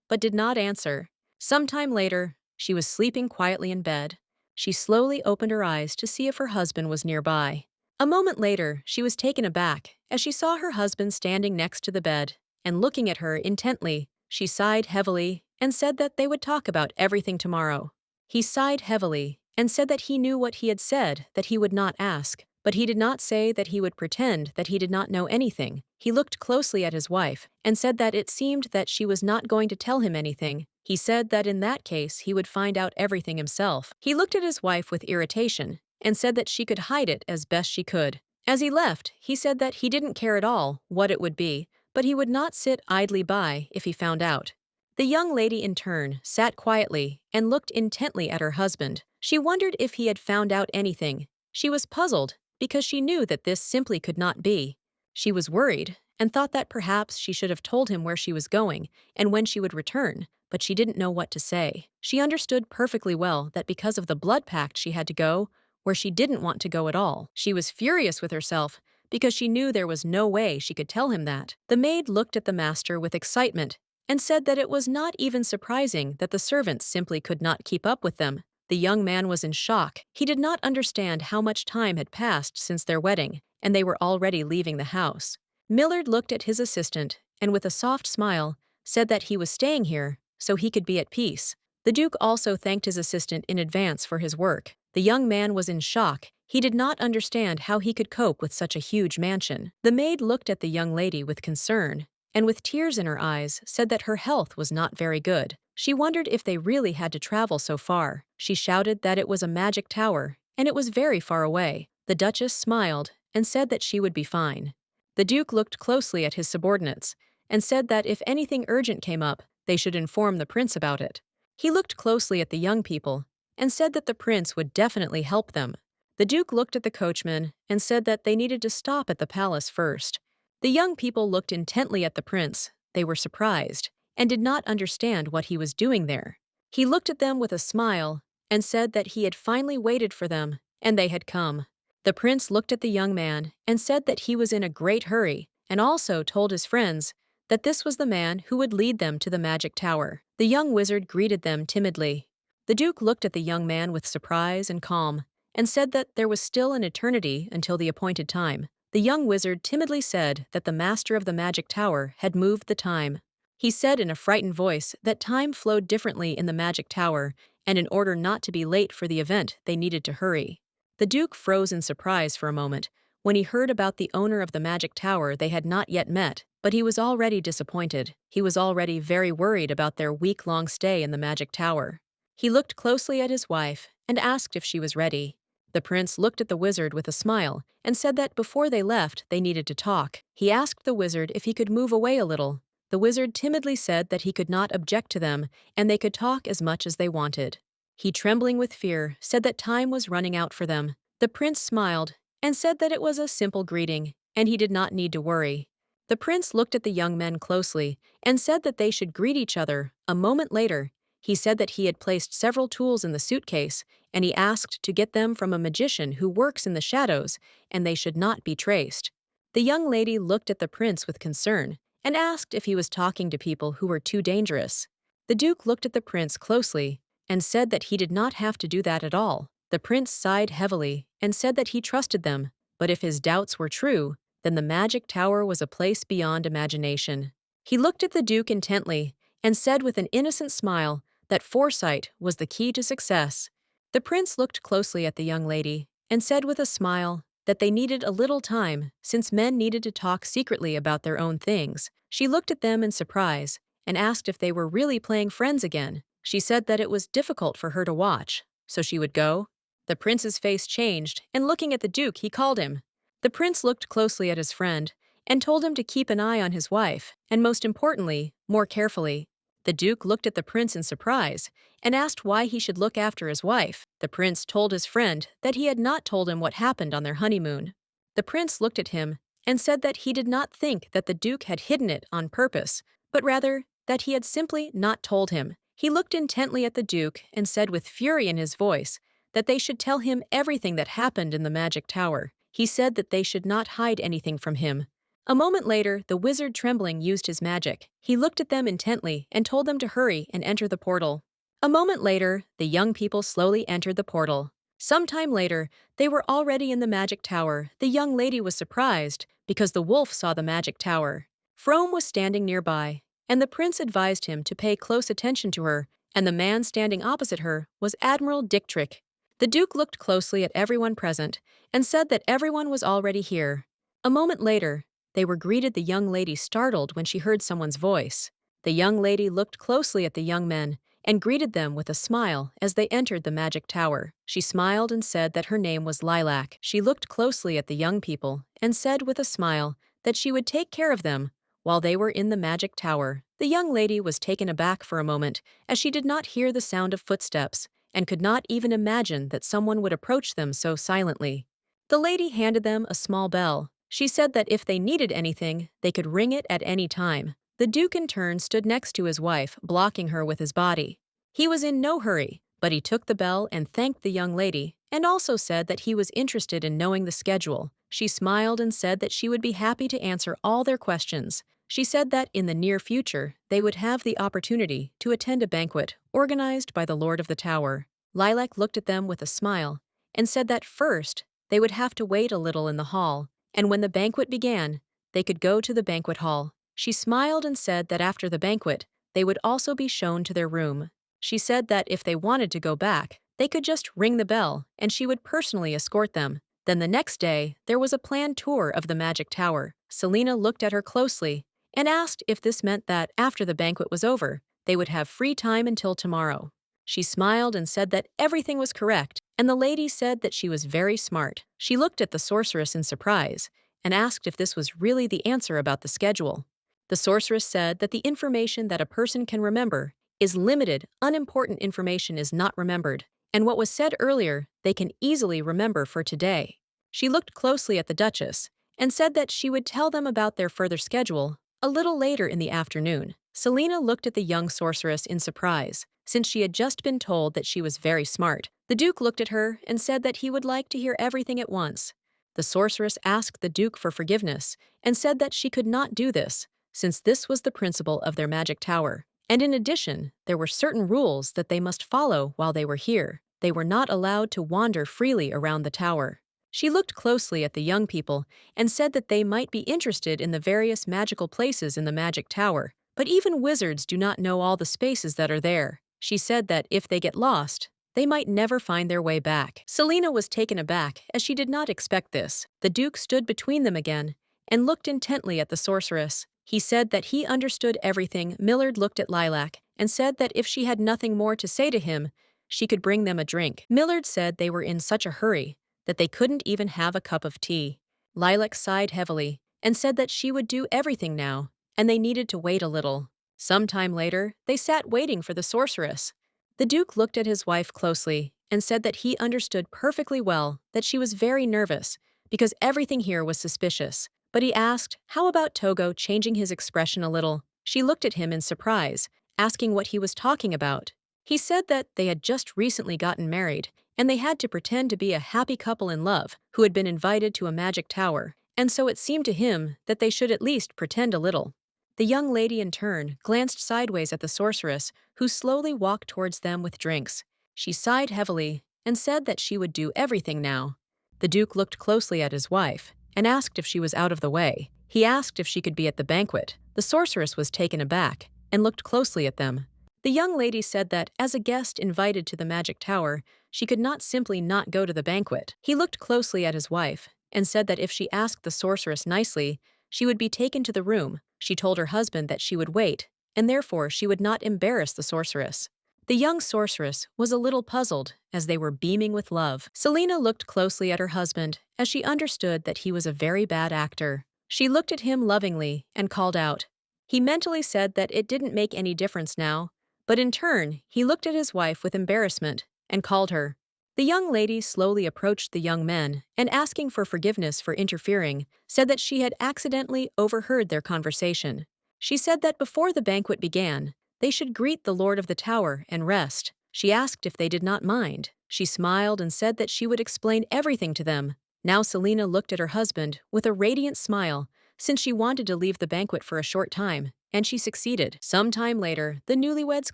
but did not answer. Sometime later, she was sleeping quietly in bed. She slowly opened her eyes to see if her husband was nearby. A moment later, she was taken aback as she saw her husband standing next to the bed and looking at her intently. She sighed heavily and said that they would talk about everything tomorrow. He sighed heavily and said that he knew what he had said, that he would not ask, but he did not say that he would pretend that he did not know anything. He looked closely at his wife and said that it seemed that she was not going to tell him anything. He said that in that case he would find out everything himself. He looked at his wife with irritation and said that she could hide it as best she could. As he left, he said that he didn't care at all what it would be, but he would not sit idly by if he found out. The young lady, in turn, sat quietly and looked intently at her husband. She wondered if he had found out anything. She was puzzled because she knew that this simply could not be. She was worried and thought that perhaps she should have told him where she was going and when she would return, but she didn't know what to say. She understood perfectly well that because of the blood pact she had to go where she didn't want to go at all. She was furious with herself because she knew there was no way she could tell him that. The maid looked at the master with excitement and said that it was not even surprising that the servants simply could not keep up with them. The young man was in shock. He did not understand how much time had passed since their wedding, and they were already leaving the house. Millard looked at his assistant and, with a soft smile, said that he was staying here so he could be at peace. The Duke also thanked his assistant in advance for his work. The young man was in shock. He did not understand how he could cope with such a huge mansion. The maid looked at the young lady with concern and, with tears in her eyes, said that her health was not very good. She wondered if they really had to travel so far. She shouted that it was a magic tower, and it was very far away. The Duchess smiled and said that she would be fine. The Duke looked closely at his subordinates and said that if anything urgent came up, they should inform the prince about it. He looked closely at the young people and said that the prince would definitely help them. The Duke looked at the coachman and said that they needed to stop at the palace first. The young people looked intently at the prince. They were surprised and did not understand what he was doing there. He looked at them with a smile and said that he had finally waited for them and they had come. The prince looked at the young man and said that he was in a great hurry and also told his friends that this was the man who would lead them to the magic tower. The young wizard greeted them timidly. The Duke looked at the young man with surprise and calm and said that there was still an eternity until the appointed time. The young wizard timidly said that the master of the magic tower had moved the time. He said in a frightened voice that time flowed differently in the magic tower, and in order not to be late for the event, they needed to hurry. The Duke froze in surprise for a moment when he heard about the owner of the magic tower they had not yet met, but he was already disappointed. He was already very worried about their week-long stay in the magic tower. He looked closely at his wife and asked if she was ready. The prince looked at the wizard with a smile and said that before they left, they needed to talk. He asked the wizard if he could move away a little. The wizard timidly said that he could not object to them and they could talk as much as they wanted. He, trembling with fear, said that time was running out for them. The prince smiled and said that it was a simple greeting and he did not need to worry. The prince looked at the young men closely and said that they should greet each other. A moment later, he said that he had placed several tools in the suitcase and he asked to get them from a magician who works in the shadows and they should not be traced. The young lady looked at the prince with concern and asked if he was talking to people who were too dangerous. The Duke looked at the prince closely and said that he did not have to do that at all. The prince sighed heavily and said that he trusted them, but if his doubts were true, then the magic tower was a place beyond imagination. He looked at the Duke intently and said with an innocent smile that foresight was the key to success. The prince looked closely at the young lady and said with a smile that they needed a little time since men needed to talk secretly about their own things. She looked at them in surprise and asked if they were really playing friends again. She said that it was difficult for her to watch, so she would go. The prince's face changed, and looking at the duke, he called him. The prince looked closely at his friend and told him to keep an eye on his wife, and most importantly, more carefully. The duke looked at the prince in surprise and asked why he should look after his wife. The prince told his friend that he had not told him what happened on their honeymoon. The prince looked at him and said that he did not think that the duke had hidden it on purpose, but rather that he had simply not told him. He looked intently at the duke and said with fury in his voice that they should tell him everything that happened in the magic tower. He said that they should not hide anything from him. A moment later, the wizard Trembling used his magic. He looked at them intently and told them to hurry and enter the portal. A moment later, the young people slowly entered the portal. Sometime later, they were already in the magic tower. The young lady was surprised because the wolf saw the magic tower. Frome was standing nearby, and the prince advised him to pay close attention to her, and the man standing opposite her was Admiral Dictrick. The duke looked closely at everyone present and said that everyone was already here. A moment later, they were greeted the young lady startled when she heard someone's voice. The young lady looked closely at the young men and greeted them with a smile as they entered the magic tower. She smiled and said that her name was Lilac. She looked closely at the young people and said with a smile that she would take care of them while they were in the magic tower. The young lady was taken aback for a moment as she did not hear the sound of footsteps and could not even imagine that someone would approach them so silently. The lady handed them a small bell. She said that if they needed anything, they could ring it at any time. The duke in turn stood next to his wife, blocking her with his body. He was in no hurry, but he took the bell and thanked the young lady, and also said that he was interested in knowing the schedule. She smiled and said that she would be happy to answer all their questions. She said that in the near future, they would have the opportunity to attend a banquet organized by the Lord of the Tower. Lilac looked at them with a smile and said that first, they would have to wait a little in the hall, and when the banquet began, they could go to the banquet hall. She smiled and said that after the banquet, they would also be shown to their room. She said that if they wanted to go back, they could just ring the bell, and she would personally escort them. Then the next day, there was a planned tour of the magic tower. Selena looked at her closely and asked if this meant that after the banquet was over, they would have free time until tomorrow. She smiled and said that everything was correct, and the lady said that she was very smart. She looked at the sorceress in surprise and asked if this was really the answer about the schedule. The sorceress said that the information that a person can remember is limited. Unimportant information is not remembered, and what was said earlier they can easily remember for today. She looked closely at the Duchess and said that she would tell them about their further schedule a little later in the afternoon. Selena looked at the young sorceress in surprise, since she had just been told that she was very smart. The Duke looked at her and said that he would like to hear everything at once. The sorceress asked the Duke for forgiveness and said that she could not do this, since this was the principle of their magic tower. And in addition, there were certain rules that they must follow while they were here. They were not allowed to wander freely around the tower. She looked closely at the young people and said that they might be interested in the various magical places in the magic tower, but even wizards do not know all the spaces that are there. She said that if they get lost, they might never find their way back. Selena was taken aback, as she did not expect this. The Duke stood between them again and looked intently at the sorceress. He said that he understood everything. Millard looked at Lilac and said that if she had nothing more to say to him, she could bring them a drink. Millard said they were in such a hurry that they couldn't even have a cup of tea. Lilac sighed heavily and said that she would do everything now, and they needed to wait a little. Some time later, they sat waiting for the sorceress. The Duke looked at his wife closely and said that he understood perfectly well that she was very nervous because everything here was suspicious. But he asked, how about Togo changing his expression a little? She looked at him in surprise, asking what he was talking about. He said that they had just recently gotten married, and they had to pretend to be a happy couple in love who had been invited to a magic tower, and so it seemed to him that they should at least pretend a little. The young lady in turn glanced sideways at the sorceress, who slowly walked towards them with drinks. She sighed heavily and said that she would do everything now. The Duke looked closely at his wife and asked if she was out of the way. He asked if she could be at the banquet. The sorceress was taken aback and looked closely at them. The young lady said that, as a guest invited to the magic tower, she could not simply not go to the banquet. He looked closely at his wife and said that if she asked the sorceress nicely, she would be taken to the room. She told her husband that she would wait, and therefore she would not embarrass the sorceress. The young sorceress was a little puzzled as they were beaming with love. Selena looked closely at her husband as she understood that he was a very bad actor. She looked at him lovingly and called out. He mentally said that it didn't make any difference now, but in turn, he looked at his wife with embarrassment and called her. The young lady slowly approached the young men and, asking for forgiveness for interfering, said that she had accidentally overheard their conversation. She said that before the banquet began, they should greet the Lord of the Tower and rest. She asked if they did not mind. She smiled and said that she would explain everything to them. Now Selena looked at her husband with a radiant smile, since she wanted to leave the banquet for a short time, and she succeeded. Some time later, the newlyweds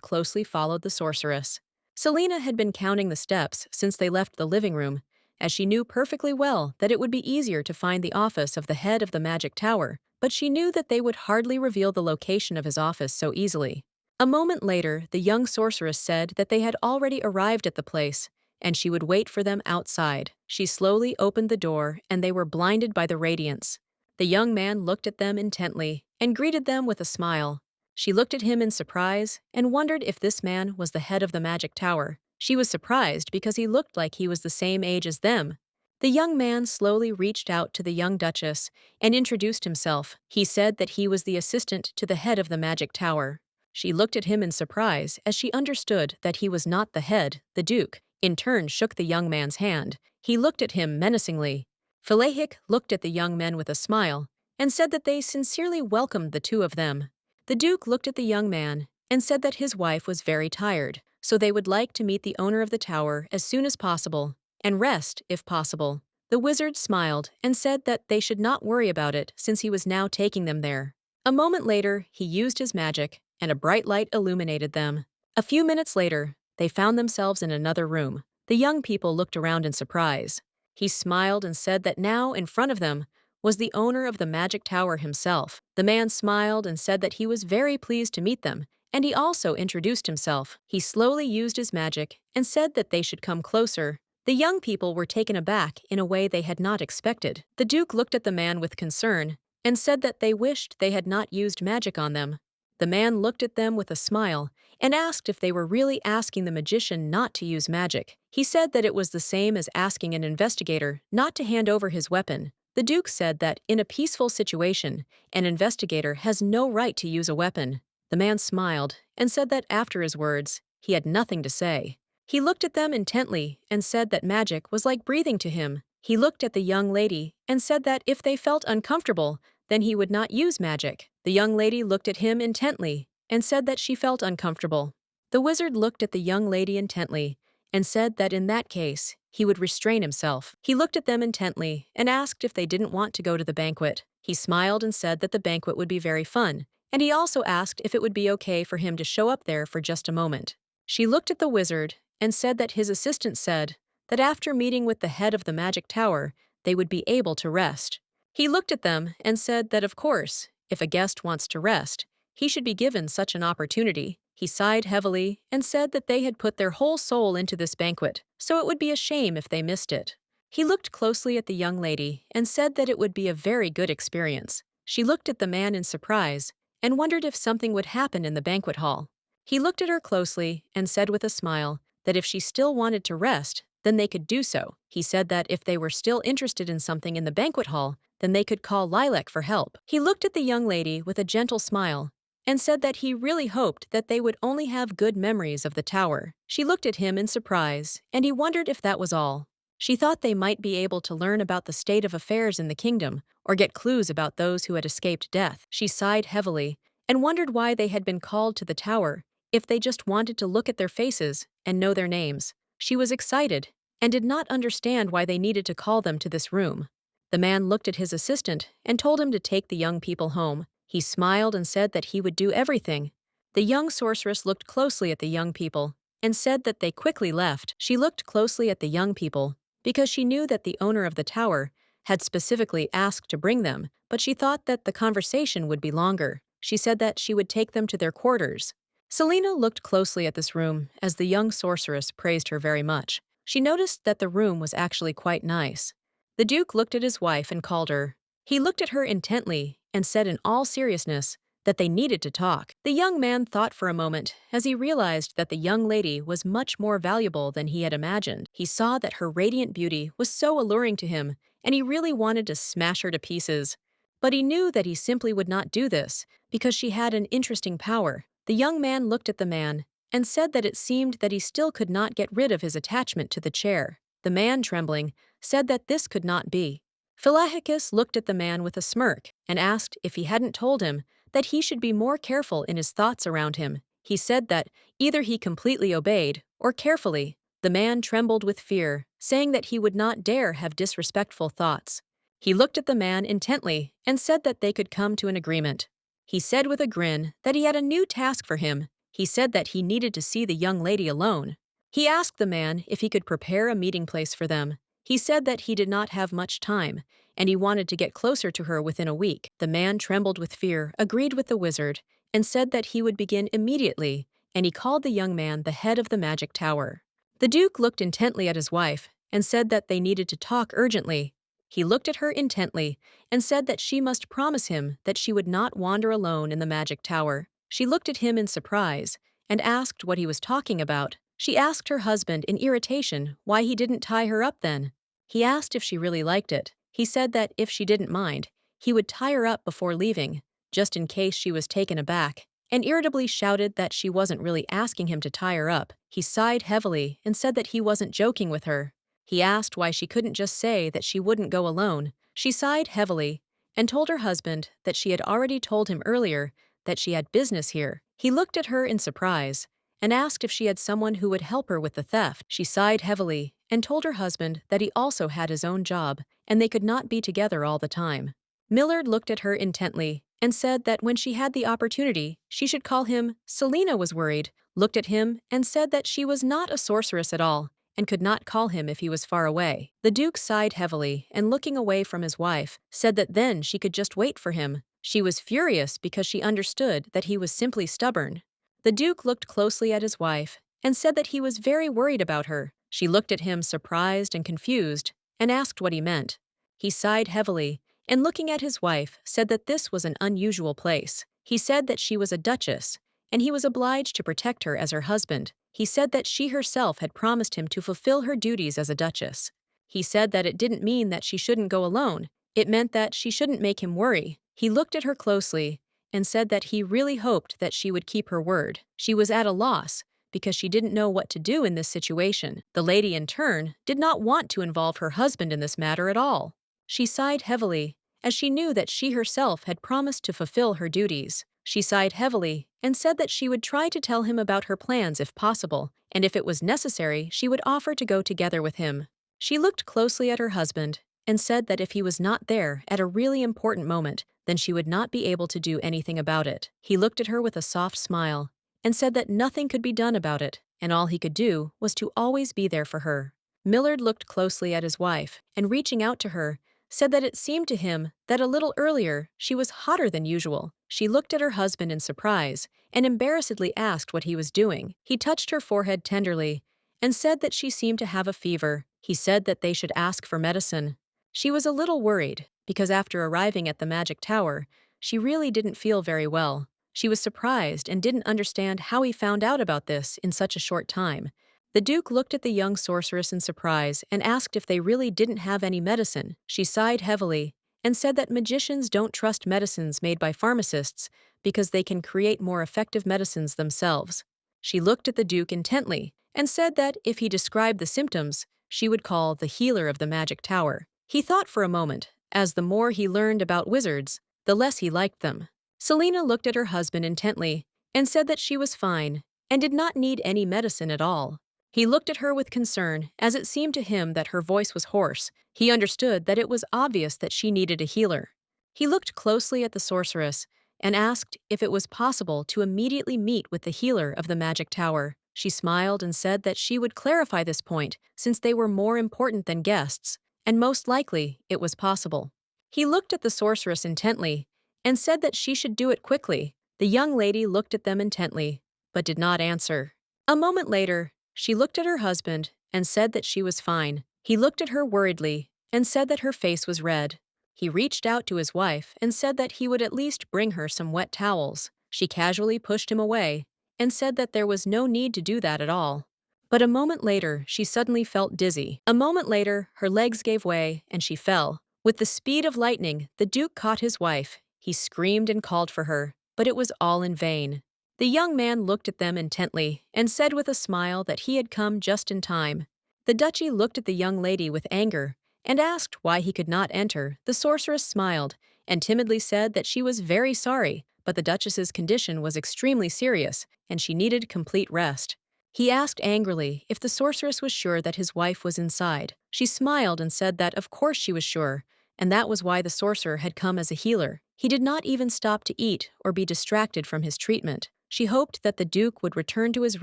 closely followed the sorceress. Selena had been counting the steps since they left the living room, as she knew perfectly well that it would be easier to find the office of the head of the magic tower, but she knew that they would hardly reveal the location of his office so easily. A moment later, the young sorceress said that they had already arrived at the place, and she would wait for them outside. She slowly opened the door, and they were blinded by the radiance. The young man looked at them intently and greeted them with a smile. She looked at him in surprise and wondered if this man was the head of the magic tower. She was surprised because he looked like he was the same age as them. The young man slowly reached out to the young duchess and introduced himself. He said that he was the assistant to the head of the magic tower. She looked at him in surprise as she understood that he was not the head. The duke, in turn, shook the young man's hand. He looked at him menacingly. Falahik looked at the young men with a smile and said that they sincerely welcomed the two of them. The duke looked at the young man and said that his wife was very tired, so they would like to meet the owner of the tower as soon as possible and rest if possible. The wizard smiled and said that they should not worry about it since he was now taking them there. A moment later, he used his magic and a bright light illuminated them. A few minutes later, they found themselves in another room. The young people looked around in surprise. He smiled and said that now, in front of them, was the owner of the magic tower himself. The man smiled and said that he was very pleased to meet them, and he also introduced himself. He slowly used his magic and said that they should come closer. The young people were taken aback in a way they had not expected. The duke looked at the man with concern and said that they wished they had not used magic on them. The man looked at them with a smile and asked if they were really asking the magician not to use magic. He said that it was the same as asking an investigator not to hand over his weapon. The duke said that in a peaceful situation, an investigator has no right to use a weapon. The man smiled and said that after his words, he had nothing to say. He looked at them intently and said that magic was like breathing to him. He looked at the young lady and said that if they felt uncomfortable, then he would not use magic. The young lady looked at him intently and said that she felt uncomfortable. The wizard looked at the young lady intently and said that in that case, he would restrain himself. He looked at them intently and asked if they didn't want to go to the banquet. He smiled and said that the banquet would be very fun, and he also asked if it would be okay for him to show up there for just a moment. She looked at the wizard and said that his assistant said that after meeting with the head of the magic tower, they would be able to rest. He looked at them and said that, of course, if a guest wants to rest, he should be given such an opportunity. He sighed heavily and said that they had put their whole soul into this banquet, so it would be a shame if they missed it. He looked closely at the young lady and said that it would be a very good experience. She looked at the man in surprise and wondered if something would happen in the banquet hall. He looked at her closely and said with a smile that if she still wanted to rest, then they could do so. He said that if they were still interested in something in the banquet hall, then they could call Lilac for help. He looked at the young lady with a gentle smile and said that he really hoped that they would only have good memories of the tower. She looked at him in surprise, and he wondered if that was all. She thought they might be able to learn about the state of affairs in the kingdom or get clues about those who had escaped death. She sighed heavily and wondered why they had been called to the tower if they just wanted to look at their faces and know their names. She was excited and did not understand why they needed to call them to this room. The man looked at his assistant and told him to take the young people home. He smiled and said that he would do everything. The young sorceress looked closely at the young people and said that they quickly left. She looked closely at the young people because she knew that the owner of the tower had specifically asked to bring them, but she thought that the conversation would be longer. She said that she would take them to their quarters. Selena looked closely at this room as the young sorceress praised her very much. She noticed that the room was actually quite nice. The duke looked at his wife and called her. He looked at her intently and said in all seriousness that they needed to talk. The young man thought for a moment as he realized that the young lady was much more valuable than he had imagined. He saw that her radiant beauty was so alluring to him, and he really wanted to smash her to pieces. But he knew that he simply would not do this because she had an interesting power. The young man looked at the man and said that it seemed that he still could not get rid of his attachment to the chair. The man, trembling, said that this could not be. Philahicus looked at the man with a smirk and asked if he hadn't told him that he should be more careful in his thoughts around him. He said that either he completely obeyed or carefully. The man trembled with fear, saying that he would not dare have disrespectful thoughts. He looked at the man intently and said that they could come to an agreement. He said with a grin that he had a new task for him. He said that he needed to see the young lady alone. He asked the man if he could prepare a meeting place for them. He said that he did not have much time, and he wanted to get closer to her within a week. The man trembled with fear, agreed with the wizard, and said that he would begin immediately, and he called the young man the head of the magic tower. The duke looked intently at his wife and said that they needed to talk urgently. He looked at her intently and said that she must promise him that she would not wander alone in the magic tower. She looked at him in surprise and asked what he was talking about. She asked her husband in irritation why he didn't tie her up then. He asked if she really liked it. He said that if she didn't mind, he would tie her up before leaving, just in case she was taken aback, and irritably shouted that she wasn't really asking him to tie her up. He sighed heavily and said that he wasn't joking with her. He asked why she couldn't just say that she wouldn't go alone. She sighed heavily and told her husband that she had already told him earlier that she had business here. He looked at her in surprise and asked if she had someone who would help her with the theft. She sighed heavily and told her husband that he also had his own job and they could not be together all the time. Millard looked at her intently and said that when she had the opportunity, she should call him. Selina was worried, looked at him, and said that she was not a sorceress at all and could not call him if he was far away. The duke sighed heavily and, looking away from his wife, said that then she could just wait for him. She was furious because she understood that he was simply stubborn. The duke looked closely at his wife and said that he was very worried about her. She looked at him surprised and confused and asked what he meant. He sighed heavily and, looking at his wife, said that this was an unusual place. He said that she was a duchess and he was obliged to protect her as her husband. He said that she herself had promised him to fulfill her duties as a duchess. He said that it didn't mean that she shouldn't go alone. It meant that she shouldn't make him worry. He looked at her closely and said that he really hoped that she would keep her word. She was at a loss because she didn't know what to do in this situation. The lady, in turn, did not want to involve her husband in this matter at all. She sighed heavily as she knew that she herself had promised to fulfill her duties. She sighed heavily and said that she would try to tell him about her plans if possible, and if it was necessary, she would offer to go together with him. She looked closely at her husband and said that if he was not there at a really important moment, then she would not be able to do anything about it. He looked at her with a soft smile and said that nothing could be done about it, and all he could do was to always be there for her. Millard looked closely at his wife and, reaching out to her, said that it seemed to him that a little earlier she was hotter than usual. She looked at her husband in surprise and embarrassedly asked what he was doing. He touched her forehead tenderly and said that she seemed to have a fever. He said that they should ask for medicine. She was a little worried because after arriving at the magic tower, she really didn't feel very well. She was surprised and didn't understand how he found out about this in such a short time. The duke looked at the young sorceress in surprise and asked if they really didn't have any medicine. She sighed heavily and said that magicians don't trust medicines made by pharmacists because they can create more effective medicines themselves. She looked at the duke intently and said that if he described the symptoms, she would call the healer of the magic tower. He thought for a moment, as the more he learned about wizards, the less he liked them. Selina looked at her husband intently and said that she was fine and did not need any medicine at all. He looked at her with concern, as it seemed to him that her voice was hoarse. He understood that it was obvious that she needed a healer. He looked closely at the sorceress and asked if it was possible to immediately meet with the healer of the magic tower. She smiled and said that she would clarify this point since they were more important than guests, and most likely it was possible. He looked at the sorceress intently and said that she should do it quickly. The young lady looked at them intently, but did not answer. A moment later, she looked at her husband and said that she was fine. He looked at her worriedly and said that her face was red. He reached out to his wife and said that he would at least bring her some wet towels. She casually pushed him away and said that there was no need to do that at all. But a moment later, she suddenly felt dizzy. A moment later, her legs gave way and she fell. With the speed of lightning, the Duke caught his wife. He screamed and called for her, but it was all in vain. The young man looked at them intently and said with a smile that he had come just in time. The duchy looked at the young lady with anger and asked why he could not enter. The sorceress smiled and timidly said that she was very sorry, but the duchess's condition was extremely serious and she needed complete rest. He asked angrily if the sorceress was sure that his wife was inside. She smiled and said that of course she was sure, and that was why the sorcerer had come as a healer. He did not even stop to eat or be distracted from his treatment. She hoped that the Duke would return to his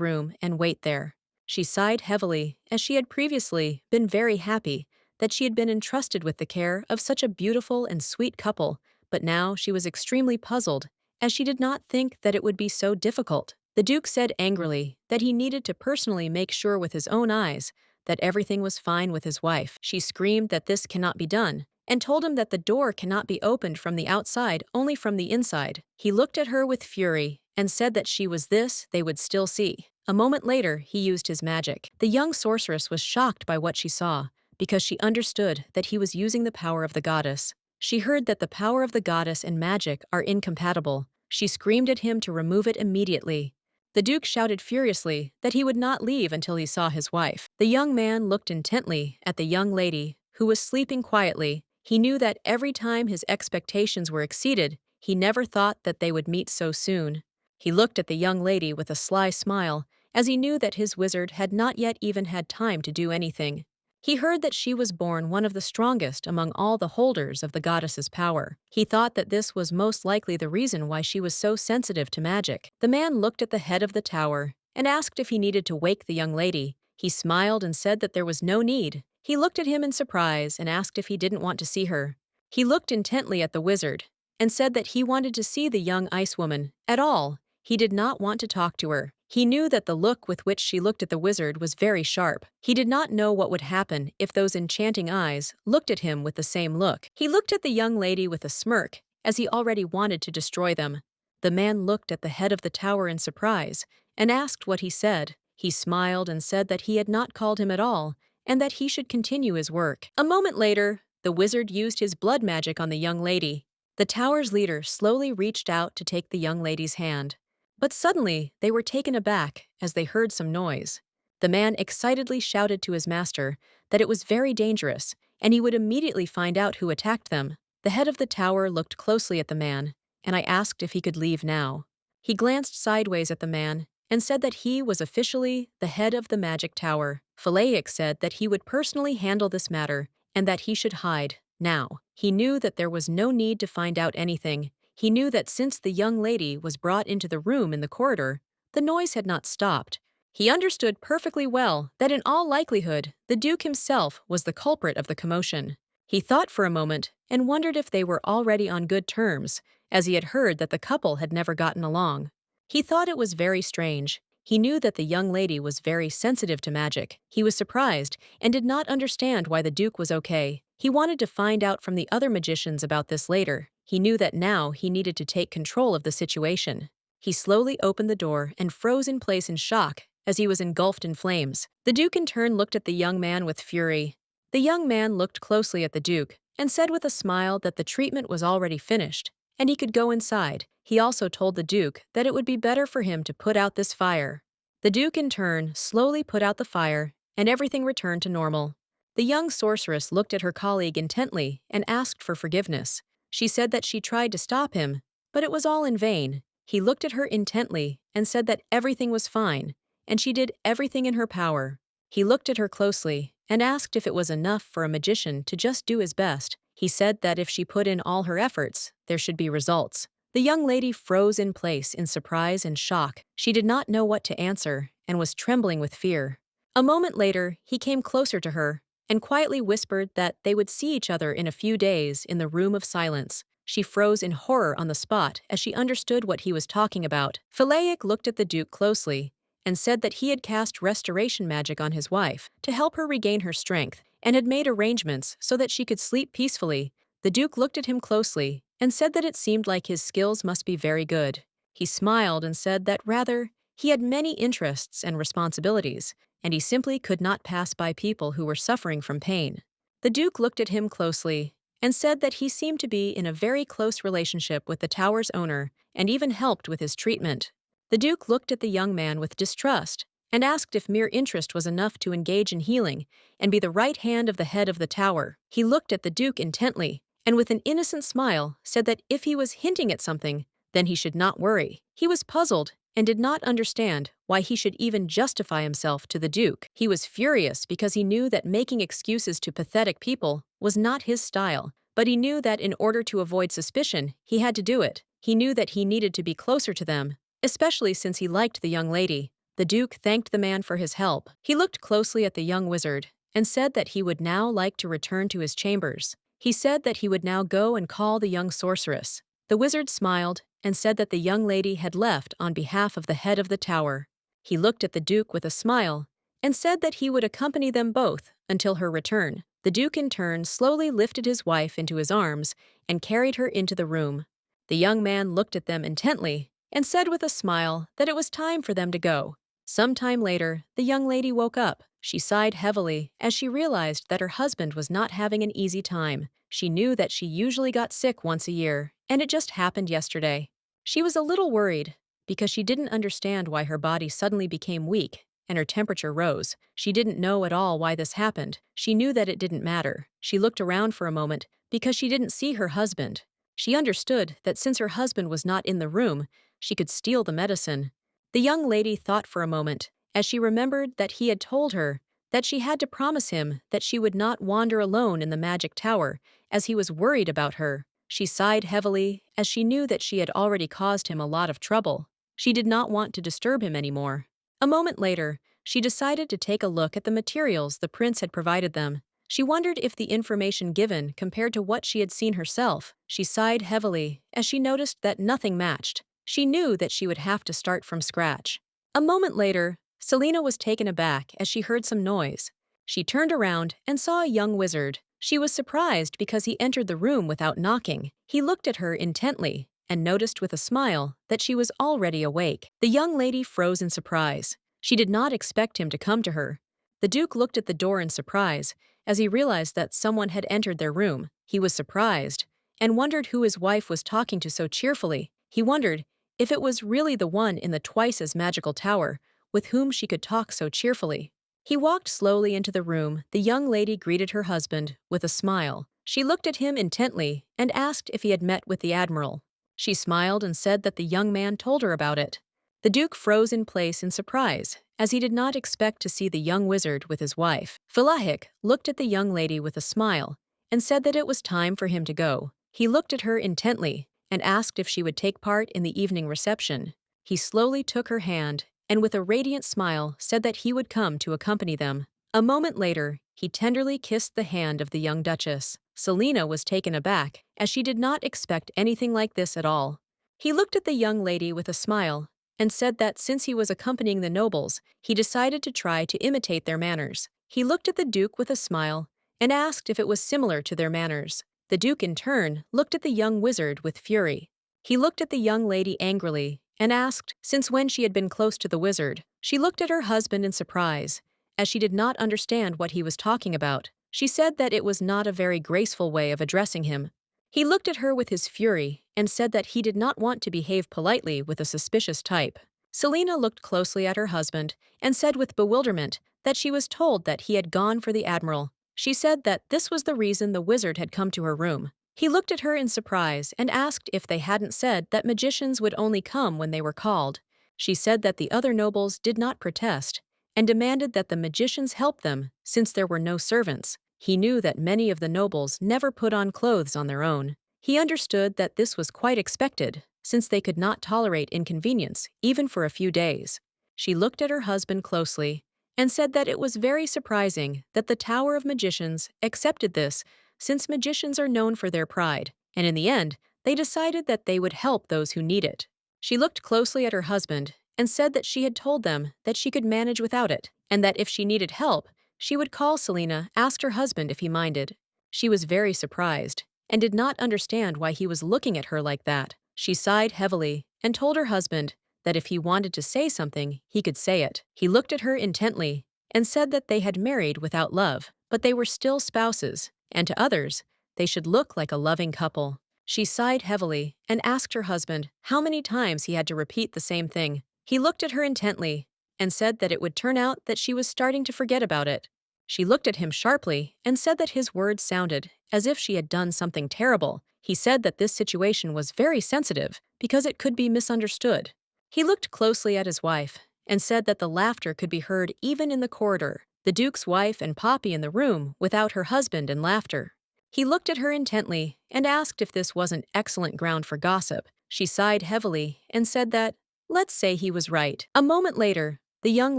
room and wait there. She sighed heavily, as she had previously been very happy that she had been entrusted with the care of such a beautiful and sweet couple, but now she was extremely puzzled, as she did not think that it would be so difficult. The Duke said angrily that he needed to personally make sure with his own eyes that everything was fine with his wife. She screamed that this cannot be done, and told him that the door cannot be opened from the outside, only from the inside. He looked at her with fury and said that she was this they would still see. A moment later, he used his magic. The young sorceress was shocked by what she saw, because she understood that he was using the power of the goddess. She heard that the power of the goddess and magic are incompatible. She screamed at him to remove it immediately. The Duke shouted furiously that he would not leave until he saw his wife. The young man looked intently at the young lady, who was sleeping quietly. He knew that every time his expectations were exceeded, he never thought that they would meet so soon. He looked at the young lady with a sly smile, as he knew that his wizard had not yet even had time to do anything. He heard that she was born one of the strongest among all the holders of the goddess's power. He thought that this was most likely the reason why she was so sensitive to magic. The man looked at the head of the tower and asked if he needed to wake the young lady. He smiled and said that there was no need. He looked at him in surprise and asked if he didn't want to see her. He looked intently at the wizard and said that he wanted to see the young ice woman at all. He did not want to talk to her. He knew that the look with which she looked at the wizard was very sharp. He did not know what would happen if those enchanting eyes looked at him with the same look. He looked at the young lady with a smirk, as he already wanted to destroy them. The man looked at the head of the tower in surprise and asked what he said. He smiled and said that he had not called him at all and that he should continue his work. A moment later, the wizard used his blood magic on the young lady. The tower's leader slowly reached out to take the young lady's hand. But suddenly, they were taken aback as they heard some noise. The man excitedly shouted to his master that it was very dangerous, and he would immediately find out who attacked them. The head of the tower looked closely at the man, and I asked if he could leave now. He glanced sideways at the man and said that he was officially the head of the magic tower. Philaic said that he would personally handle this matter and that he should hide now. He knew that there was no need to find out anything. He knew that since the young lady was brought into the room in the corridor, the noise had not stopped. He understood perfectly well that in all likelihood, the Duke himself was the culprit of the commotion. He thought for a moment and wondered if they were already on good terms, as he had heard that the couple had never gotten along. He thought it was very strange. He knew that the young lady was very sensitive to magic. He was surprised and did not understand why the Duke was okay. He wanted to find out from the other magicians about this later. He knew that now he needed to take control of the situation. He slowly opened the door and froze in place in shock as he was engulfed in flames. The Duke in turn looked at the young man with fury. The young man looked closely at the Duke and said with a smile that the treatment was already finished and he could go inside. He also told the Duke that it would be better for him to put out this fire. The Duke in turn slowly put out the fire and everything returned to normal. The young sorceress looked at her colleague intently and asked for forgiveness. She said that she tried to stop him, but it was all in vain. He looked at her intently and said that everything was fine, and she did everything in her power. He looked at her closely and asked if it was enough for a magician to just do his best. He said that if she put in all her efforts, there should be results. The young lady froze in place in surprise and shock. She did not know what to answer and was trembling with fear. A moment later, he came closer to her and quietly whispered that they would see each other in a few days in the room of silence. She froze in horror on the spot as she understood what he was talking about. Philaic looked at the Duke closely and said that he had cast restoration magic on his wife to help her regain her strength and had made arrangements so that she could sleep peacefully. The Duke looked at him closely and said that it seemed like his skills must be very good. He smiled and said that rather, he had many interests and responsibilities, and he simply could not pass by people who were suffering from pain. The Duke looked at him closely and said that he seemed to be in a very close relationship with the tower's owner and even helped with his treatment. The Duke looked at the young man with distrust and asked if mere interest was enough to engage in healing and be the right hand of the head of the tower. He looked at the Duke intently and with an innocent smile said that if he was hinting at something, then he should not worry. He was puzzled and did not understand why he should even justify himself to the Duke. He was furious because he knew that making excuses to pathetic people was not his style, but he knew that in order to avoid suspicion, he had to do it. He knew that he needed to be closer to them, especially since he liked the young lady. The Duke thanked the man for his help. He looked closely at the young wizard and said that he would now like to return to his chambers. He said that he would now go and call the young sorceress. The wizard smiled and said that the young lady had left on behalf of the head of the tower. He looked at the Duke with a smile and said that he would accompany them both until her return. The Duke in turn slowly lifted his wife into his arms and carried her into the room. The young man looked at them intently and said with a smile that it was time for them to go. Some time later, the young lady woke up. She sighed heavily as she realized that her husband was not having an easy time. She knew that she usually got sick once a year, and it just happened yesterday. She was a little worried because she didn't understand why her body suddenly became weak and her temperature rose. She didn't know at all why this happened. She knew that it didn't matter. She looked around for a moment because she didn't see her husband. She understood that since her husband was not in the room, she could steal the medicine. The young lady thought for a moment as she remembered that he had told her that she had to promise him that she would not wander alone in the magic tower as he was worried about her. She sighed heavily as she knew that she had already caused him a lot of trouble. She did not want to disturb him anymore. A moment later, she decided to take a look at the materials the prince had provided them. She wondered if the information given compared to what she had seen herself. She sighed heavily as she noticed that nothing matched. She knew that she would have to start from scratch. A moment later, Selena was taken aback as she heard some noise. She turned around and saw a young wizard. She was surprised because he entered the room without knocking. He looked at her intently and noticed with a smile that she was already awake. The young lady froze in surprise. She did not expect him to come to her. The Duke looked at the door in surprise as he realized that someone had entered their room. He was surprised and wondered who his wife was talking to so cheerfully. He wondered if it was really the one in the twice as magical tower with whom she could talk so cheerfully. He walked slowly into the room. The young lady greeted her husband with a smile. She looked at him intently and asked if he had met with the admiral. She smiled and said that the young man told her about it. The Duke froze in place in surprise, as he did not expect to see the young wizard with his wife. Philahik looked at the young lady with a smile and said that it was time for him to go. He looked at her intently and asked if she would take part in the evening reception. He slowly took her hand and with a radiant smile said that he would come to accompany them. A moment later, he tenderly kissed the hand of the young duchess. Selena was taken aback, as she did not expect anything like this at all. He looked at the young lady with a smile and said that since he was accompanying the nobles, he decided to try to imitate their manners. He looked at the Duke with a smile and asked if it was similar to their manners. The Duke in turn looked at the young wizard with fury. He looked at the young lady angrily and asked since when she had been close to the wizard. She looked at her husband in surprise, as she did not understand what he was talking about. She said that it was not a very graceful way of addressing him. He looked at her with his fury and said that he did not want to behave politely with a suspicious type. Selena looked closely at her husband and said with bewilderment that she was told that he had gone for the admiral. She said that this was the reason the wizard had come to her room. He looked at her in surprise and asked if they hadn't said that magicians would only come when they were called. She said that the other nobles did not protest and demanded that the magicians help them since there were no servants. He knew that many of the nobles never put on clothes on their own. He understood that this was quite expected since they could not tolerate inconvenience even for a few days. She looked at her husband closely and said that it was very surprising that the Tower of Magicians accepted this since magicians are known for their pride, and in the end, they decided that they would help those who need it. She looked closely at her husband and said that she had told them that she could manage without it, and that if she needed help, she would call Selena, ask her husband if he minded. She was very surprised, and did not understand why he was looking at her like that. She sighed heavily and told her husband that if he wanted to say something, he could say it. He looked at her intently and said that they had married without love, but they were still spouses, and to others, they should look like a loving couple. She sighed heavily and asked her husband how many times he had to repeat the same thing. He looked at her intently and said that it would turn out that she was starting to forget about it. She looked at him sharply and said that his words sounded as if she had done something terrible. He said that this situation was very sensitive because it could be misunderstood. He looked closely at his wife and said that the laughter could be heard even in the corridor. The Duke's wife and Poppy in the room without her husband and laughter. He looked at her intently and asked if this wasn't excellent ground for gossip. She sighed heavily and said that, let's say he was right. A moment later, the young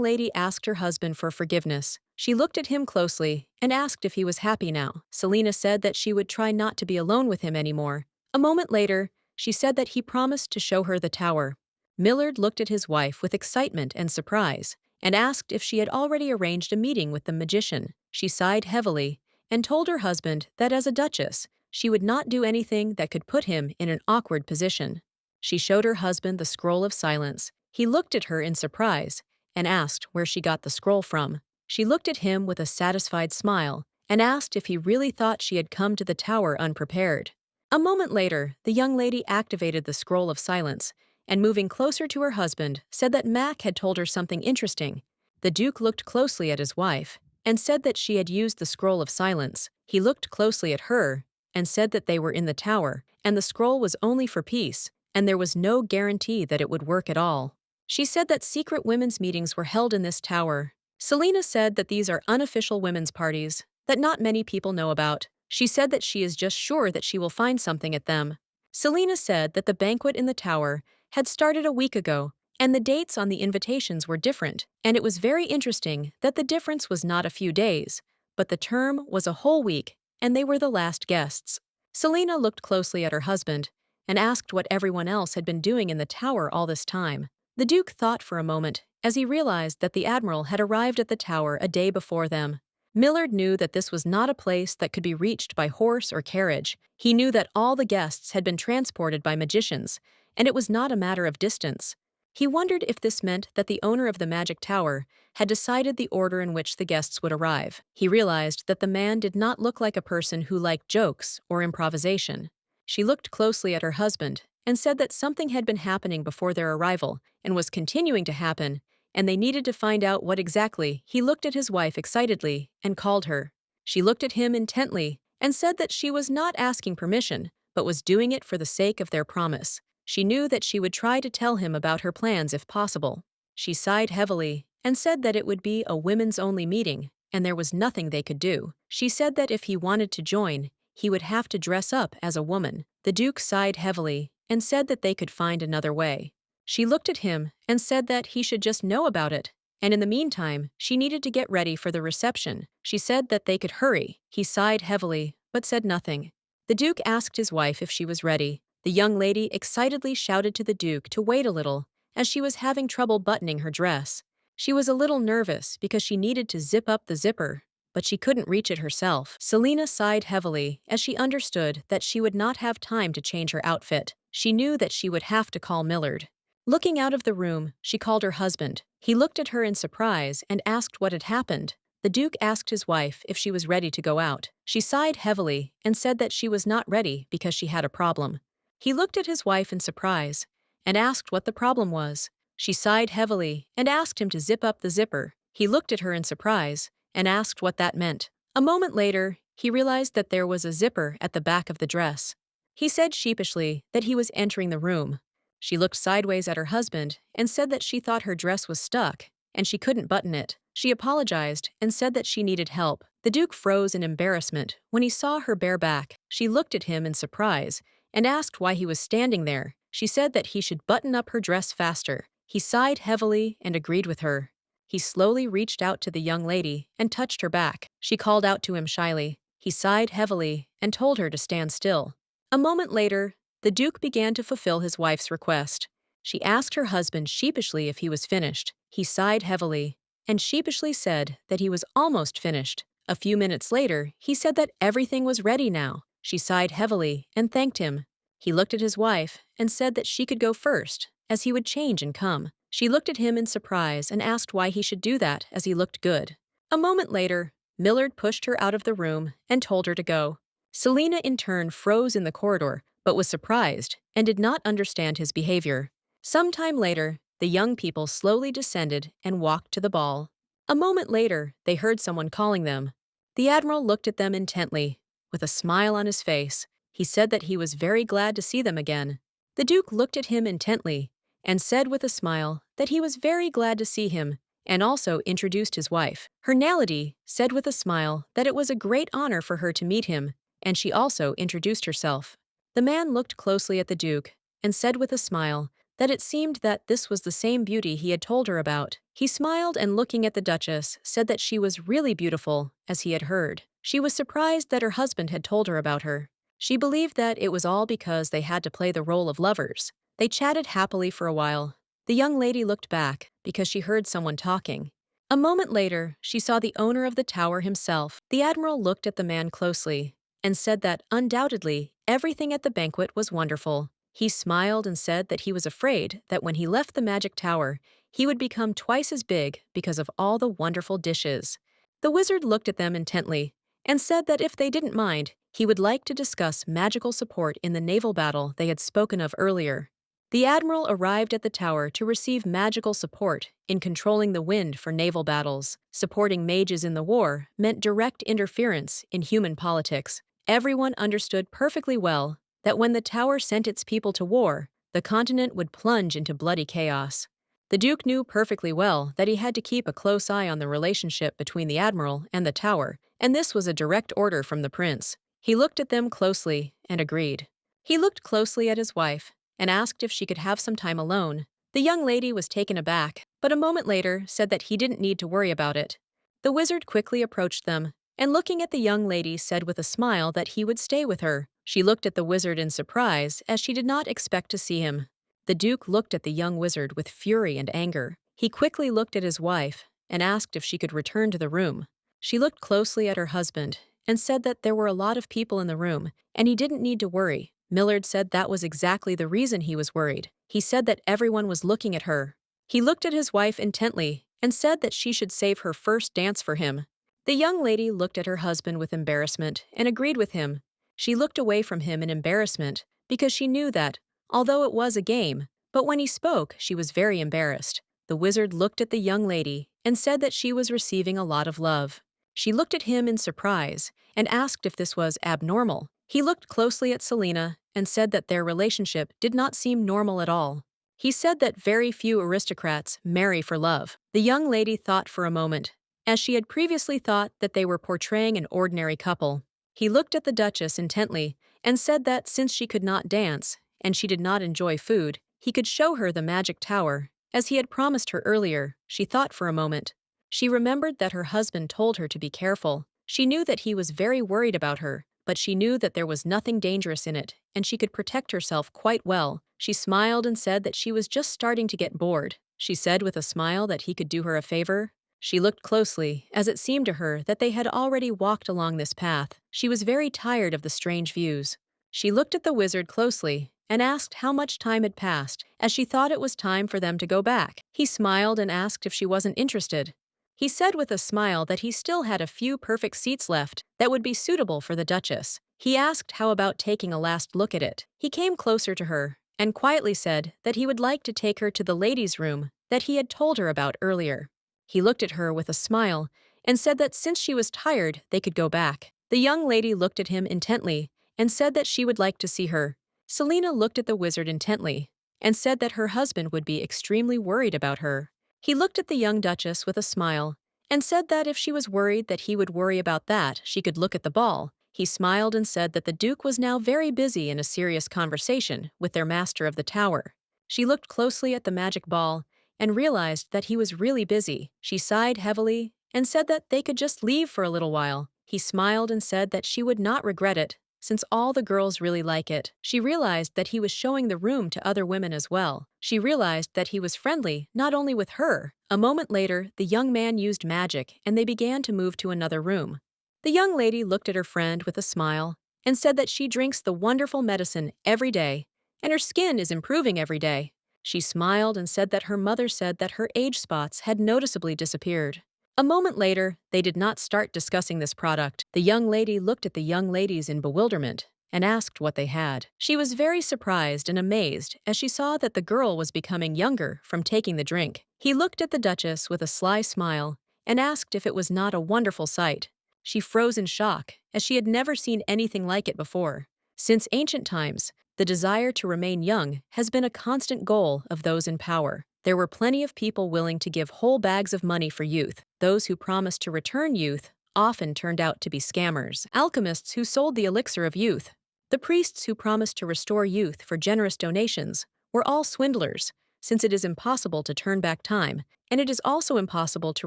lady asked her husband for forgiveness. She looked at him closely and asked if he was happy now. Selena said that she would try not to be alone with him anymore. A moment later, she said that he promised to show her the tower. Millard looked at his wife with excitement and surprise and asked if she had already arranged a meeting with the magician. She sighed heavily and told her husband that as a duchess, she would not do anything that could put him in an awkward position. She showed her husband the scroll of silence. He looked at her in surprise and asked where she got the scroll from. She looked at him with a satisfied smile and asked if he really thought she had come to the tower unprepared. A moment later, the young lady activated the scroll of silence and moving closer to her husband, said that Mac had told her something interesting. The Duke looked closely at his wife and said that she had used the scroll of silence. He looked closely at her and said that they were in the tower, and the scroll was only for peace, and there was no guarantee that it would work at all. She said that secret women's meetings were held in this tower. Selena said that these are unofficial women's parties that not many people know about. She said that she is just sure that she will find something at them. Selena said that the banquet in the tower had started a week ago, and the dates on the invitations were different, and it was very interesting that the difference was not a few days, but the term was a whole week, and they were the last guests. Selena looked closely at her husband and asked what everyone else had been doing in the tower all this time. The Duke thought for a moment as he realized that the Admiral had arrived at the tower a day before them. Millard knew that this was not a place that could be reached by horse or carriage. He knew that all the guests had been transported by magicians, and it was not a matter of distance. He wondered if this meant that the owner of the magic tower had decided the order in which the guests would arrive. He realized that the man did not look like a person who liked jokes or improvisation. She looked closely at her husband and said that something had been happening before their arrival and was continuing to happen, and they needed to find out what exactly. He looked at his wife excitedly and called her. She looked at him intently and said that she was not asking permission, but was doing it for the sake of their promise. She knew that she would try to tell him about her plans if possible. She sighed heavily and said that it would be a women's-only meeting, and there was nothing they could do. She said that if he wanted to join, he would have to dress up as a woman. The Duke sighed heavily and said that they could find another way. She looked at him and said that he should just know about it, and in the meantime, she needed to get ready for the reception. She said that they could hurry. He sighed heavily, but said nothing. The Duke asked his wife if she was ready. The young lady excitedly shouted to the Duke to wait a little, as she was having trouble buttoning her dress. She was a little nervous because she needed to zip up the zipper, but she couldn't reach it herself. Selena sighed heavily as she understood that she would not have time to change her outfit. She knew that she would have to call Millard. Looking out of the room, she called her husband. He looked at her in surprise and asked what had happened. The Duke asked his wife if she was ready to go out. She sighed heavily and said that she was not ready because she had a problem. He looked at his wife in surprise and asked what the problem was. She sighed heavily and asked him to zip up the zipper. He looked at her in surprise and asked what that meant. A moment later, he realized that there was a zipper at the back of the dress. He said sheepishly that he was entering the room. She looked sideways at her husband and said that she thought her dress was stuck and she couldn't button it. She apologized and said that she needed help. The Duke froze in embarrassment when he saw her bare back. She looked at him in surprise and asked why he was standing there. She said that he should button up her dress faster. He sighed heavily and agreed with her. He slowly reached out to the young lady and touched her back. She called out to him shyly. He sighed heavily and told her to stand still. A moment later, the Duke began to fulfill his wife's request. She asked her husband sheepishly if he was finished. He sighed heavily and sheepishly said that he was almost finished. A few minutes later, he said that everything was ready now. She sighed heavily and thanked him. He looked at his wife and said that she could go first, as he would change and come. She looked at him in surprise and asked why he should do that, as he looked good. A moment later, Millard pushed her out of the room and told her to go. Selina in turn froze in the corridor, but was surprised and did not understand his behavior. Some time later, the young people slowly descended and walked to the ball. A moment later, they heard someone calling them. The Admiral looked at them intently, with a smile on his face. He said that he was very glad to see them again. The Duke looked at him intently and said with a smile that he was very glad to see him, and also introduced his wife. Her Naledi said with a smile that it was a great honor for her to meet him, and she also introduced herself. The man looked closely at the Duke and said with a smile that it seemed that this was the same beauty he had told her about. He smiled and looking at the Duchess said that she was really beautiful, as he had heard. She was surprised that her husband had told her about her. She believed that it was all because they had to play the role of lovers. They chatted happily for a while. The young lady looked back because she heard someone talking. A moment later, she saw the owner of the tower himself. The Admiral looked at the man closely and said that, undoubtedly, everything at the banquet was wonderful. He smiled and said that he was afraid that when he left the magic tower, he would become twice as big because of all the wonderful dishes. The wizard looked at them intently and said that if they didn't mind, he would like to discuss magical support in the naval battle they had spoken of earlier. The Admiral arrived at the tower to receive magical support in controlling the wind for naval battles. Supporting mages in the war meant direct interference in human politics. Everyone understood perfectly well that when the tower sent its people to war, the continent would plunge into bloody chaos. The Duke knew perfectly well that he had to keep a close eye on the relationship between the Admiral and the tower, and this was a direct order from the prince. He looked at them closely and agreed. He looked closely at his wife and asked if she could have some time alone. The young lady was taken aback, but a moment later said that he didn't need to worry about it. The wizard quickly approached them, and looking at the young lady said with a smile that he would stay with her. She looked at the wizard in surprise, as she did not expect to see him. The Duke looked at the young wizard with fury and anger. He quickly looked at his wife and asked if she could return to the room. She looked closely at her husband and said that there were a lot of people in the room, and he didn't need to worry. Millard said that was exactly the reason he was worried. He said that everyone was looking at her. He looked at his wife intently and said that she should save her first dance for him. The young lady looked at her husband with embarrassment and agreed with him. She looked away from him in embarrassment because she knew that, although it was a game, but when he spoke, she was very embarrassed. The wizard looked at the young lady and said that she was receiving a lot of love. She looked at him in surprise and asked if this was abnormal. He looked closely at Selina and said that their relationship did not seem normal at all. He said that very few aristocrats marry for love. The young lady thought for a moment, as she had previously thought that they were portraying an ordinary couple. He looked at the Duchess intently and said that since she could not dance and she did not enjoy food, he could show her the magic tower, as he had promised her earlier. She thought for a moment. She remembered that her husband told her to be careful. She knew that he was very worried about her, but she knew that there was nothing dangerous in it, and she could protect herself quite well. She smiled and said that she was just starting to get bored. She said with a smile that he could do her a favor. She looked closely, as it seemed to her that they had already walked along this path. She was very tired of the strange views. She looked at the wizard closely and asked how much time had passed, as she thought it was time for them to go back. He smiled and asked if she wasn't interested. He said with a smile that he still had a few perfect seats left that would be suitable for the Duchess. He asked how about taking a last look at it. He came closer to her and quietly said that he would like to take her to the ladies' room that he had told her about earlier. He looked at her with a smile and said that since she was tired, they could go back. The young lady looked at him intently and said that she would like to see her. Selina looked at the wizard intently and said that her husband would be extremely worried about her. He looked at the young Duchess with a smile and said that if she was worried that he would worry about that, she could look at the ball. He smiled and said that the Duke was now very busy in a serious conversation with their master of the tower. She looked closely at the magic ball and realized that he was really busy. She sighed heavily and said that they could just leave for a little while. He smiled and said that she would not regret it, since all the girls really like it. She realized that he was showing the room to other women as well. She realized that he was friendly not only with her. A moment later, the young man used magic and they began to move to another room. The young lady looked at her friend with a smile and said that she drinks the wonderful medicine every day, and her skin is improving every day. She smiled and said that her mother said that her age spots had noticeably disappeared. A moment later, they did not start discussing this product. The young lady looked at the young ladies in bewilderment and asked what they had. She was very surprised and amazed as she saw that the girl was becoming younger from taking the drink. He looked at the Duchess with a sly smile and asked if it was not a wonderful sight. She froze in shock, as she had never seen anything like it before. Since ancient times, the desire to remain young has been a constant goal of those in power. There were plenty of people willing to give whole bags of money for youth. Those who promised to return youth often turned out to be scammers. Alchemists who sold the elixir of youth. The priests who promised to restore youth for generous donations were all swindlers, since it is impossible to turn back time, and it is also impossible to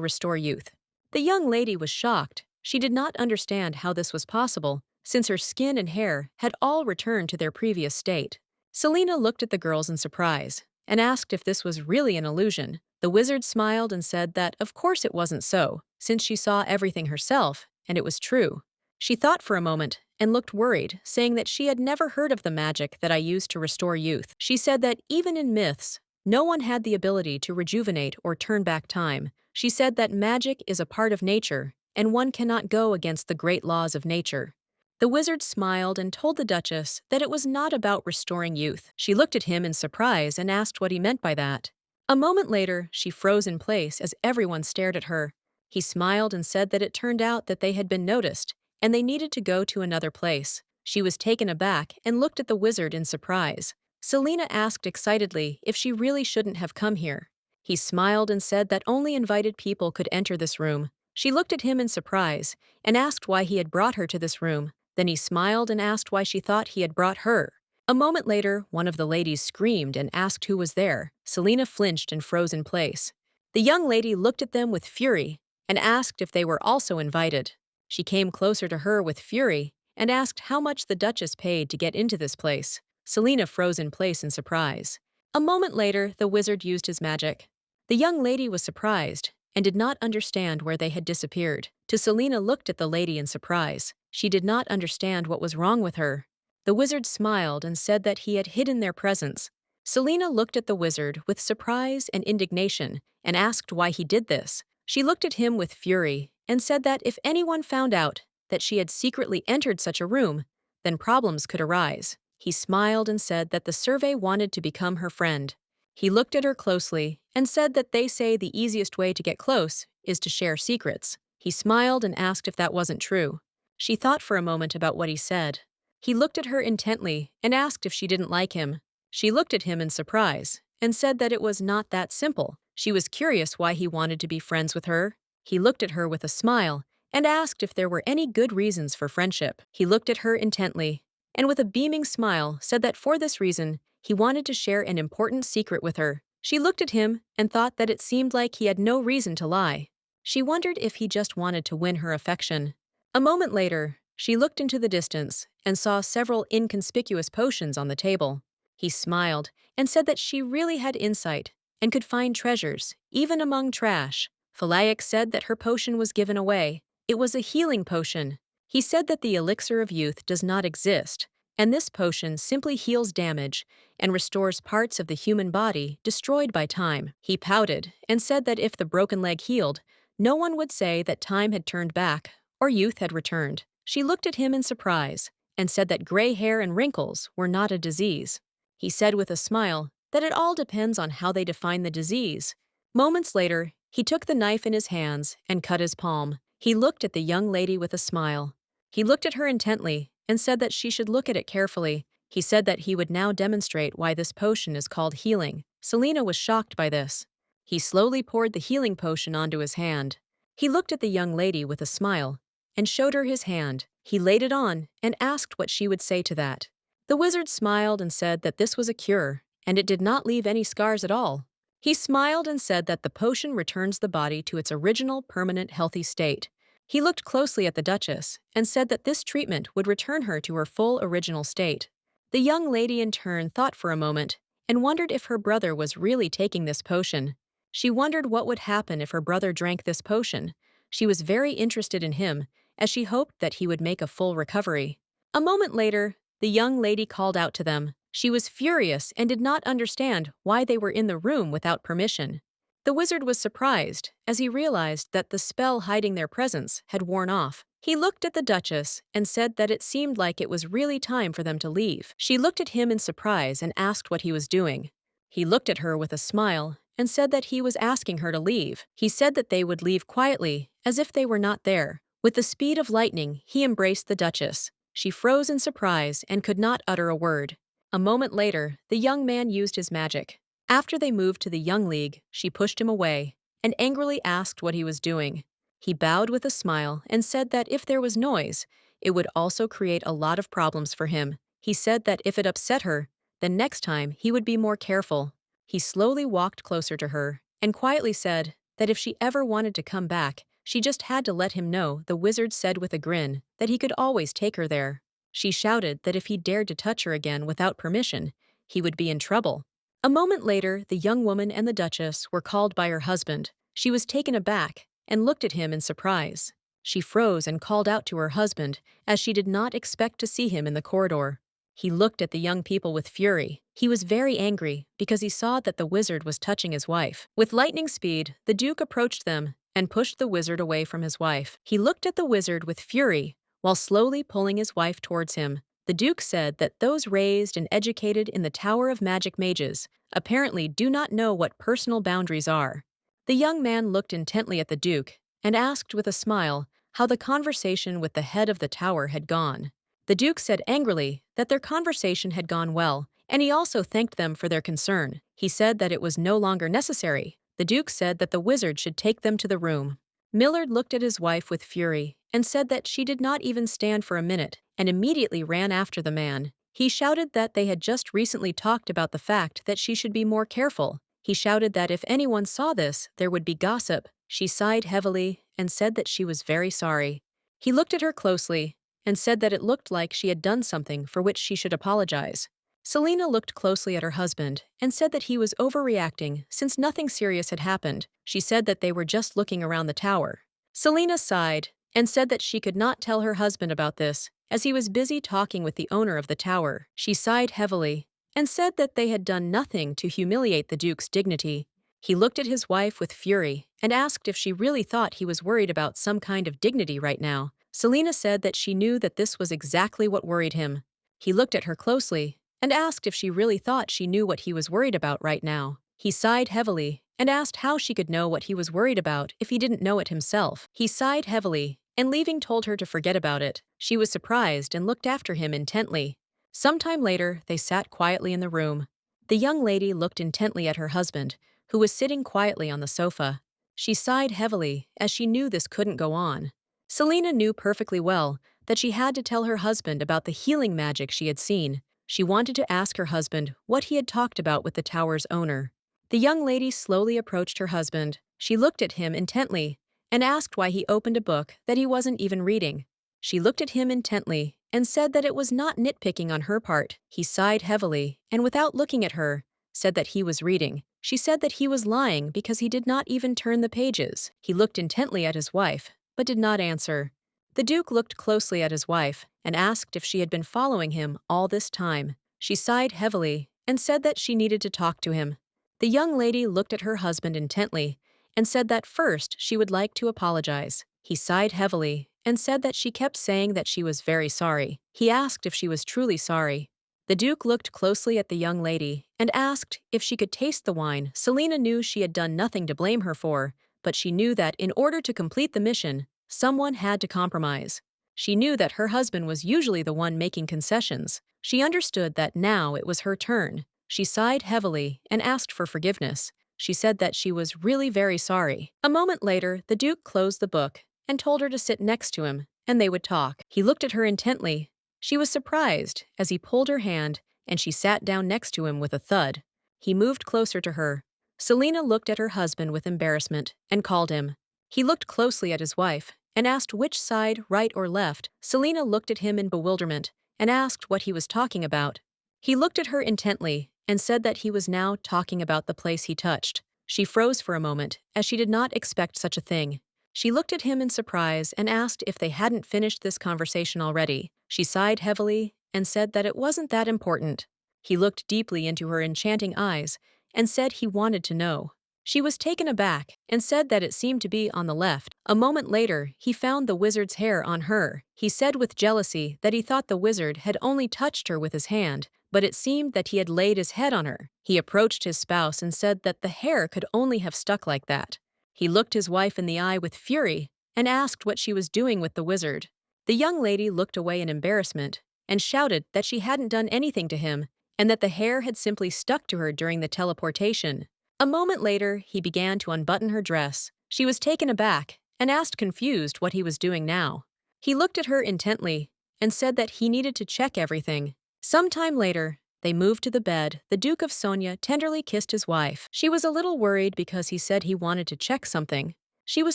restore youth. The young lady was shocked. She did not understand how this was possible, since her skin and hair had all returned to their previous state. Selena looked at the girls in surprise and asked if this was really an illusion. The wizard smiled and said that of course it wasn't so, since she saw everything herself, and it was true. She thought for a moment and looked worried, saying that she had never heard of the magic that I used to restore youth. She said that even in myths, no one had the ability to rejuvenate or turn back time. She said that magic is a part of nature, and one cannot go against the great laws of nature. The wizard smiled and told the Duchess that it was not about restoring youth. She looked at him in surprise and asked what he meant by that. A moment later, she froze in place as everyone stared at her. He smiled and said that it turned out that they had been noticed, and they needed to go to another place. She was taken aback and looked at the wizard in surprise. Selena asked excitedly if she really shouldn't have come here. He smiled and said that only invited people could enter this room. She looked at him in surprise and asked why he had brought her to this room. Then he smiled and asked why she thought he had brought her. A moment later, one of the ladies screamed and asked who was there. Selena flinched and froze in place. The young lady looked at them with fury and asked if they were also invited. She came closer to her with fury and asked how much the Duchess paid to get into this place. Selena froze in place in surprise. A moment later, the wizard used his magic. The young lady was surprised and did not understand where they had disappeared. Selena looked at the lady in surprise. She did not understand what was wrong with her. The wizard smiled and said that he had hidden their presence. Selena looked at the wizard with surprise and indignation and asked why he did this. She looked at him with fury and said that if anyone found out that she had secretly entered such a room, then problems could arise. He smiled and said that the survey wanted to become her friend. He looked at her closely and said that they say the easiest way to get close is to share secrets. He smiled and asked if that wasn't true. She thought for a moment about what he said. He looked at her intently and asked if she didn't like him. She looked at him in surprise and said that it was not that simple. She was curious why he wanted to be friends with her. He looked at her with a smile and asked if there were any good reasons for friendship. He looked at her intently and with a beaming smile said that for this reason, he wanted to share an important secret with her. She looked at him and thought that it seemed like he had no reason to lie. She wondered if he just wanted to win her affection. A moment later, she looked into the distance and saw several inconspicuous potions on the table. He smiled and said that she really had insight and could find treasures, even among trash. Phalaix said that her potion was given away. It was a healing potion. He said that the elixir of youth does not exist, and this potion simply heals damage and restores parts of the human body destroyed by time. He pouted and said that if the broken leg healed, no one would say that time had turned back or youth had returned. She looked at him in surprise and said that gray hair and wrinkles were not a disease. He said with a smile that it all depends on how they define the disease. Moments later, he took the knife in his hands and cut his palm. He looked at the young lady with a smile. He looked at her intently and said that she should look at it carefully. He said that he would now demonstrate why this potion is called healing. Selena was shocked by this. He slowly poured the healing potion onto his hand. He looked at the young lady with a smile and showed her his hand. He laid it on and asked what she would say to that. The wizard smiled and said that this was a cure, and it did not leave any scars at all. He smiled and said that the potion returns the body to its original, permanent, healthy state. He looked closely at the Duchess and said that this treatment would return her to her full original state. The young lady in turn thought for a moment and wondered if her brother was really taking this potion. She wondered what would happen if her brother drank this potion. She was very interested in him, as she hoped that he would make a full recovery. A moment later, the young lady called out to them. She was furious and did not understand why they were in the room without permission. The wizard was surprised as he realized that the spell hiding their presence had worn off. He looked at the Duchess and said that it seemed like it was really time for them to leave. She looked at him in surprise and asked what he was doing. He looked at her with a smile and said that he was asking her to leave. He said that they would leave quietly, as if they were not there. With the speed of lightning, he embraced the Duchess. She froze in surprise and could not utter a word. A moment later, the young man used his magic. After they moved to the Young League, she pushed him away and angrily asked what he was doing. He bowed with a smile and said that if there was noise, it would also create a lot of problems for him. He said that if it upset her, then next time he would be more careful. He slowly walked closer to her and quietly said that if she ever wanted to come back, she just had to let him know. The wizard said with a grin that he could always take her there. She shouted that if he dared to touch her again without permission, he would be in trouble. A moment later, the young woman and the Duchess were called by her husband. She was taken aback and looked at him in surprise. She froze and called out to her husband, as she did not expect to see him in the corridor. He looked at the young people with fury. He was very angry because he saw that the wizard was touching his wife. With lightning speed, the Duke approached them and pushed the wizard away from his wife. He looked at the wizard with fury while slowly pulling his wife towards him. The Duke said that those raised and educated in the Tower of Magic Mages apparently do not know what personal boundaries are. The young man looked intently at the Duke and asked with a smile how the conversation with the head of the tower had gone. The Duke said angrily that their conversation had gone well, and he also thanked them for their concern. He said that it was no longer necessary. The Duke said that the wizard should take them to the room. Millard looked at his wife with fury and said that she did not even stand for a minute and immediately ran after the man. He shouted that they had just recently talked about the fact that she should be more careful. He shouted that if anyone saw this, there would be gossip. She sighed heavily and said that she was very sorry. He looked at her closely and said that it looked like she had done something for which she should apologize. Selena looked closely at her husband and said that he was overreacting since nothing serious had happened. She said that they were just looking around the tower. Selena sighed and said that she could not tell her husband about this, as he was busy talking with the owner of the tower. She sighed heavily and said that they had done nothing to humiliate the Duke's dignity. He looked at his wife with fury and asked if she really thought he was worried about some kind of dignity right now. Selena said that she knew that this was exactly what worried him. He looked at her closely and asked if she really thought she knew what he was worried about right now. He sighed heavily and asked how she could know what he was worried about if he didn't know it himself. He sighed heavily and leaving told her to forget about it. She was surprised and looked after him intently. Sometime later, they sat quietly in the room. The young lady looked intently at her husband, who was sitting quietly on the sofa. She sighed heavily as she knew this couldn't go on. Selena knew perfectly well that she had to tell her husband about the healing magic she had seen. She wanted to ask her husband what he had talked about with the tower's owner. The young lady slowly approached her husband. She looked at him intently and asked why he opened a book that he wasn't even reading. She looked at him intently and said that it was not nitpicking on her part. He sighed heavily and without looking at her, said that he was reading. She said that he was lying because he did not even turn the pages. He looked intently at his wife, but did not answer. The Duke looked closely at his wife and asked if she had been following him all this time. She sighed heavily and said that she needed to talk to him. The young lady looked at her husband intently and said that first she would like to apologize. He sighed heavily and said that she kept saying that she was very sorry. He asked if she was truly sorry. The Duke looked closely at the young lady and asked if she could taste the wine. Selena knew she had done nothing to blame her for, but she knew that in order to complete the mission, someone had to compromise. She knew that her husband was usually the one making concessions. She understood that now it was her turn. She sighed heavily and asked for forgiveness. She said that she was really very sorry. A moment later, the Duke closed the book and told her to sit next to him, and they would talk. He looked at her intently. She was surprised as he pulled her hand, and she sat down next to him with a thud. He moved closer to her. Selena looked at her husband with embarrassment and called him. He looked closely at his wife and asked which side, right or left. Selena looked at him in bewilderment and asked what he was talking about. He looked at her intently and said that he was now talking about the place he touched. She froze for a moment, as she did not expect such a thing. She looked at him in surprise and asked if they hadn't finished this conversation already. She sighed heavily and said that it wasn't that important. He looked deeply into her enchanting eyes and said he wanted to know. She was taken aback and said that it seemed to be on the left. A moment later, he found the wizard's hair on her. He said with jealousy that he thought the wizard had only touched her with his hand, but it seemed that he had laid his head on her. He approached his spouse and said that the hair could only have stuck like that. He looked his wife in the eye with fury and asked what she was doing with the wizard. The young lady looked away in embarrassment and shouted that she hadn't done anything to him and that the hair had simply stuck to her during the teleportation. A moment later, he began to unbutton her dress. She was taken aback and asked confused what he was doing now. He looked at her intently and said that he needed to check everything. Some time later, they moved to the bed. The Duke of Sonia tenderly kissed his wife. She was a little worried because he said he wanted to check something. She was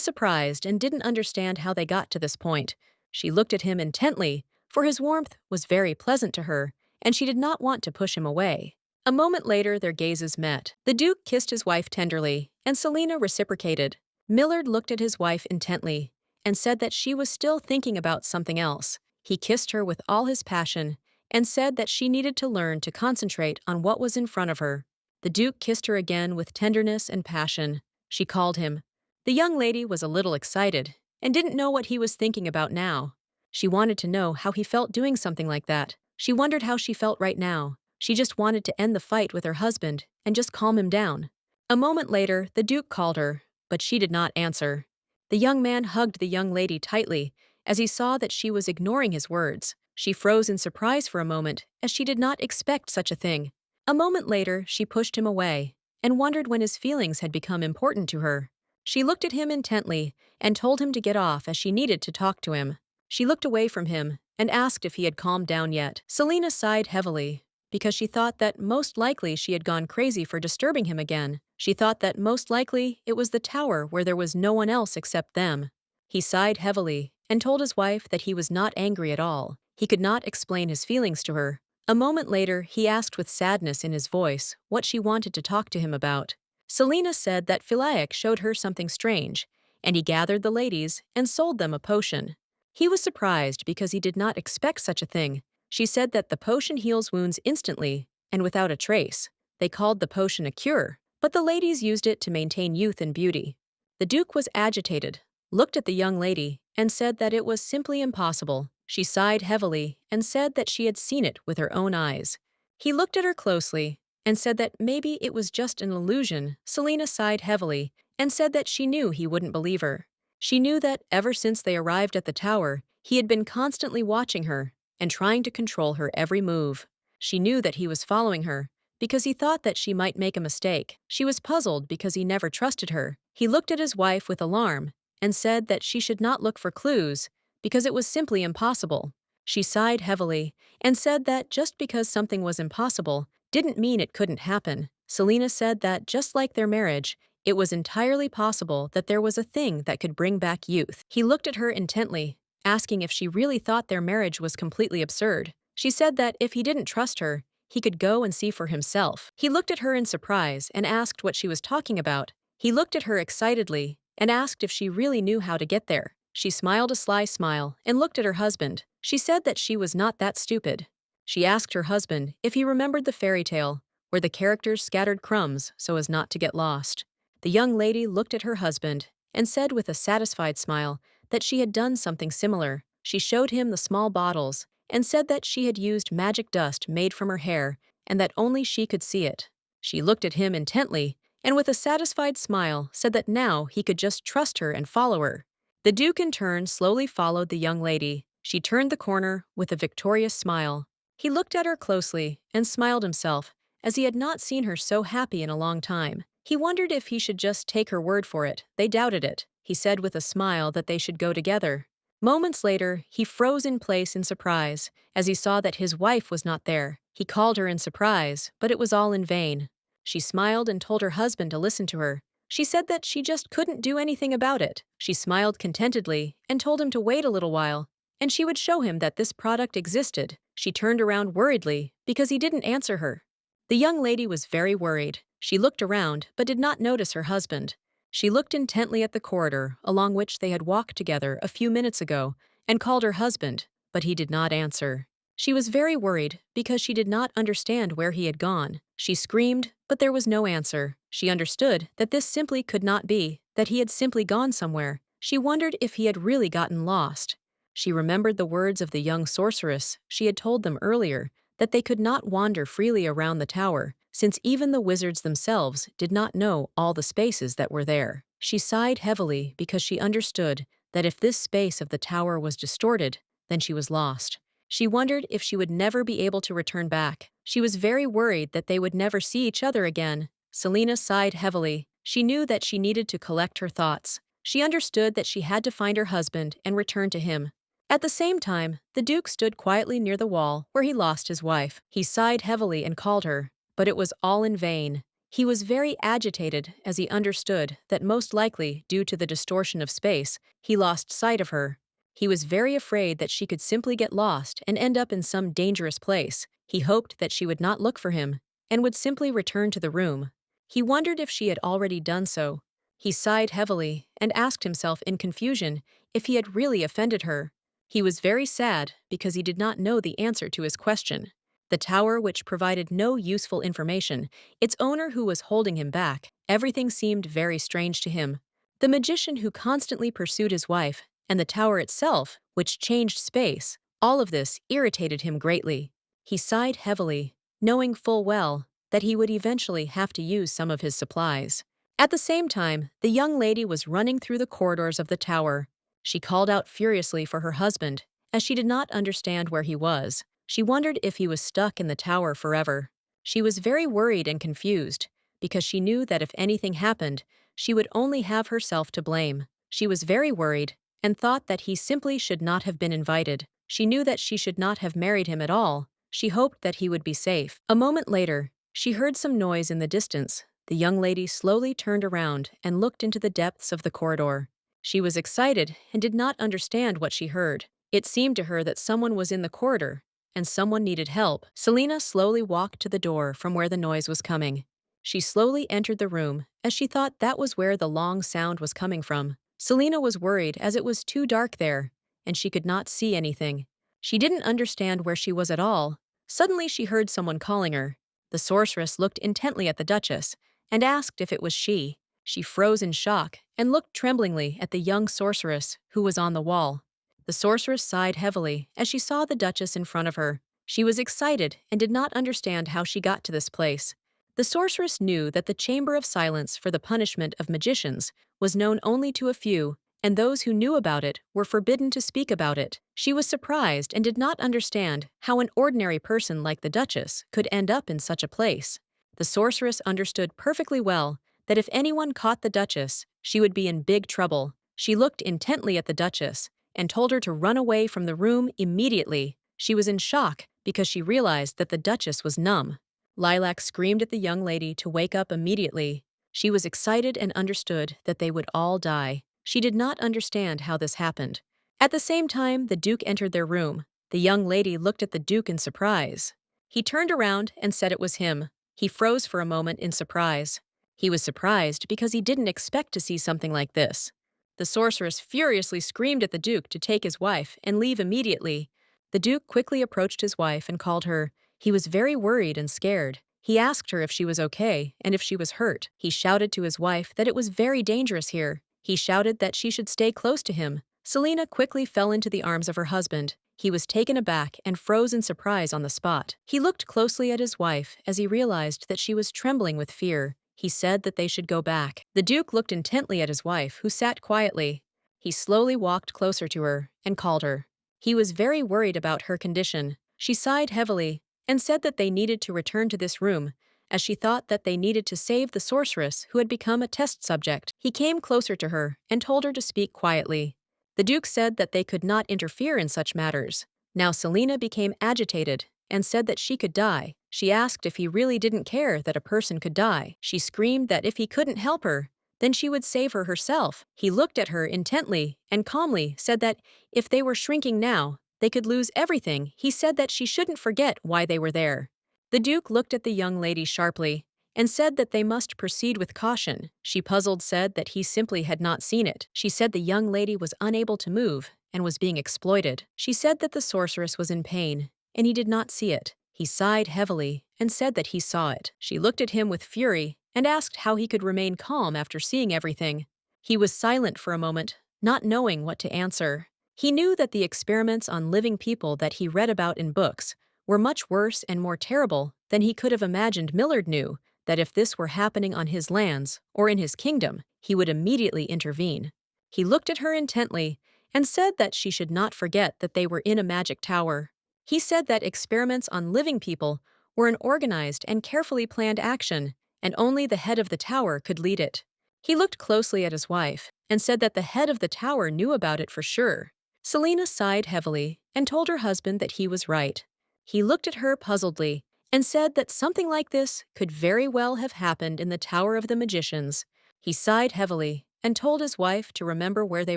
surprised and didn't understand how they got to this point. She looked at him intently, for his warmth was very pleasant to her, and she did not want to push him away. A moment later, their gazes met. The Duke kissed his wife tenderly, and Selina reciprocated. Millard looked at his wife intently and said that she was still thinking about something else. He kissed her with all his passion and said that she needed to learn to concentrate on what was in front of her. The Duke kissed her again with tenderness and passion. She called him. The young lady was a little excited and didn't know what he was thinking about now. She wanted to know how he felt doing something like that. She wondered how she felt right now. She just wanted to end the fight with her husband and just calm him down. A moment later, the Duke called her, but she did not answer. The young man hugged the young lady tightly as he saw that she was ignoring his words. She froze in surprise for a moment as she did not expect such a thing. A moment later, she pushed him away and wondered when his feelings had become important to her. She looked at him intently and told him to get off as she needed to talk to him. She looked away from him and asked if he had calmed down yet. Selina sighed heavily because she thought that most likely she had gone crazy for disturbing him again. She thought that most likely it was the tower where there was no one else except them. He sighed heavily and told his wife that he was not angry at all. He could not explain his feelings to her. A moment later, he asked with sadness in his voice what she wanted to talk to him about. Selina said that Philaek showed her something strange, and he gathered the ladies and sold them a potion. He was surprised because he did not expect such a thing. She said that the potion heals wounds instantly and without a trace. They called the potion a cure, but the ladies used it to maintain youth and beauty. The Duke was agitated, looked at the young lady, and said that it was simply impossible. She sighed heavily and said that she had seen it with her own eyes. He looked at her closely and said that maybe it was just an illusion. Selina sighed heavily and said that she knew he wouldn't believe her. She knew that ever since they arrived at the tower, he had been constantly watching her and trying to control her every move. She knew that he was following her because he thought that she might make a mistake. She was puzzled because he never trusted her. He looked at his wife with alarm and said that she should not look for clues because it was simply impossible. She sighed heavily and said that just because something was impossible didn't mean it couldn't happen. Selina said that just like their marriage, it was entirely possible that there was a thing that could bring back youth. He looked at her intently, asking if she really thought their marriage was completely absurd. She said that if he didn't trust her, he could go and see for himself. He looked at her in surprise and asked what she was talking about. He looked at her excitedly and asked if she really knew how to get there. She smiled a sly smile and looked at her husband. She said that she was not that stupid. She asked her husband if he remembered the fairy tale where the characters scattered crumbs so as not to get lost. The young lady looked at her husband and said with a satisfied smile that she had done something similar. She showed him the small bottles and said that she had used magic dust made from her hair and that only she could see it. She looked at him intently and with a satisfied smile said that now he could just trust her and follow her. The Duke in turn slowly followed the young lady. She turned the corner with a victorious smile. He looked at her closely and smiled himself as he had not seen her so happy in a long time. He wondered if he should just take her word for it. They doubted it. He said with a smile that they should go together. Moments later, he froze in place in surprise as he saw that his wife was not there. He called her in surprise, but it was all in vain. She smiled and told her husband to listen to her. She said that she just couldn't do anything about it. She smiled contentedly and told him to wait a little while, and she would show him that this product existed. She turned around worriedly because he didn't answer her. The young lady was very worried. She looked around but did not notice her husband. She looked intently at the corridor along which they had walked together a few minutes ago and called her husband, but he did not answer. She was very worried because she did not understand where he had gone. She screamed, but there was no answer. She understood that this simply could not be, that he had simply gone somewhere. She wondered if he had really gotten lost. She remembered the words of the young sorceress. She had told them earlier that they could not wander freely around the tower, since even the wizards themselves did not know all the spaces that were there. She sighed heavily because she understood that if this space of the tower was distorted, then she was lost. She wondered if she would never be able to return back. She was very worried that they would never see each other again. Selena sighed heavily. She knew that she needed to collect her thoughts. She understood that she had to find her husband and return to him. At the same time, the Duke stood quietly near the wall where he lost his wife. He sighed heavily and called her, but it was all in vain. He was very agitated as he understood that most likely, due to the distortion of space, he lost sight of her. He was very afraid that she could simply get lost and end up in some dangerous place. He hoped that she would not look for him and would simply return to the room. He wondered if she had already done so. He sighed heavily and asked himself in confusion if he had really offended her. He was very sad because he did not know the answer to his question. The tower, which provided no useful information, its owner who was holding him back, everything seemed very strange to him. The magician who constantly pursued his wife, and the tower itself, which changed space, all of this irritated him greatly. He sighed heavily, knowing full well that he would eventually have to use some of his supplies. At the same time, the young lady was running through the corridors of the tower. She called out furiously for her husband, as she did not understand where he was. She wondered if he was stuck in the tower forever. She was very worried and confused, because she knew that if anything happened, she would only have herself to blame. She was very worried and thought that he simply should not have been invited. She knew that she should not have married him at all. She hoped that he would be safe. A moment later, she heard some noise in the distance. The young lady slowly turned around and looked into the depths of the corridor. She was excited and did not understand what she heard. It seemed to her that someone was in the corridor, and someone needed help. Selena slowly walked to the door from where the noise was coming. She slowly entered the room, as she thought that was where the long sound was coming from. Selena was worried as it was too dark there, and she could not see anything. She didn't understand where she was at all. Suddenly she heard someone calling her. The sorceress looked intently at the Duchess and asked if it was she. She froze in shock and looked tremblingly at the young sorceress who was on the wall. The sorceress sighed heavily as she saw the Duchess in front of her. She was excited and did not understand how she got to this place. The sorceress knew that the Chamber of Silence for the punishment of magicians was known only to a few, and those who knew about it were forbidden to speak about it. She was surprised and did not understand how an ordinary person like the Duchess could end up in such a place. The sorceress understood perfectly well that if anyone caught the Duchess, she would be in big trouble. She looked intently at the Duchess and told her to run away from the room immediately. She was in shock because she realized that the Duchess was numb. Lilac screamed at the young lady to wake up immediately. She was excited and understood that they would all die. She did not understand how this happened. At the same time, the Duke entered their room. The young lady looked at the Duke in surprise. He turned around and said it was him. He froze for a moment in surprise. He was surprised because he didn't expect to see something like this. The sorceress furiously screamed at the Duke to take his wife and leave immediately. The Duke quickly approached his wife and called her. He was very worried and scared. He asked her if she was okay and if she was hurt. He shouted to his wife that it was very dangerous here. He shouted that she should stay close to him. Selena quickly fell into the arms of her husband. He was taken aback and froze in surprise on the spot. He looked closely at his wife as he realized that she was trembling with fear. He said that they should go back. The Duke looked intently at his wife, who sat quietly. He slowly walked closer to her and called her. He was very worried about her condition. She sighed heavily and said that they needed to return to this room, as she thought that they needed to save the sorceress who had become a test subject. He came closer to her and told her to speak quietly. The Duke said that they could not interfere in such matters. Now Selena became agitated and said that she could die. She asked if he really didn't care that a person could die. She screamed that if he couldn't help her, then she would save her herself. He looked at her intently and calmly said that if they were shrinking now, they could lose everything. He said that she shouldn't forget why they were there. The Duke looked at the young lady sharply and said that they must proceed with caution. She puzzled said that he simply had not seen it. She said the young lady was unable to move and was being exploited. She said that the sorceress was in pain, and he did not see it. He sighed heavily and said that he saw it. She looked at him with fury and asked how he could remain calm after seeing everything. He was silent for a moment, not knowing what to answer. He knew that the experiments on living people that he read about in books were much worse and more terrible than he could have imagined. Millard knew that if this were happening on his lands or in his kingdom, he would immediately intervene. He looked at her intently and said that she should not forget that they were in a magic tower. He said that experiments on living people were an organized and carefully planned action, and only the head of the tower could lead it. He looked closely at his wife and said that the head of the tower knew about it for sure. Selena sighed heavily and told her husband that he was right. He looked at her puzzledly and said that something like this could very well have happened in the Tower of the Magicians. He sighed heavily and told his wife to remember where they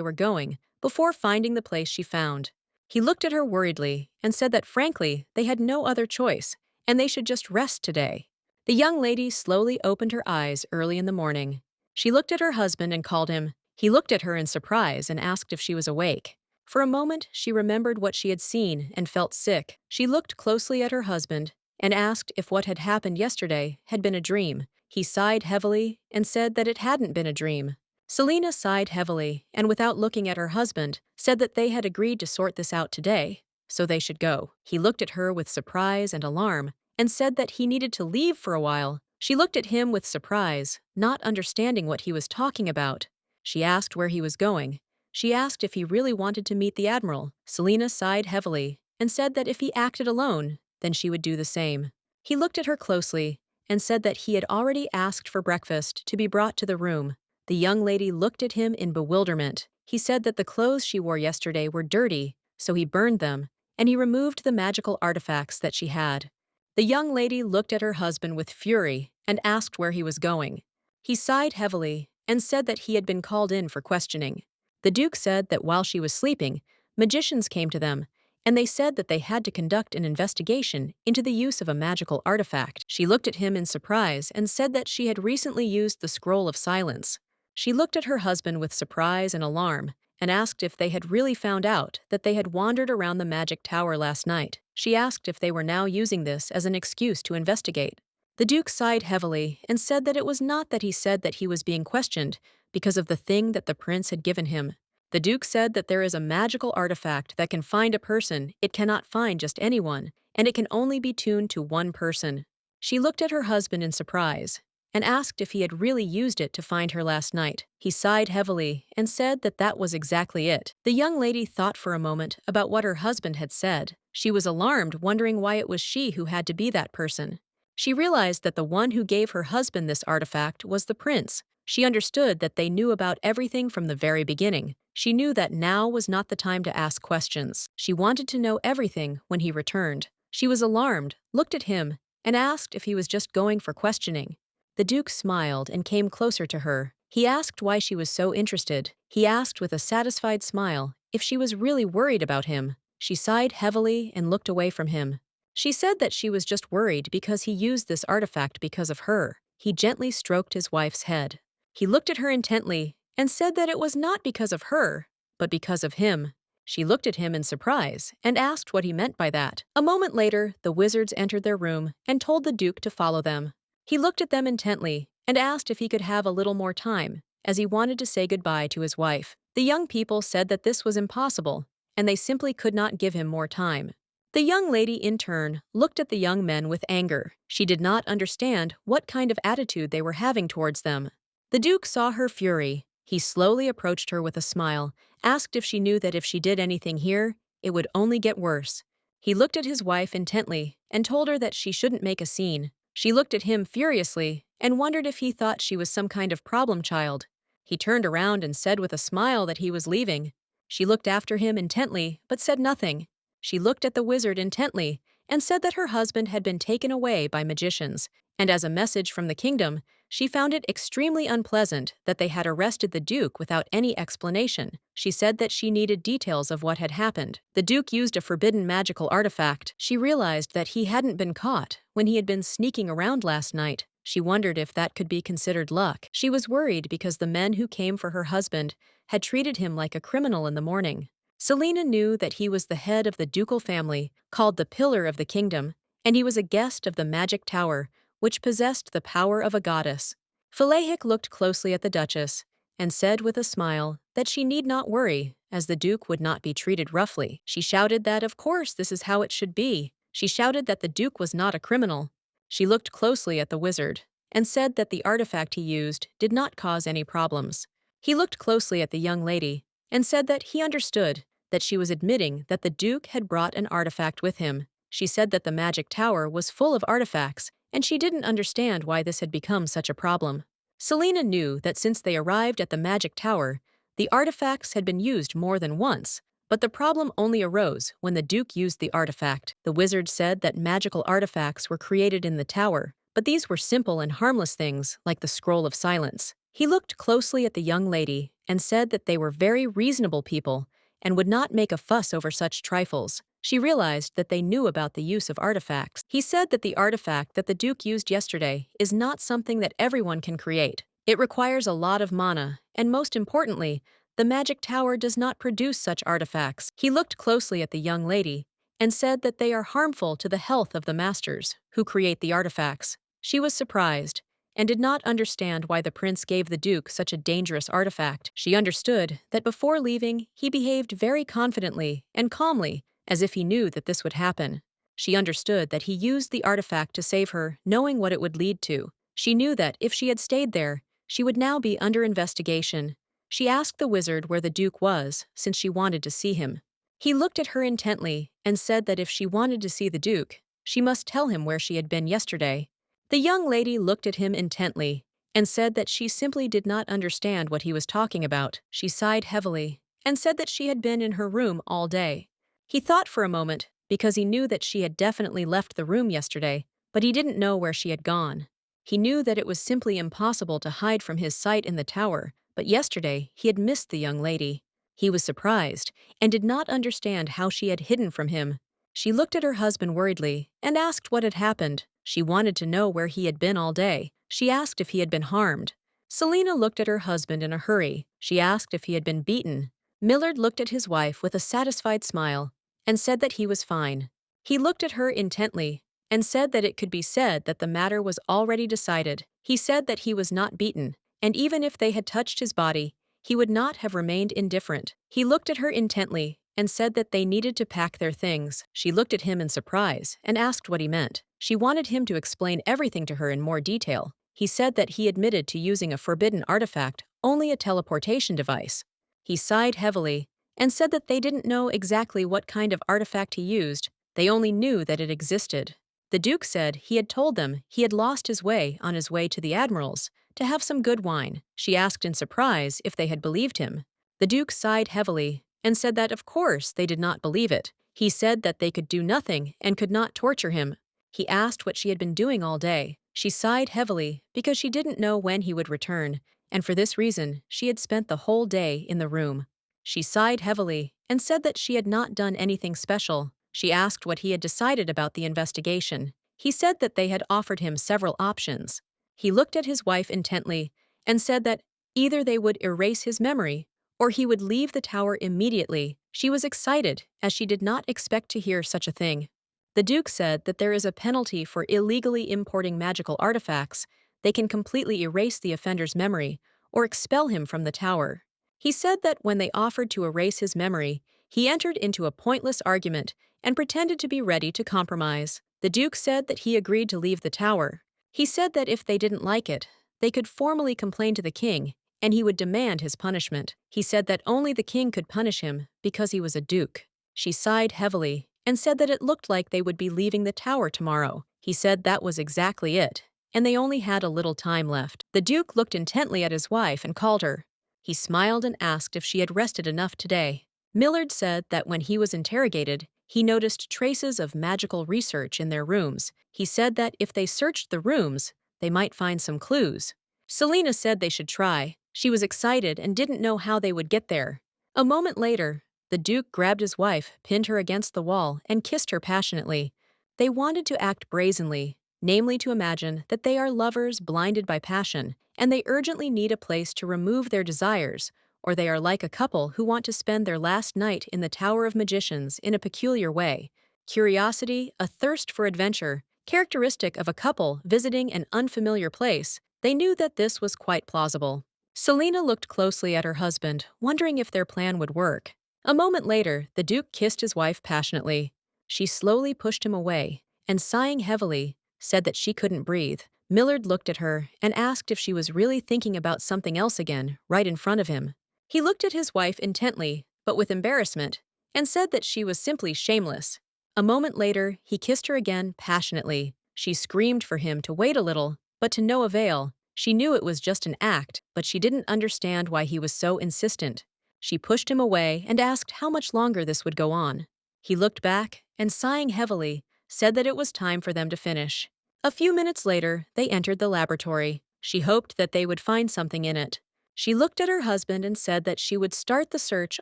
were going before finding the place she found. He looked at her worriedly and said that frankly they had no other choice and they should just rest today. The young lady slowly opened her eyes early in the morning. She looked at her husband and called him. He looked at her in surprise and asked if she was awake. For a moment, she remembered what she had seen and felt sick. She looked closely at her husband and asked if what had happened yesterday had been a dream. He sighed heavily and said that it hadn't been a dream. Selena sighed heavily and, without looking at her husband, said that they had agreed to sort this out today, so they should go. He looked at her with surprise and alarm and said that he needed to leave for a while. She looked at him with surprise, not understanding what he was talking about. She asked where he was going. She asked if he really wanted to meet the Admiral. Selena sighed heavily and said that if he acted alone, then she would do the same. He looked at her closely and said that he had already asked for breakfast to be brought to the room. The young lady looked at him in bewilderment. He said that the clothes she wore yesterday were dirty, so he burned them, and he removed the magical artifacts that she had. The young lady looked at her husband with fury and asked where he was going. He sighed heavily and said that he had been called in for questioning. The Duke said that while she was sleeping, magicians came to them, and they said that they had to conduct an investigation into the use of a magical artifact. She looked at him in surprise and said that she had recently used the Scroll of Silence. She looked at her husband with surprise and alarm and asked if they had really found out that they had wandered around the magic tower last night. She asked if they were now using this as an excuse to investigate. The Duke sighed heavily and said that it was not that he said that he was being questioned because of the thing that the prince had given him. The Duke said that there is a magical artifact that can find a person. It cannot find just anyone, and it can only be tuned to one person. She looked at her husband in surprise and asked if he had really used it to find her last night. He sighed heavily and said that that was exactly it. The young lady thought for a moment about what her husband had said. She was alarmed, wondering why it was she who had to be that person. She realized that the one who gave her husband this artifact was the prince. She understood that they knew about everything from the very beginning. She knew that now was not the time to ask questions. She wanted to know everything when he returned. She was alarmed, looked at him, and asked if he was just going for questioning. The Duke smiled and came closer to her. He asked why she was so interested. He asked with a satisfied smile if she was really worried about him. She sighed heavily and looked away from him. She said that she was just worried because he used this artifact because of her. He gently stroked his wife's head. He looked at her intently and said that it was not because of her, but because of him. She looked at him in surprise and asked what he meant by that. A moment later, the wizards entered their room and told the Duke to follow them. He looked at them intently and asked if he could have a little more time, as he wanted to say goodbye to his wife. The young people said that this was impossible, and they simply could not give him more time. The young lady, in turn, looked at the young men with anger. She did not understand what kind of attitude they were having towards them. The Duke saw her fury. He slowly approached her with a smile, asked if she knew that if she did anything here, it would only get worse. He looked at his wife intently and told her that she shouldn't make a scene. She looked at him furiously and wondered if he thought she was some kind of problem child. He turned around and said with a smile that he was leaving. She looked after him intently but said nothing. She looked at the wizard intently and said that her husband had been taken away by magicians, and as a message from the kingdom, she found it extremely unpleasant that they had arrested the Duke without any explanation. She said that she needed details of what had happened. The Duke used a forbidden magical artifact. She realized that he hadn't been caught when he had been sneaking around last night. She wondered if that could be considered luck. She was worried because the men who came for her husband had treated him like a criminal in the morning. Selina knew that he was the head of the ducal family, called the Pillar of the Kingdom, and he was a guest of the Magic Tower, which possessed the power of a goddess. Falahik looked closely at the Duchess and said with a smile that she need not worry, as the Duke would not be treated roughly. She shouted that, of course, this is how it should be. She shouted that the Duke was not a criminal. She looked closely at the wizard and said that the artifact he used did not cause any problems. He looked closely at the young lady and said that he understood that she was admitting that the Duke had brought an artifact with him. She said that the Magic Tower was full of artifacts, and she didn't understand why this had become such a problem. Selina knew that since they arrived at the Magic Tower, the artifacts had been used more than once, but the problem only arose when the Duke used the artifact. The wizard said that magical artifacts were created in the tower, but these were simple and harmless things like the Scroll of Silence. He looked closely at the young lady and said that they were very reasonable people and would not make a fuss over such trifles. She realized that they knew about the use of artifacts. He said that the artifact that the Duke used yesterday is not something that everyone can create. It requires a lot of mana, and most importantly, the Magic Tower does not produce such artifacts. He looked closely at the young lady and said that they are harmful to the health of the masters who create the artifacts. She was surprised and did not understand why the prince gave the Duke such a dangerous artifact. She understood that before leaving, he behaved very confidently and calmly, as if he knew that this would happen. She understood that he used the artifact to save her, knowing what it would lead to. She knew that if she had stayed there, she would now be under investigation. She asked the wizard where the Duke was, since she wanted to see him. He looked at her intently and said that if she wanted to see the Duke, she must tell him where she had been yesterday. The young lady looked at him intently and said that she simply did not understand what he was talking about. She sighed heavily and said that she had been in her room all day. He thought for a moment because he knew that she had definitely left the room yesterday, but he didn't know where she had gone. He knew that it was simply impossible to hide from his sight in the tower, but yesterday he had missed the young lady. He was surprised and did not understand how she had hidden from him. She looked at her husband worriedly and asked what had happened. She wanted to know where he had been all day. She asked if he had been harmed. Selina looked at her husband in a hurry. She asked if he had been beaten. Millard looked at his wife with a satisfied smile and said that he was fine. He looked at her intently and said that it could be said that the matter was already decided. He said that he was not beaten, and even if they had touched his body, he would not have remained indifferent. He looked at her intently and said that they needed to pack their things. She looked at him in surprise and asked what he meant. She wanted him to explain everything to her in more detail. He said that he admitted to using a forbidden artifact, only a teleportation device. He sighed heavily and said that they didn't know exactly what kind of artifact he used. They only knew that it existed. The Duke said he had told them he had lost his way on his way to the Admiral's to have some good wine. She asked in surprise if they had believed him. The Duke sighed heavily and said that of course they did not believe it. He said that they could do nothing and could not torture him. He asked what she had been doing all day. She sighed heavily because she didn't know when he would return, and for this reason she had spent the whole day in the room. She sighed heavily and said that she had not done anything special. She asked what he had decided about the investigation. He said that they had offered him several options. He looked at his wife intently and said that either they would erase his memory or he would leave the tower immediately. She was excited, as she did not expect to hear such a thing. The Duke said that there is a penalty for illegally importing magical artifacts. They can completely erase the offender's memory or expel him from the tower. He said that when they offered to erase his memory, he entered into a pointless argument and pretended to be ready to compromise. The Duke said that he agreed to leave the tower. He said that if they didn't like it, they could formally complain to the king, and he would demand his punishment. He said that only the king could punish him because he was a duke. She sighed heavily and said that it looked like they would be leaving the tower tomorrow. He said that was exactly it, and they only had a little time left. The Duke looked intently at his wife and called her. He smiled and asked if she had rested enough today. Millard said that when he was interrogated, he noticed traces of magical research in their rooms. He said that if they searched the rooms, they might find some clues. Selina said they should try. She was excited and didn't know how they would get there. A moment later, the Duke grabbed his wife, pinned her against the wall, and kissed her passionately. They wanted to act brazenly, namely to imagine that they are lovers blinded by passion, and they urgently need a place to remove their desires, or they are like a couple who want to spend their last night in the Tower of Magicians in a peculiar way. Curiosity, a thirst for adventure, characteristic of a couple visiting an unfamiliar place, they knew that this was quite plausible. Selina looked closely at her husband, wondering if their plan would work. A moment later, the Duke kissed his wife passionately. She slowly pushed him away, and sighing heavily, said that she couldn't breathe. Millard looked at her and asked if she was really thinking about something else again, right in front of him. He looked at his wife intently, but with embarrassment, and said that she was simply shameless. A moment later, he kissed her again passionately. She screamed for him to wait a little, but to no avail. She knew it was just an act, but she didn't understand why he was so insistent. She pushed him away and asked how much longer this would go on. He looked back and, sighing heavily, said that it was time for them to finish. A few minutes later, they entered the laboratory. She hoped that they would find something in it. She looked at her husband and said that she would start the search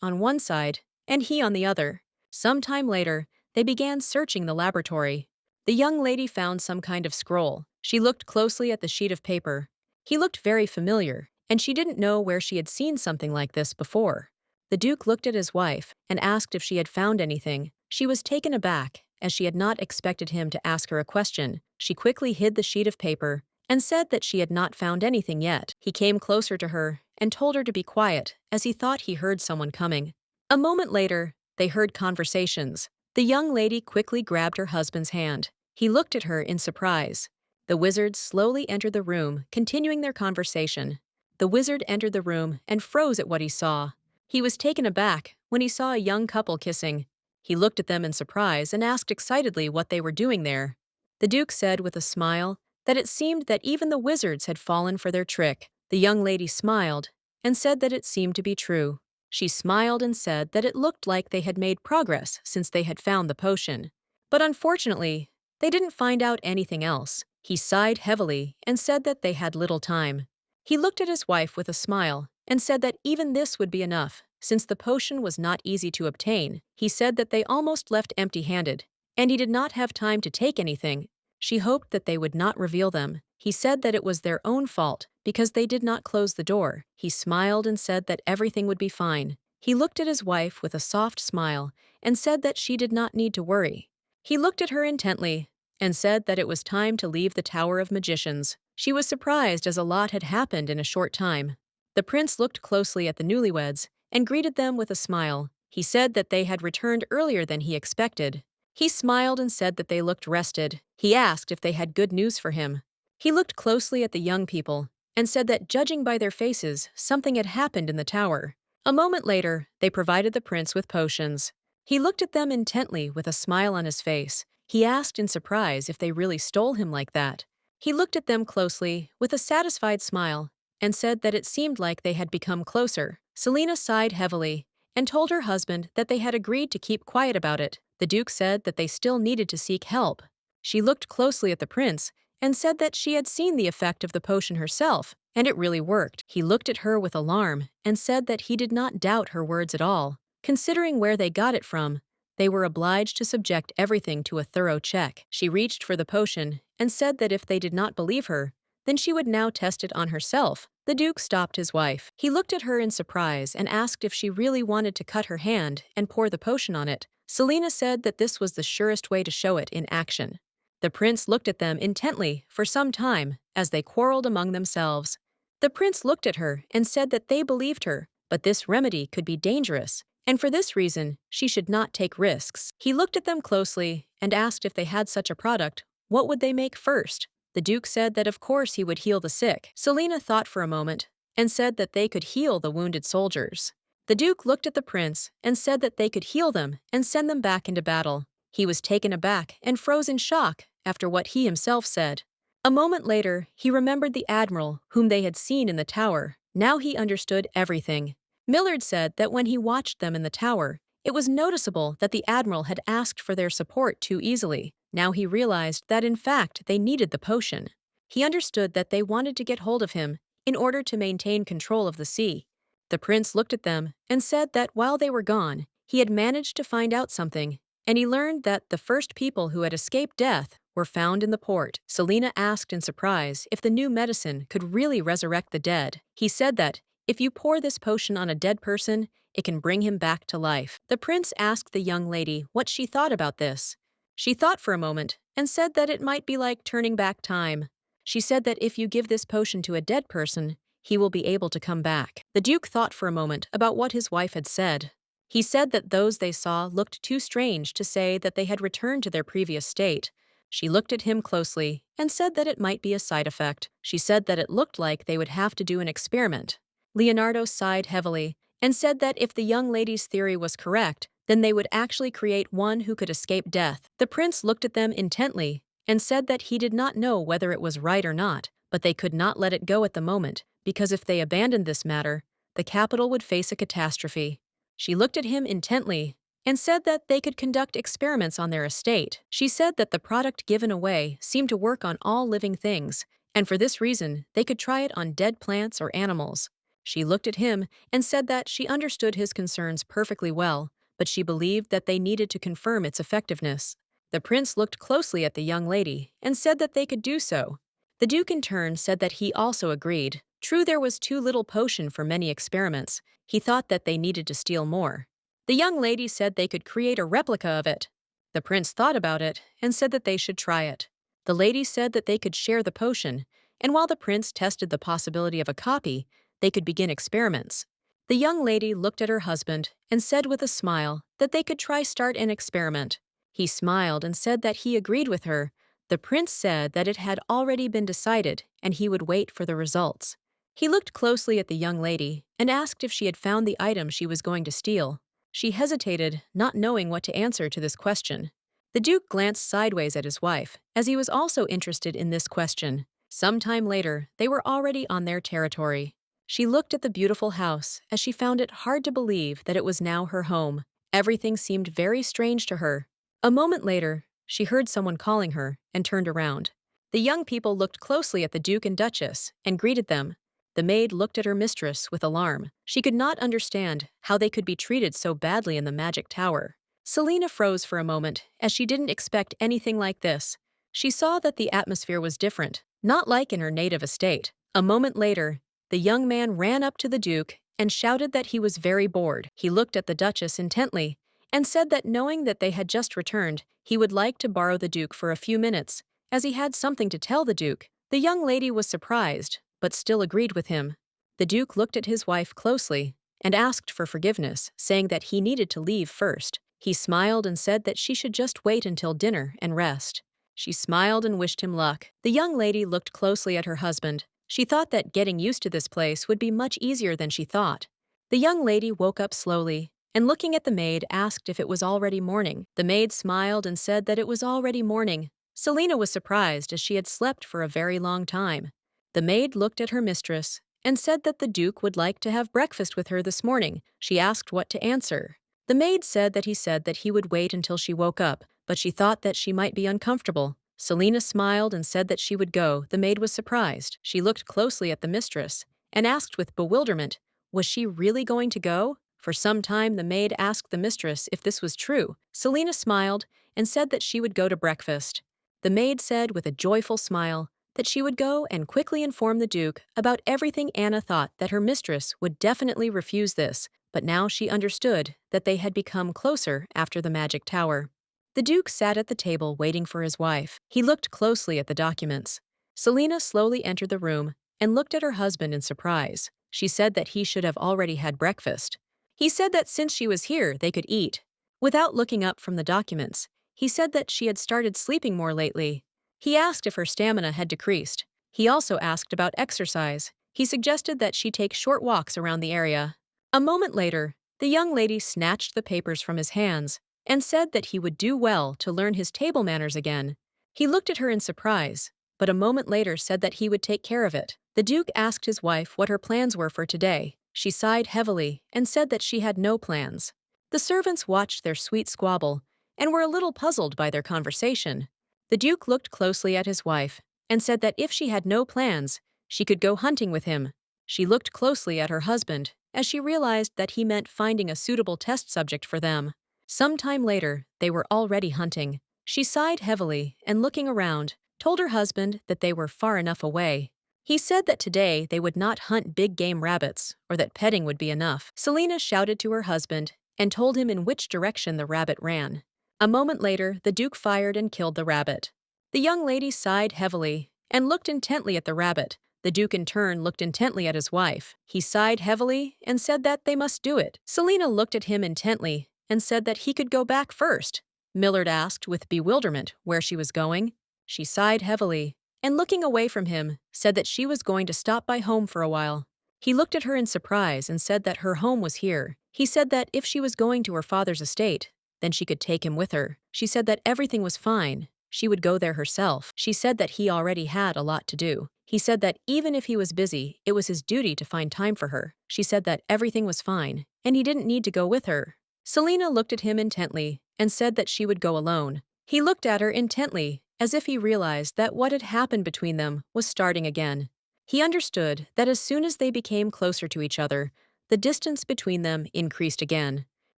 on one side and he on the other. Some time later, they began searching the laboratory. The young lady found some kind of scroll. She looked closely at the sheet of paper. He looked very familiar, and she didn't know where she had seen something like this before. The Duke looked at his wife and asked if she had found anything. She was taken aback, as she had not expected him to ask her a question. She quickly hid the sheet of paper and said that she had not found anything yet. He came closer to her and told her to be quiet, as he thought he heard someone coming. A moment later, they heard conversations. The young lady quickly grabbed her husband's hand. He looked at her in surprise. The wizards slowly entered the room, continuing their conversation. The wizard entered the room and froze at what he saw. He was taken aback when he saw a young couple kissing. He looked at them in surprise and asked excitedly what they were doing there. The Duke said with a smile that it seemed that even the wizards had fallen for their trick. The young lady smiled and said that it seemed to be true. She smiled and said that it looked like they had made progress since they had found the potion. But unfortunately, they didn't find out anything else. He sighed heavily and said that they had little time. He looked at his wife with a smile and said that even this would be enough, since the potion was not easy to obtain. He said that they almost left empty-handed, and he did not have time to take anything. She hoped that they would not reveal them. He said that it was their own fault because they did not close the door. He smiled and said that everything would be fine. He looked at his wife with a soft smile and said that she did not need to worry. He looked at her intently and said that it was time to leave the Tower of Magicians. She was surprised as a lot had happened in a short time. The prince looked closely at the newlyweds and greeted them with a smile. He said that they had returned earlier than he expected. He smiled and said that they looked rested. He asked if they had good news for him. He looked closely at the young people and said that judging by their faces, something had happened in the tower. A moment later, they provided the prince with potions. He looked at them intently with a smile on his face. He asked in surprise if they really stole him like that. He looked at them closely with a satisfied smile and said that it seemed like they had become closer. Selina sighed heavily and told her husband that they had agreed to keep quiet about it. The Duke said that they still needed to seek help. She looked closely at the prince and said that she had seen the effect of the potion herself, and it really worked. He looked at her with alarm and said that he did not doubt her words at all. Considering where they got it from, they were obliged to subject everything to a thorough check. She reached for the potion and said that if they did not believe her, then she would now test it on herself. The Duke stopped his wife. He looked at her in surprise and asked if she really wanted to cut her hand and pour the potion on it. Selina said that this was the surest way to show it in action. The prince looked at them intently for some time as they quarreled among themselves. The prince looked at her and said that they believed her, but this remedy could be dangerous, and for this reason, she should not take risks. He looked at them closely and asked if they had such a product, what would they make first? The Duke said that of course he would heal the sick. Selina thought for a moment and said that they could heal the wounded soldiers. The Duke looked at the prince and said that they could heal them and send them back into battle. He was taken aback and froze in shock after what he himself said. A moment later, he remembered the admiral whom they had seen in the tower. Now he understood everything. Millard said that when he watched them in the tower, it was noticeable that the admiral had asked for their support too easily. Now he realized that in fact they needed the potion. He understood that they wanted to get hold of him in order to maintain control of the sea. The prince looked at them and said that while they were gone, he had managed to find out something, and he learned that the first people who had escaped death were found in the port. Selina asked in surprise if the new medicine could really resurrect the dead. He said that If you pour this potion on a dead person, it can bring him back to life. The prince asked the young lady what she thought about this. She thought for a moment and said that it might be like turning back time. She said that if you give this potion to a dead person, he will be able to come back. The Duke thought for a moment about what his wife had said. He said that those they saw looked too strange to say that they had returned to their previous state. She looked at him closely and said that it might be a side effect. She said that it looked like they would have to do an experiment. Leonardo sighed heavily and said that if the young lady's theory was correct, then they would actually create one who could escape death. The prince looked at them intently and said that he did not know whether it was right or not, but they could not let it go at the moment, because if they abandoned this matter, the capital would face a catastrophe. She looked at him intently and said that they could conduct experiments on their estate. She said that the product given away seemed to work on all living things, and for this reason, they could try it on dead plants or animals. She looked at him and said that she understood his concerns perfectly well, but she believed that they needed to confirm its effectiveness. The prince looked closely at the young lady and said that they could do so. The Duke in turn said that he also agreed. True, there was too little potion for many experiments. He thought that they needed to steal more. The young lady said they could create a replica of it. The prince thought about it and said that they should try it. The lady said that they could share the potion, and while the prince tested the possibility of a copy, they could begin experiments. The young lady looked at her husband and said with a smile that they could start an experiment. He smiled and said that he agreed with her. The prince said that it had already been decided and he would wait for the results. He looked closely at the young lady and asked if she had found the item she was going to steal. She hesitated, not knowing what to answer to this question. The Duke glanced sideways at his wife, as he was also interested in this question. Sometime later, they were already on their territory. She looked at the beautiful house as she found it hard to believe that it was now her home. Everything seemed very strange to her. A moment later, she heard someone calling her and turned around. The young people looked closely at the Duke and Duchess and greeted them. The maid looked at her mistress with alarm. She could not understand how they could be treated so badly in the magic tower. Selina froze for a moment, as she didn't expect anything like this. She saw that the atmosphere was different, not like in her native estate. A moment later, the young man ran up to the Duke and shouted that he was very bored. He looked at the Duchess intently and said that knowing that they had just returned, he would like to borrow the Duke for a few minutes, as he had something to tell the Duke. The young lady was surprised, but still agreed with him. The Duke looked at his wife closely and asked for forgiveness, saying that he needed to leave first. He smiled and said that she should just wait until dinner and rest. She smiled and wished him luck. The young lady looked closely at her husband. She thought that getting used to this place would be much easier than she thought. The young lady woke up slowly and, looking at the maid, asked if it was already morning. The maid smiled and said that it was already morning. Selina was surprised, as she had slept for a very long time. The maid looked at her mistress and said that the Duke would like to have breakfast with her this morning. She asked what to answer. The maid said that he would wait until she woke up, but she thought that she might be uncomfortable. Selina smiled and said that she would go. The maid was surprised. She looked closely at the mistress and asked with bewilderment, was she really going to go? For some time, the maid asked the mistress if this was true. Selina smiled and said that she would go to breakfast. The maid said with a joyful smile that she would go and quickly inform the Duke about everything. Anna thought that her mistress would definitely refuse this, but now she understood that they had become closer after the magic tower. The Duke sat at the table waiting for his wife. He looked closely at the documents. Selina slowly entered the room and looked at her husband in surprise. She said that he should have already had breakfast. He said that since she was here, they could eat. Without looking up from the documents, he said that she had started sleeping more lately. He asked if her stamina had decreased. He also asked about exercise. He suggested that she take short walks around the area. A moment later, the young lady snatched the papers from his hands and said that he would do well to learn his table manners again. He looked at her in surprise, but a moment later said that he would take care of it. The Duke asked his wife what her plans were for today. She sighed heavily and said that she had no plans. The servants watched their sweet squabble and were a little puzzled by their conversation. The Duke looked closely at his wife and said that if she had no plans, she could go hunting with him. She looked closely at her husband as she realized that he meant finding a suitable test subject for them. Some time later, they were already hunting. She sighed heavily and, looking around, told her husband that they were far enough away. He said that today they would not hunt big game rabbits, or that petting would be enough. Selena shouted to her husband and told him in which direction the rabbit ran. A moment later, the Duke fired and killed the rabbit. The young lady sighed heavily and looked intently at the rabbit. The Duke in turn looked intently at his wife. He sighed heavily and said that they must do it. Selena looked at him intently and said that he could go back first. Millard asked with bewilderment where she was going. She sighed heavily and, looking away from him, said that she was going to stop by home for a while. He looked at her in surprise and said that her home was here. He said that if she was going to her father's estate, then she could take him with her. She said that everything was fine. She would go there herself. She said that he already had a lot to do. He said that even if he was busy, it was his duty to find time for her. She said that everything was fine, and he didn't need to go with her. Selena looked at him intently and said that she would go alone. He looked at her intently, as if he realized that what had happened between them was starting again. He understood that as soon as they became closer to each other, the distance between them increased again.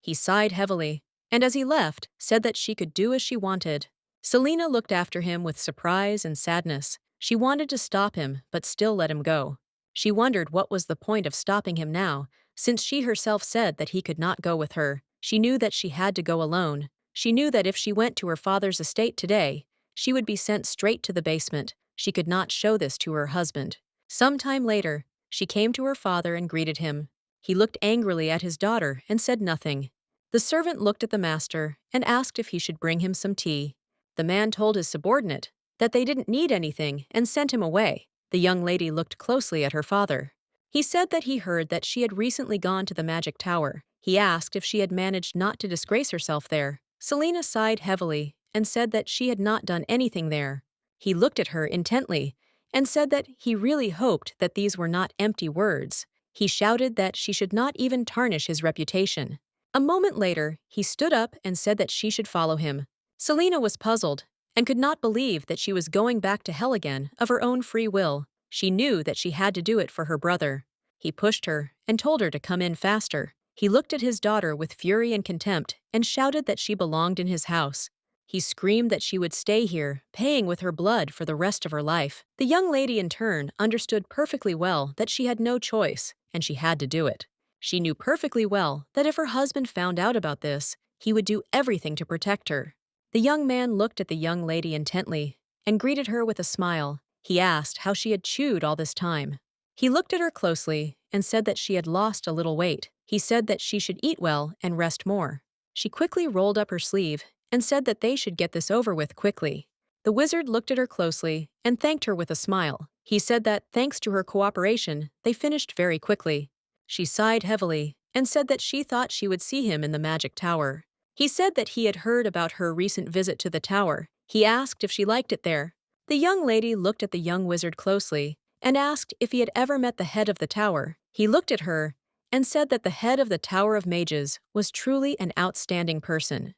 He sighed heavily, and as he left, said that she could do as she wanted. Selena looked after him with surprise and sadness. She wanted to stop him, but still let him go. She wondered what was the point of stopping him now, since she herself said that he could not go with her. She knew that she had to go alone. She knew that if she went to her father's estate today, she would be sent straight to the basement. She could not show this to her husband. Some time later, she came to her father and greeted him. He looked angrily at his daughter and said nothing. The servant looked at the master and asked if he should bring him some tea. The man told his subordinate that they didn't need anything and sent him away. The young lady looked closely at her father. He said that he heard that she had recently gone to the magic tower. He asked if she had managed not to disgrace herself there. Selena sighed heavily and said that she had not done anything there. He looked at her intently and said that he really hoped that these were not empty words. He shouted that she should not even tarnish his reputation. A moment later, he stood up and said that she should follow him. Selena was puzzled and could not believe that she was going back to hell again of her own free will. She knew that she had to do it for her brother. He pushed her and told her to come in faster. He looked at his daughter with fury and contempt and shouted that she belonged in his house. He screamed that she would stay here, paying with her blood for the rest of her life. The young lady in turn understood perfectly well that she had no choice, and she had to do it. She knew perfectly well that if her husband found out about this, he would do everything to protect her. The young man looked at the young lady intently and greeted her with a smile. He asked how she had chewed all this time. He looked at her closely and said that she had lost a little weight. He said that she should eat well and rest more. She quickly rolled up her sleeve and said that they should get this over with quickly. The wizard looked at her closely and thanked her with a smile. He said that thanks to her cooperation, they finished very quickly. She sighed heavily and said that she thought she would see him in the magic tower. He said that he had heard about her recent visit to the tower. He asked if she liked it there. The young lady looked at the young wizard closely and asked if he had ever met the head of the tower. He looked at her and said that the head of the Tower of Mages was truly an outstanding person.